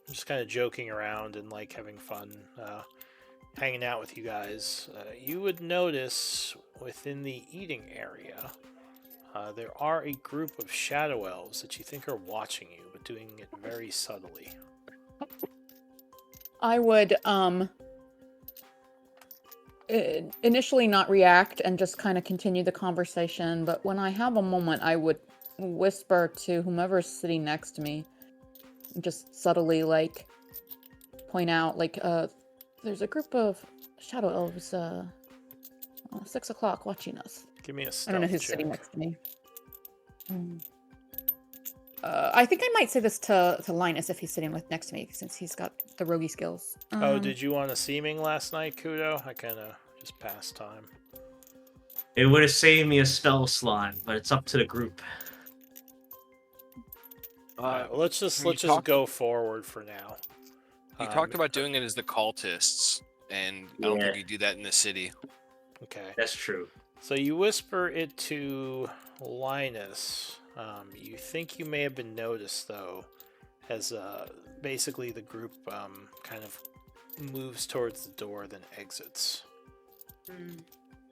just kind of joking around and like having fun, hanging out with you guys. You would notice within the eating area, there are a group of shadow elves that you think are watching you, but doing it very subtly. I would initially not react and just kind of continue the conversation, but when I have a moment, I would whisper to whomever's sitting next to me, just subtly like point out like there's a group of shadow elves 6 o'clock watching us. Give me a I stealth don't know who's check. sitting next to me. I think I might say this to Linus if he's sitting next to me, since he's got the roguey skills. Oh, did you want a seeming last night, Kudo? I kind of just passed time. It would have saved me a spell slot, but it's up to the group. Alright, well, let's just you talked- go forward for now. You talked about doing it as the cultists, and I don't Yeah. think you do that in the city. Okay. That's true. So you whisper it to Linus. You think you may have been noticed, though, as basically the group kind of moves towards the door, then exits,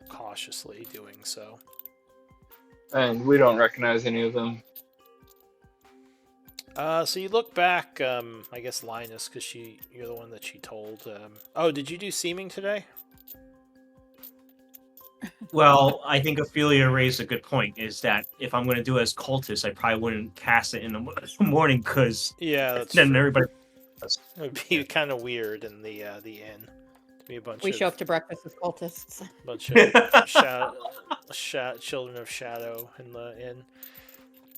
cautiously doing so. And we don't recognize any of them. So you look back, I guess Linus, because you're the one that she told. Oh, did you do seeming today? Well, I think Ophelia raised a good point, is that if I'm going to do it as cultist, I probably wouldn't cast it in the morning, because Yeah, that's then true. everybody... It would be kind of weird in the inn to be a bunch We of show up to breakfast as cultists. bunch of children of shadow in the inn.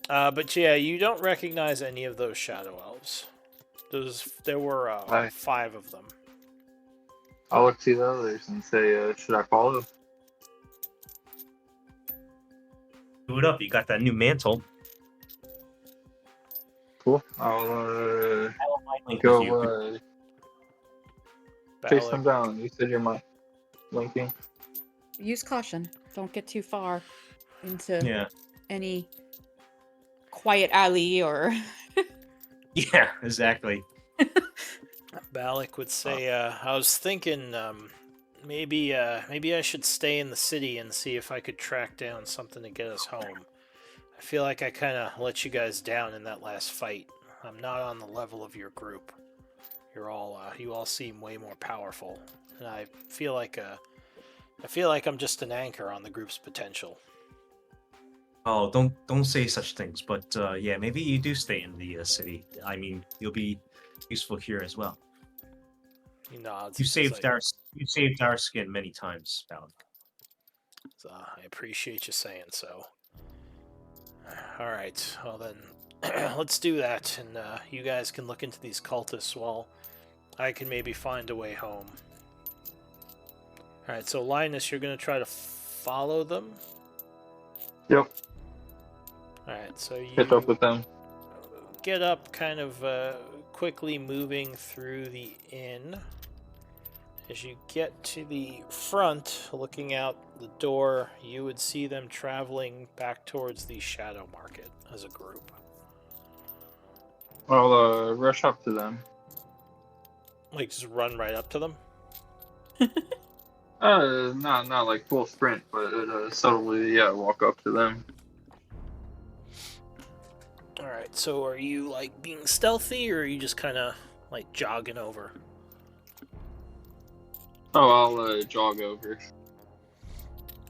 But yeah, you don't recognize any of those shadow elves. There were Hi. 5 of them. I'll look to the others and say, should I follow? Do it up, you got that new mantle. Cool. I'll Link with you. go chase them Balak, down. You said you're linking. Use caution. Don't get too far into Yeah. any quiet alley or Yeah, exactly. Balak would say, I was thinking maybe I should stay in the city and see if I could track down something to get us home. I feel like I kind of let you guys down in that last fight. I'm not on the level of your group. you all seem way more powerful, and I feel like I'm just an anchor on the group's potential. Oh, don't say such things. But yeah, maybe you do stay in the city. I mean, you'll be useful here as well. He nods. You and says, you saved our skin many times, Balak. I appreciate you saying so. All right, well then, let's do that, and you guys can look into these cultists while I can maybe find a way home. All right, so Linus, you're gonna try to follow them. Yep. All right, so you Hit up with them. get up, kind of quickly moving through the inn. As you get to the front, looking out the door, you would see them traveling back towards the Shadow Market as a group. I'll rush up to them. Like, just run right up to them? Not like full sprint, but subtly, yeah, walk up to them. Alright, so are you, like, being stealthy, or are you just kind of, like, jogging over? Oh, I'll jog over.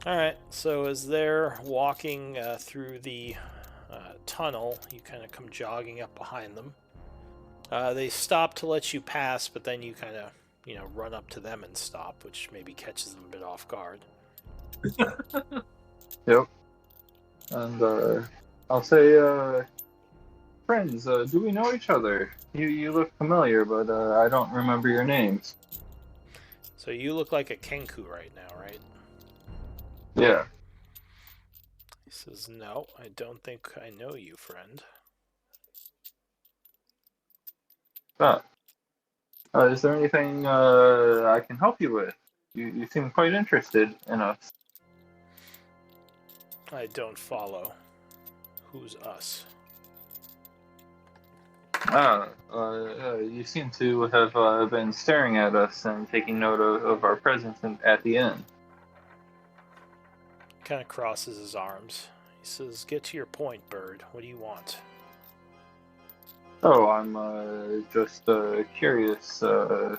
Alright, so as they're walking through the tunnel, you kind of come jogging up behind them. They stop to let you pass, but then you kind of, run up to them and stop, which maybe catches them a bit off guard. Yep. And I'll say, friends, do we know each other? You look familiar, but I don't remember your names. So you look like a Kenku right now, right? Yeah. He says, no, I don't think I know you, friend. Is there anything I can help you with? You seem quite interested in us. I don't follow. Who's us? You seem to have been staring at us and taking note of our presence at the inn. Kind of crosses his arms. He says, get to your point, bird. What do you want? Oh, I'm just curious who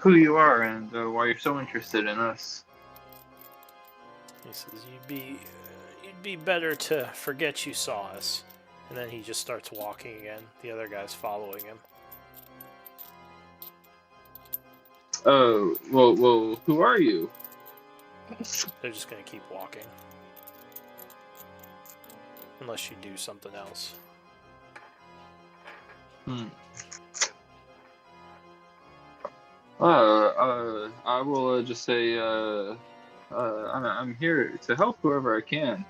you are and why you're so interested in us. He says, you'd be better to forget you saw us. And then he just starts walking again. The other guy's following him. Oh, well, who are you? They're just gonna keep walking. Unless you do something else. I will just say, I'm here to help whoever I can.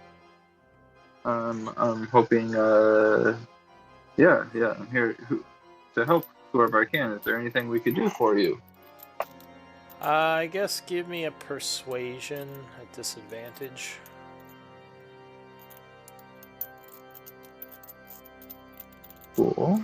I'm hoping, I'm here to help whoever I can. Is there anything we could do for you? I guess give me a persuasion at disadvantage. Cool.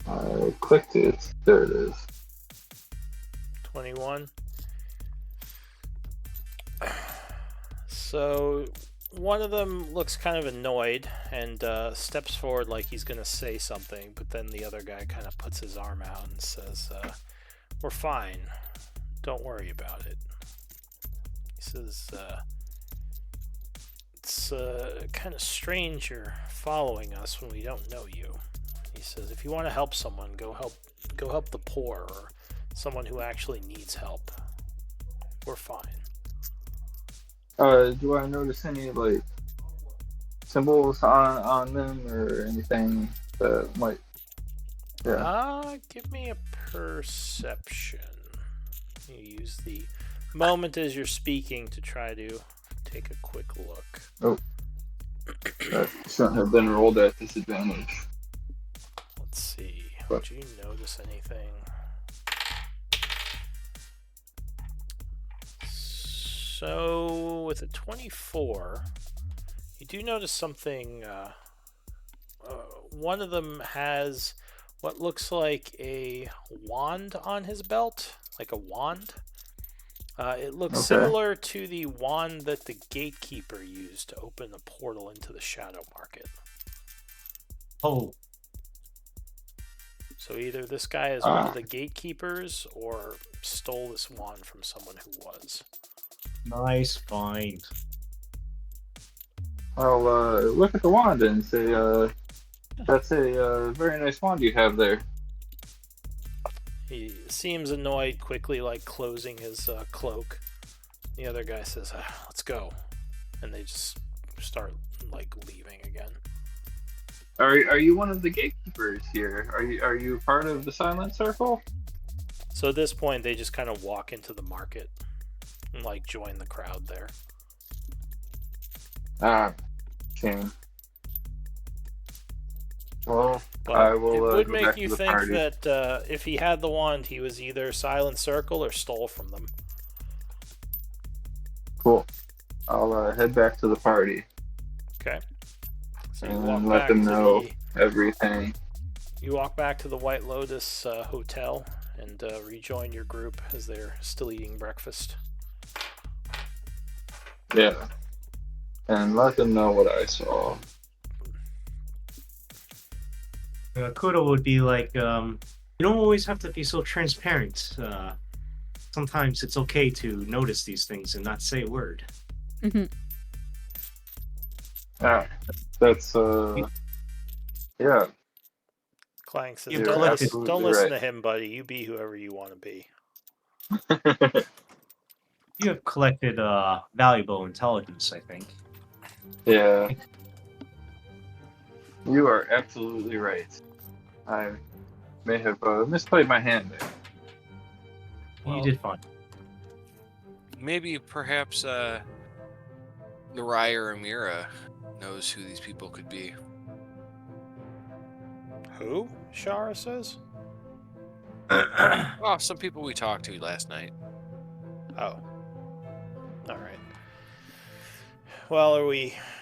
I clicked it. There it is. 21. So one of them looks kind of annoyed and steps forward like he's going to say something, but then the other guy kind of puts his arm out and says, we're fine. Don't worry about it. He says, it's kind of strange you're following us when we don't know you. He says, if you want to help someone, go help the poor or someone who actually needs help. We're fine. Do I notice any like symbols on them or anything that might? Yeah. Give me a perception. You use the moment as you're speaking to try to take a quick look. Oh, that shouldn't have been rolled at disadvantage. Let's see. Would you notice anything? So, with a 24, you do notice something one of them has what looks like a wand on his belt, like a wand. It looks Okay. similar to the wand that the gatekeeper used to open a portal into the Shadow Market. Oh, So either this guy is one of the gatekeepers or stole this wand from someone who was. nice find. I'll look at the wand and say, that's a very nice wand you have there. He seems annoyed, quickly like closing his cloak. The other guy says, "Let's go," and they just start like leaving again. Are you one of the gatekeepers here? Are you part of the Silent Circle? So at this point, they just kind of walk into the market and like join the crowd there. Ah, shame. Well, But I will, it would go make back you to the think party. that if he had the wand, he was either Silent Circle or stole from them. Cool. I'll head back to the party Okay. So you and walk let back them to know the everything. You walk back to the White Lotus hotel and rejoin your group as they're still eating breakfast. Yeah. And let them know what I saw. Kudo would be like, you don't always have to be so transparent. Sometimes it's okay to notice these things and not say a word. Ah, that's, yeah. Clank says, You've don't, collected- listen, don't Absolutely listen right. to him, buddy. You be whoever you want to be. You have collected valuable intelligence, I think. Yeah. You are absolutely right. I may have misplayed my hand there. Well- You did fine. Maybe perhaps Naraya or Amira knows who these people could be. Who? Shara says. Oh, some people we talked to last night. Oh. All right. Well,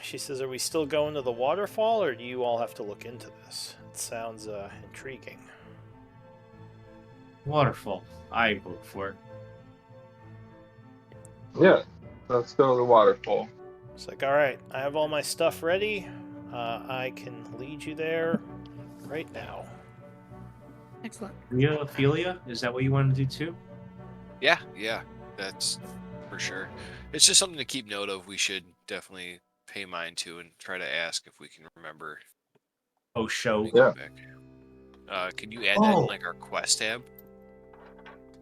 she says, are we still going to the waterfall, or do you all have to look into this? It sounds intriguing. Waterfall. I vote for it. Yeah. Let's go to the waterfall. It's like, all right, I have all my stuff ready. I can lead you there right now. Excellent. Ophelia, is that what you want to do too? Yeah, that's for sure. It's just something to keep note of. We should definitely pay mind to and try to ask if we can remember. Oh, show. when we Yeah. get back. Can you add that Oh. in like our quest tab?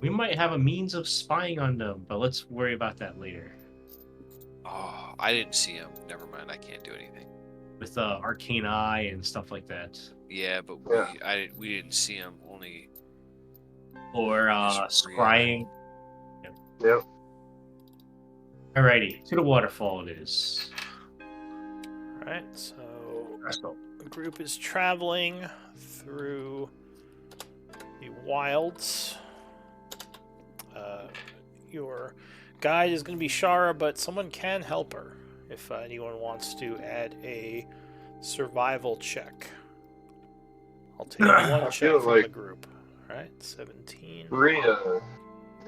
We might have a means of spying on them, but let's worry about that later. Oh, I didn't see him. Never mind. I can't do anything. With arcane eye and stuff like that. Yeah, but Yeah. we didn't see him. Only Or Just scrying. Yep. Alrighty, to the waterfall it is. All right, so Let's go. the group is traveling through the wilds. Your guide is going to be Shara, but someone can help her if anyone wants to add a survival check. I'll take one check feel from like- the group. All right, 17. Rhea.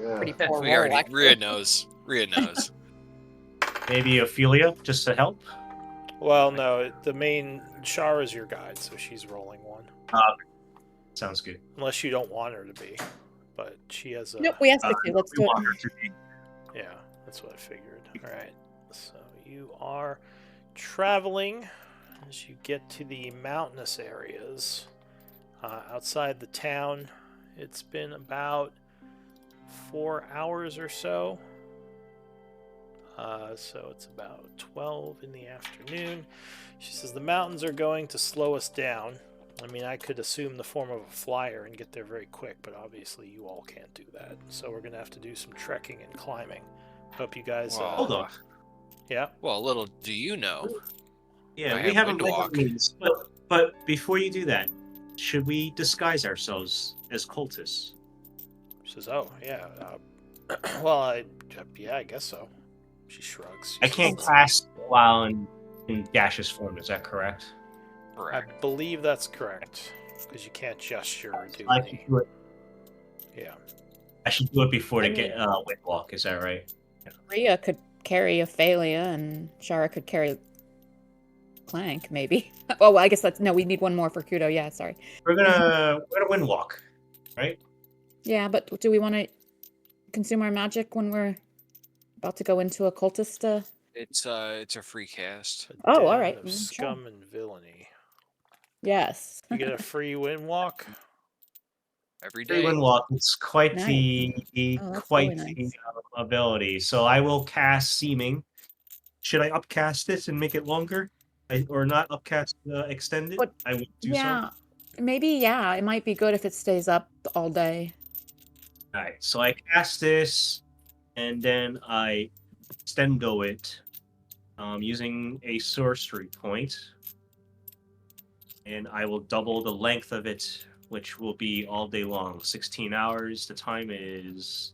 Yeah. Pretty poor we roll, already. actually. Rhea knows. Rhea knows. Maybe Ophelia, just to help? Well, no, the main Shara is your guide, so she's rolling one. Sounds good. Unless you don't want her to be, but she has a. Nope, we asked you to. Let's We do want it. her to be. Yeah, that's what I figured. All right, so you are traveling as you get to the mountainous areas outside the town. It's been about 4 hours or so. So it's about 12 in the afternoon. She says the mountains are going to slow us down. I mean, I could assume the form of a flyer and get there very quick, but obviously you all can't do that. So we're going to have to do some trekking and climbing. Hope you guys... Well, Hold on. Yeah? Well, little do you know. Yeah, I we have haven't Windwalk. means, but before you do that, should we disguise ourselves as cultists? She says, oh, yeah. Well, I guess so. She shrugs. She I says, can't cast while in gaseous form, is that correct? I Correct. believe that's correct. Because you can't gesture or do I any. should do it. Yeah. I should do it before I to get mean- windwalk. Is that right? Rhea could carry Ophelia, and Shara could carry Clank, maybe. Oh, well, I guess that's no. We need one more for Kudo. Yeah, sorry. We're gonna windwalk, right? Yeah, but do we want to consume our magic when we're about to go into a cultist? It's a free cast. A Oh, all den right. of Sure. scum and villainy. Yes. You get a free windwalk. Every Free day. windwalk. It's quite Nice. the Oh, that's quite really the nice. ability. So I will cast seeming. Should I upcast this and make it longer, or not upcast extend it? But- I would do Yeah, maybe. Yeah, it might be good if it stays up all day. so. All right. So I cast this, and then I extendo it, using a sorcery point, and I will double the length of it, which will be all day long, 16 hours. The time is.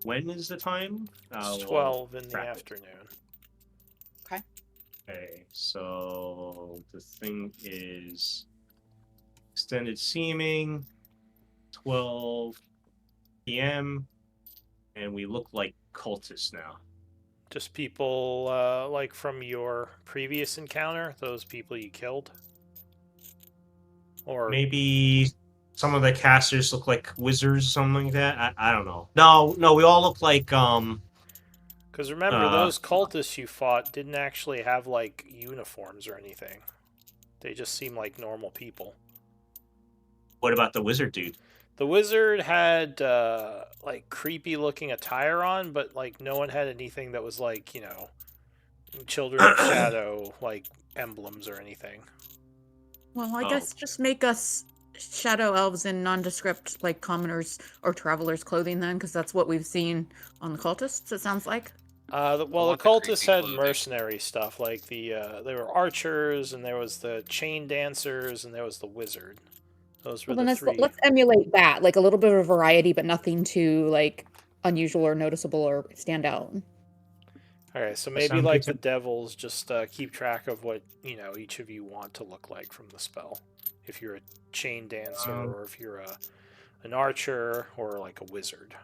When is the time? It's Well, 12 in the wrap it. afternoon. Okay, so the thing is extended seeming, 12 p.m., and we look like cultists now. Just people like from your previous encounter, those people you killed? Or Maybe some of the casters look like wizards or something like that. I don't know. No, we all look like because remember, Uh, those cultists you fought didn't actually have like uniforms or anything. They just seem like normal people. what about the wizard dude? The wizard had like creepy looking attire on, but like no one had anything that was like, you know, Children of Shadow like emblems or anything. Well, I Oh. guess just make us shadow elves in nondescript, like commoners or travelers' clothing, then, because that's what we've seen on the cultists. It sounds like. Well, the want the cultists creepy had clothing. mercenary stuff, like there were archers, and there was the chain dancers, and there was the wizard. Those were Well, then the let's three. let's emulate that, like a little bit of variety, but nothing too like unusual or noticeable or stand out. All right, so That maybe sounds like good the devils, just keep track of what each of you want to look like from the spell. If you're a chain dancer, or if you're an archer, or like a wizard.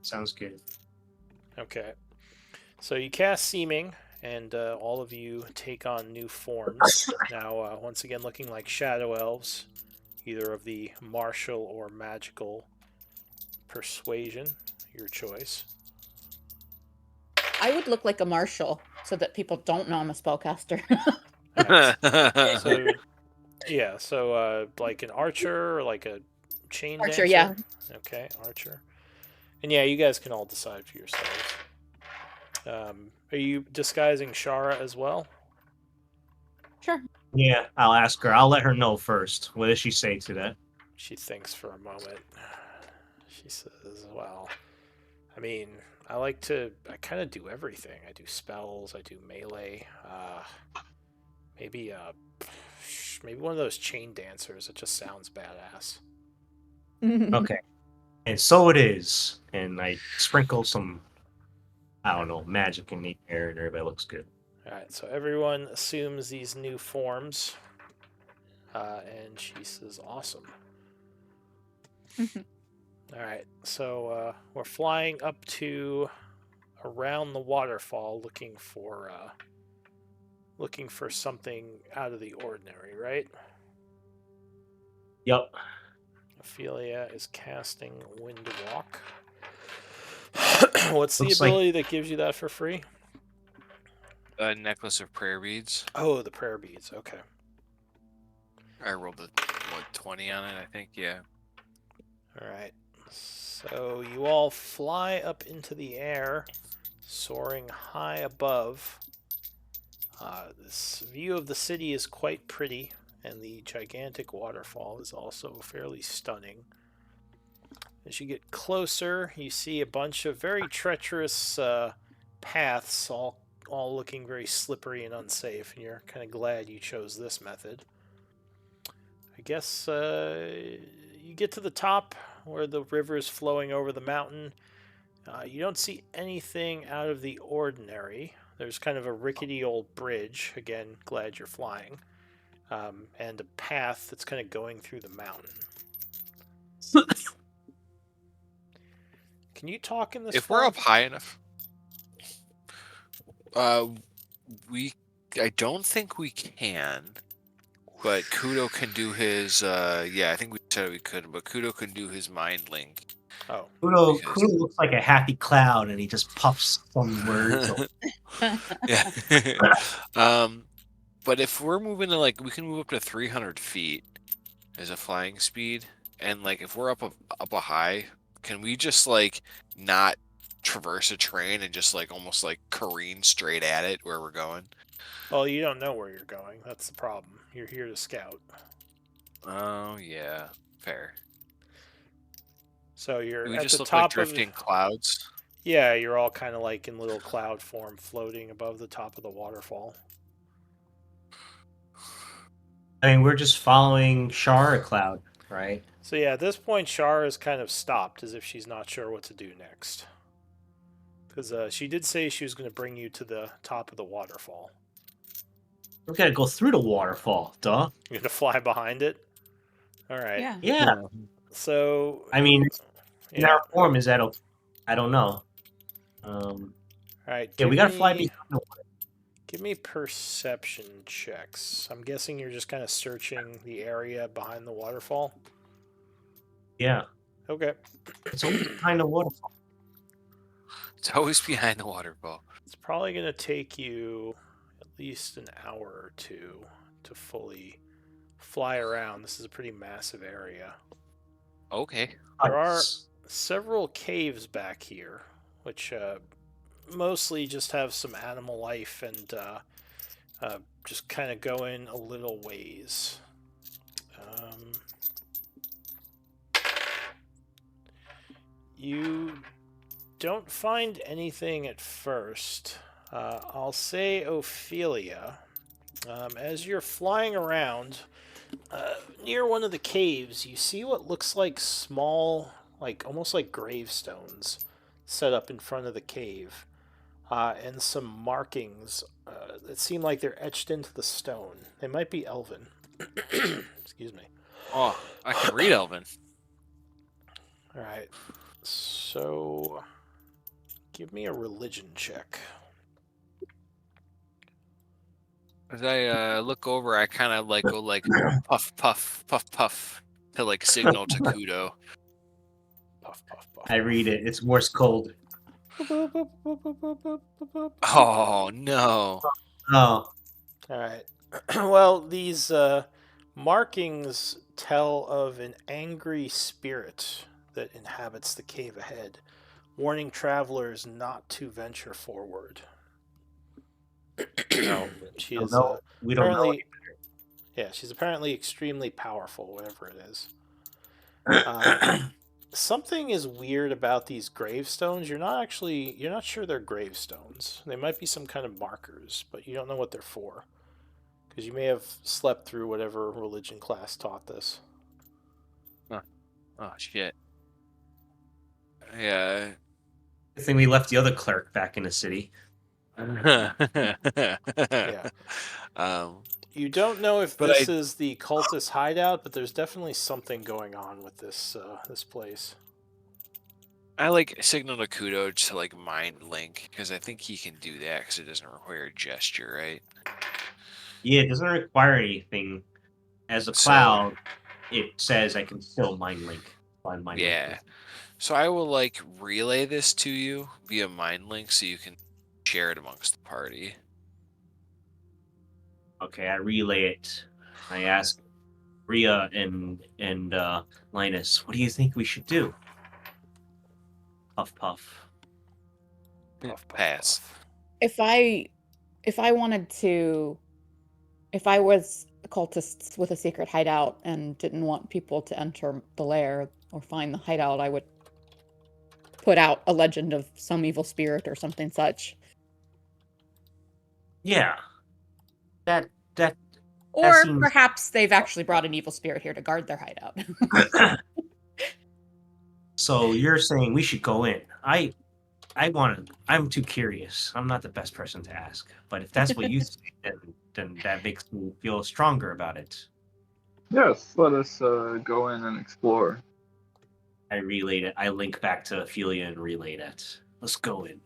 Sounds good. Okay. So you cast Seeming, and all of you take on new forms. Now, once again, looking like shadow elves, either of the martial or magical persuasion, your choice. I would look like a marshal so that people don't know I'm a spellcaster. Alright, so, yeah, so like an archer or like a chain Archer, dancer? yeah. Okay, archer. And yeah, you guys can all decide for yourselves. Are you disguising Shara as well? Sure. Yeah, I'll ask her. I'll let her know first. What does she say to that? She thinks for a moment. She says, well, I mean, I kind of do everything. I do spells, I do melee. Maybe one of those chain dancers. It just sounds badass. Okay. And so it is. And I sprinkle some, I don't know, magic in the air, and everybody looks good. Alright, so everyone assumes these new forms. And she says, awesome. Alright, so we're flying up to around the waterfall looking for something out of the ordinary, right? Yep. Ophelia is casting Windwalk. What's the Looks like- ability that gives you that for free? A necklace of prayer beads. Oh, the prayer beads. Okay. I rolled a 20 on it, I think. Yeah. All right. So you all fly up into the air, soaring high above. This view of the city is quite pretty, and the gigantic waterfall is also fairly stunning. As you get closer, you see a bunch of very treacherous paths, all looking very slippery and unsafe, and you're kind of glad you chose this method. I guess you get to the top where the river is flowing over the mountain. You don't see anything out of the ordinary. There's kind of a rickety old bridge. Again, glad you're flying. and a path that's kind of going through the mountain. Can you talk in this? If we're up form? high enough, I don't think we can. But Kudo can do his. Yeah, I think we said we couldn't. But Kudo can do his mind link. Oh, Kudo Because- looks like a happy cloud, and he just puffs some words. Yeah. But if we're moving to we can move up to 300 feet as a flying speed, and if we're up a high, can we just not traverse a train and just almost careen straight at it where we're going? well, you don't know where you're going. That's the problem. You're here to scout. Oh yeah, fair. So you're Do we at just the look like top drifting of. clouds? Yeah, you're all kind of in little cloud form, floating above the top of the waterfall. I mean, we're just following Shara Cloud, right? So yeah, at this point, Shara is kind of stopped, as if she's not sure what to do next. Because she did say she was going to bring you to the top of the waterfall. We're gonna go through the waterfall, duh. You're going to fly behind it. All right. Yeah. Yeah. So I mean, in yeah. our form, is that okay? I don't know. All right. Yeah, we gotta fly me- behind the water. Give me perception checks. I'm guessing you're just kind of searching the area behind the waterfall. Yeah, Okay. it's always behind the waterfall. It's always behind the waterfall. It's probably going to take you at least an hour or two to fully fly around. This is a pretty massive area. Okay. There are Nice. several caves back here, which mostly just have some animal life and just kind of go in a little ways. You don't find anything at first. I'll say Ophelia. As you're flying around near one of the caves, you see what looks like small, almost like gravestones set up in front of the cave, and some markings that seem like they're etched into the stone. They might be elven. Excuse me. Oh, I can read Elven. All right. So, give me a religion check. As I look over, I kind of go puff, puff, puff, puff to signal to Kudo. Puff, puff, puff. I read it. It's Morse code. Oh no! Oh, All right. Well, these markings tell of an angry spirit that inhabits the cave ahead, warning travelers not to venture forward. She is we don't know. apparently, yeah, she's apparently extremely powerful, whatever it is. Something is weird about these gravestones. You're not sure they're gravestones. They might be some kind of markers, but you don't know what they're for. Because you may have slept through whatever religion class taught this. Oh shit! Yeah. I think we left the other clerk back in the city. Yeah. You don't know if But this is the cultist hideout, but there's definitely something going on with this this place. I signal to Kudo to mind link because I think he can do that because it doesn't require a gesture, right? Yeah, it doesn't require anything. As a So- cloud, it says I can still mind link. Find mind Yeah. link. So I will relay this to you via mind link so you can share it amongst the party. Okay, I relay it. I ask Rhea and Linus, what do you think we should do? Puff puff. Puff, puff, Pass. puff. If I was cultists with a secret hideout and didn't want people to enter the lair or find the hideout, I would put out a legend of some evil spirit or something such. Yeah. That Or seems- perhaps they've actually brought an evil spirit here to guard their hideout. So you're saying we should go in. I'm too curious. I'm not the best person to ask. But if that's what you say, then then that makes me feel stronger about it. Yes, let us go in and explore. I relayed it. I link back to Ophelia and relayed it. Let's go in.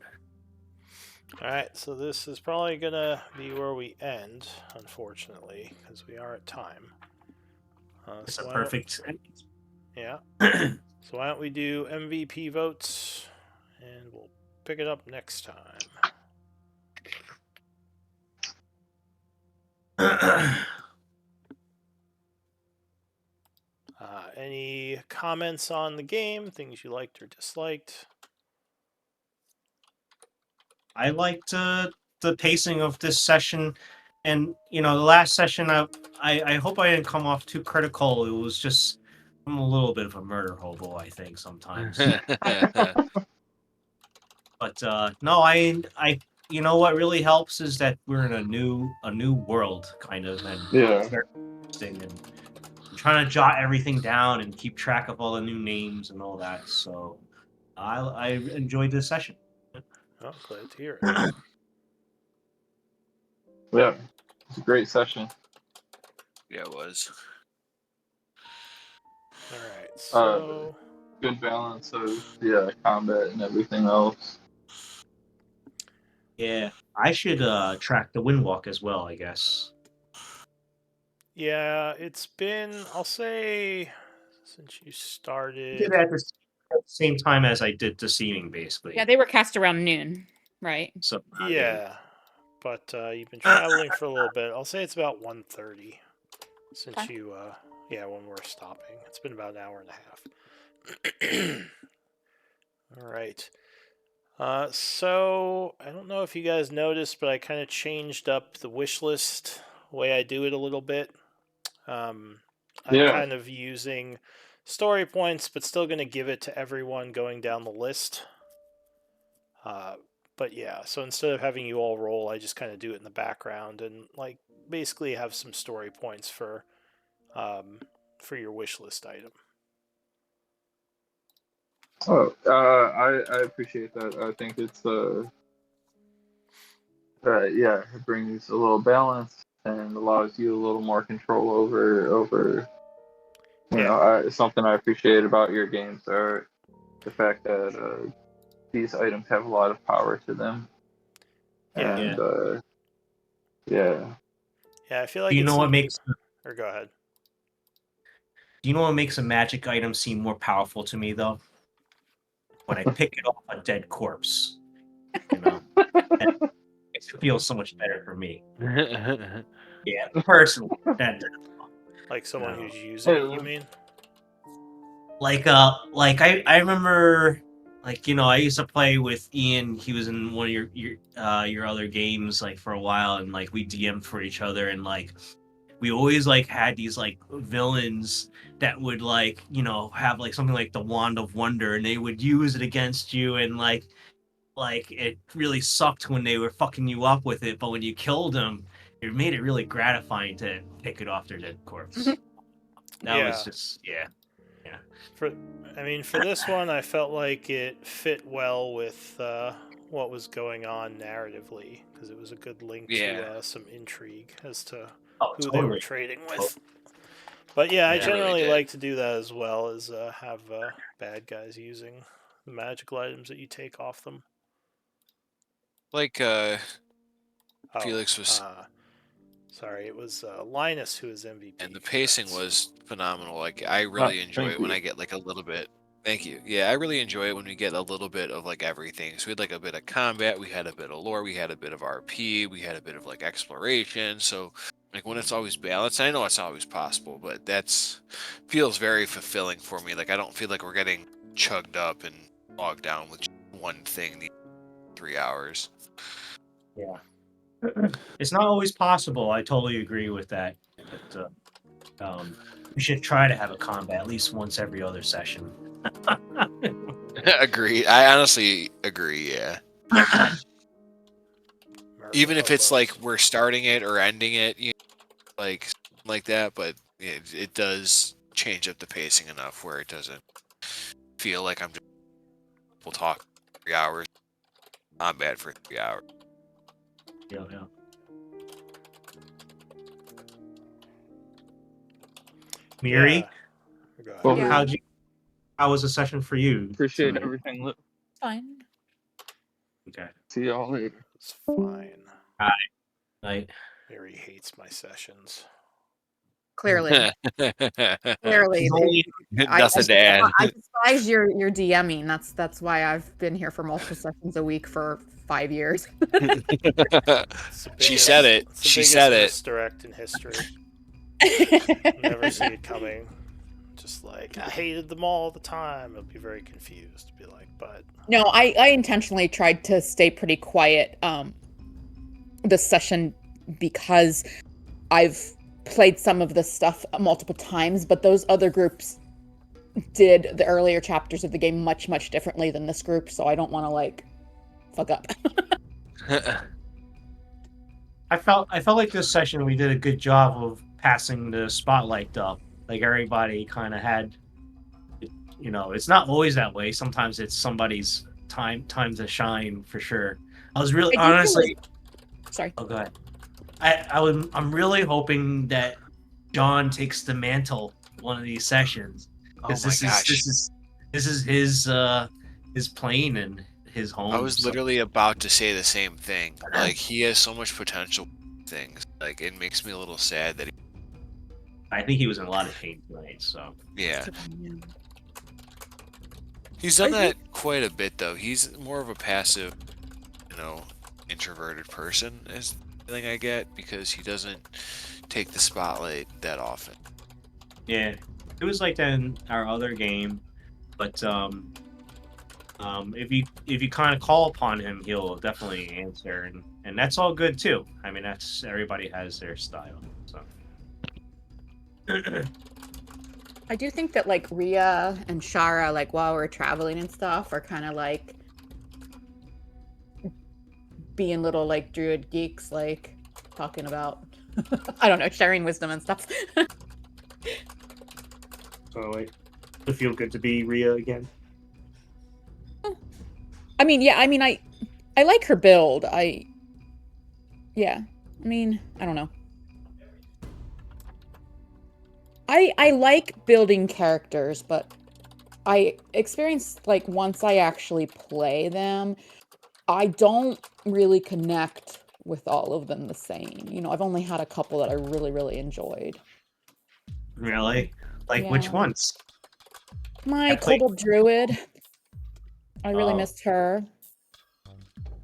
Alright, so this is probably gonna be where we end, unfortunately, because we are at time. It's So a why don't- perfect. Yeah. So why don't we do MVP votes, and we'll pick it up next time. Any comments on the game? Things you liked or disliked? I liked the pacing of this session, and the last session. I hope I didn't come off too critical. It was just I'm a little bit of a murder hobo, I think sometimes. But no, I you know what really helps is that we're in a new world kind of, and Yeah. it's very interesting, and I'm trying to jot everything down and keep track of all the new names and all that. So I enjoyed this session. Oh, glad to hear it. Yeah, it's a great session. Yeah, it was. Alright, so... Good balance of combat and everything else. Yeah, I should track the Windwalk as well, I guess. Yeah, it's been, I'll say, since you I started... did that at the same time as I did Deceiving, basically. Yeah, they were cast around noon, right? So Yeah, but you've been traveling for a little bit. I'll say it's about 1:30 since Okay. you, when we're stopping. It's been about an hour and a half. All right. So I don't know if you guys noticed, but I kind of changed up the wish list way I do it a little bit. I'm kind of using story points, but still going to give it to everyone going down the list. But yeah, so instead of having you all roll, I just kind of do it in the background and like basically have some story points for your wish list item. Oh, I appreciate that. I think it's it brings a little balance and allows you a little more control over something I appreciate about your games are the fact that these items have a lot of power to them. Yeah. And yeah. Yeah, I feel like do you know what makes or go ahead. Do you know what makes a magic item seem more powerful to me, though? When I pick it off a dead corpse, it feels so much better for me. Yeah, personally, Like someone No. who's using it, you mean? like I remember, I used to play with Ian. He was in one of your other games like for a while, and like we DM'd for each other, and like we always like had these like villains that would have like something like the Wand of Wonder, and they would use it against you, and like it really sucked when they were fucking you up with it, but when you killed them, it made it really gratifying to pick it off their dead corpse. That was just For this one, I felt like it fit well with what was going on narratively because it was a good link to some intrigue as to who they were trading with. But yeah, I generally like to do that as well as have bad guys using the magical items that you take off them. Like Felix was. Sorry, it was Linus who was MVP. And the pacing was phenomenal. Like I really enjoy it when I get like a little bit. Thank you. Yeah, I really enjoy it when we get a little bit of like everything. So we had like a bit of combat, we had a bit of lore, we had a bit of RP, we had a bit of like exploration. So like when it's always balanced, I know it's not always possible, but that's feels very fulfilling for me. Like I don't feel like we're getting chugged up and bogged down with one thing the 3 hours. Yeah. It's not always possible. I totally agree with that. But we should try to have a combat at least once every other session. Agree. I honestly agree. Yeah. Even if it's like we're starting it or ending it, like that, but it does change up the pacing enough where it doesn't feel like I'm just we'll talk 3 hours. I'm bad for 3 hours. Yeah. Miri, Yeah. Go ahead. Well, Yeah. how was the session for you? appreciate tonight? everything. Lou. Fine. Okay. See y'all later. It's fine. Night. Mary hates my sessions. Clearly. Clearly. She's only- Nothing to add. I despise your DMing. That's why I've been here for multiple sessions a week for 5 years. It's the She biggest- said it. it's the She biggest said it. misdirect in history. Never see it coming. Just like, I hated them all the time. I'll be very confused. Be like, but No, I intentionally tried to stay pretty quiet this session because I've played some of this stuff multiple times, but those other groups did the earlier chapters of the game much, much differently than this group, so I don't want to, like, fuck up. I felt like this session we did a good job of passing the spotlight up. Like everybody kind of had, you know, it's not always that way. Sometimes it's somebody's time to shine for sure. I was really I do feel honestly. Sorry. Oh, go ahead. I'm really hoping that John takes the mantle one of these sessions. Oh my 'Cause this gosh. is his plane and his home. I was so- literally about to say the same thing. Like, he has so much potential things. Like, it makes me a little sad that I think he was in a lot of pain tonight. So yeah. He's done that quite a bit, though. He's more of a passive, introverted person, is the thing I get, because he doesn't take the spotlight that often. yeah, it was like that in our other game, but if you kind of call upon him, he'll definitely answer, and that's all good too. I mean, that's everybody has their style. So I do think that, like, Rhea and Shara, like, while we're traveling and stuff, are kind of like being little, like, druid geeks, like, talking about, I don't know, sharing wisdom and stuff. so like, it feel good to be Rhea again. I mean, yeah, I like her build. I don't know. I like building characters, but I experience, like, once I actually play them, I don't really connect with all of them the same. You know, I've only had a couple that I really, really enjoyed. Really? Like which Yeah. ones? My I played- Kobold Druid. I really Oh. missed her.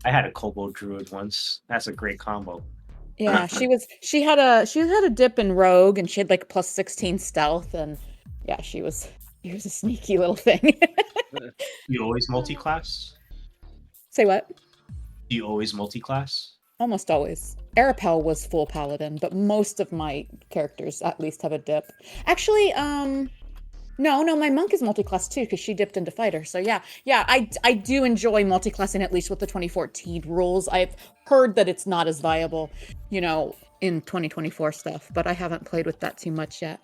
I had a Kobold Druid once. That's a great combo. Yeah, she had a dip in Rogue, and she had like plus 16 stealth, and yeah, she was a sneaky little thing. You always multi-class? Say what? Do you always multi-class? Almost always. Arapel was full paladin, but most of my characters at least have a dip. Actually, no, my monk is multi-class too, because she dipped into fighter. So yeah, I do enjoy multi-classing, at least with the 2014 rules. I've heard that it's not as viable, in 2024 stuff, but I haven't played with that too much yet.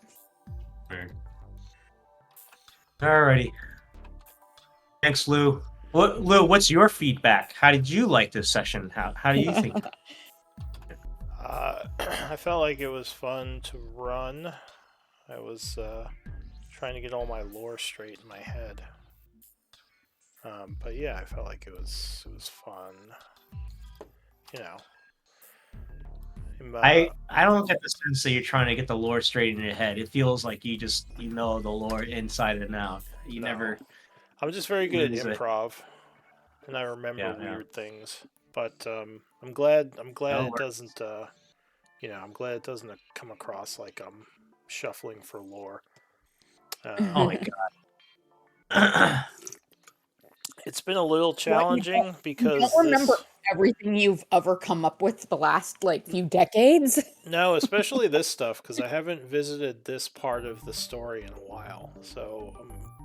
Alrighty. Thanks, Lou. Lou, what's your feedback? How did you like this session? How do you think? I felt like it was fun to run. I was trying to get all my lore straight in my head. But yeah, I felt like it was fun. I don't get the sense that you're trying to get the lore straight in your head. It feels like you know the lore inside and out. You No. never. I'm just very good at lose it. improv, and I remember Yeah. weird things. But I'm glad That'll it work. doesn't. I'm glad it doesn't come across like I'm shuffling for lore. Oh my god. It's been a little challenging I because don't remember everything you've ever come up with the last few decades. No, especially this stuff, because I haven't visited this part of the story in a while. So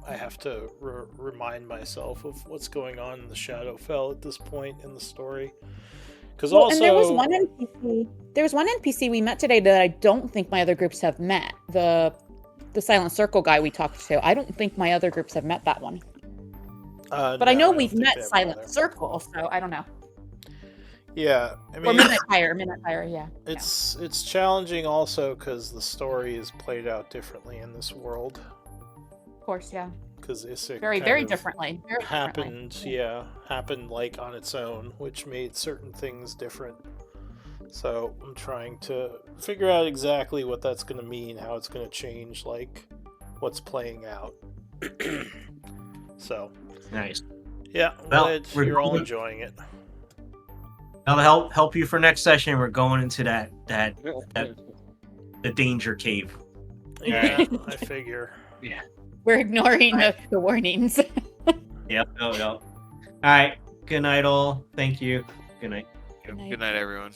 I have to remind myself of what's going on in the Shadowfell at this point in the story. Because also, And there was one NPC. There was one NPC we met today that I don't think my other groups have met. The Silent Circle guy we talked to. I don't think my other groups have met that one. But I know don't we've think met they have Silent either. Circle, so I don't know. Yeah, I Or mean, Midnight Fire. Midnight Fire. Yeah. it's challenging also because the story is played out differently in this world. Of course. Yeah. Because Isaac Very, kind very of differently. Very happened, differently. happened like on its own, which made certain things different. So I'm trying to figure out exactly what that's going to mean, how it's going to change, like what's playing out. So Nice. yeah, Well, glad we're you're all going- enjoying it. I'll help you for next session. We're going into that the danger cave. Yeah, I figure. We're ignoring the warnings. Yep. No. All right. Good night, all. Thank you. Good night. Good night, everyone.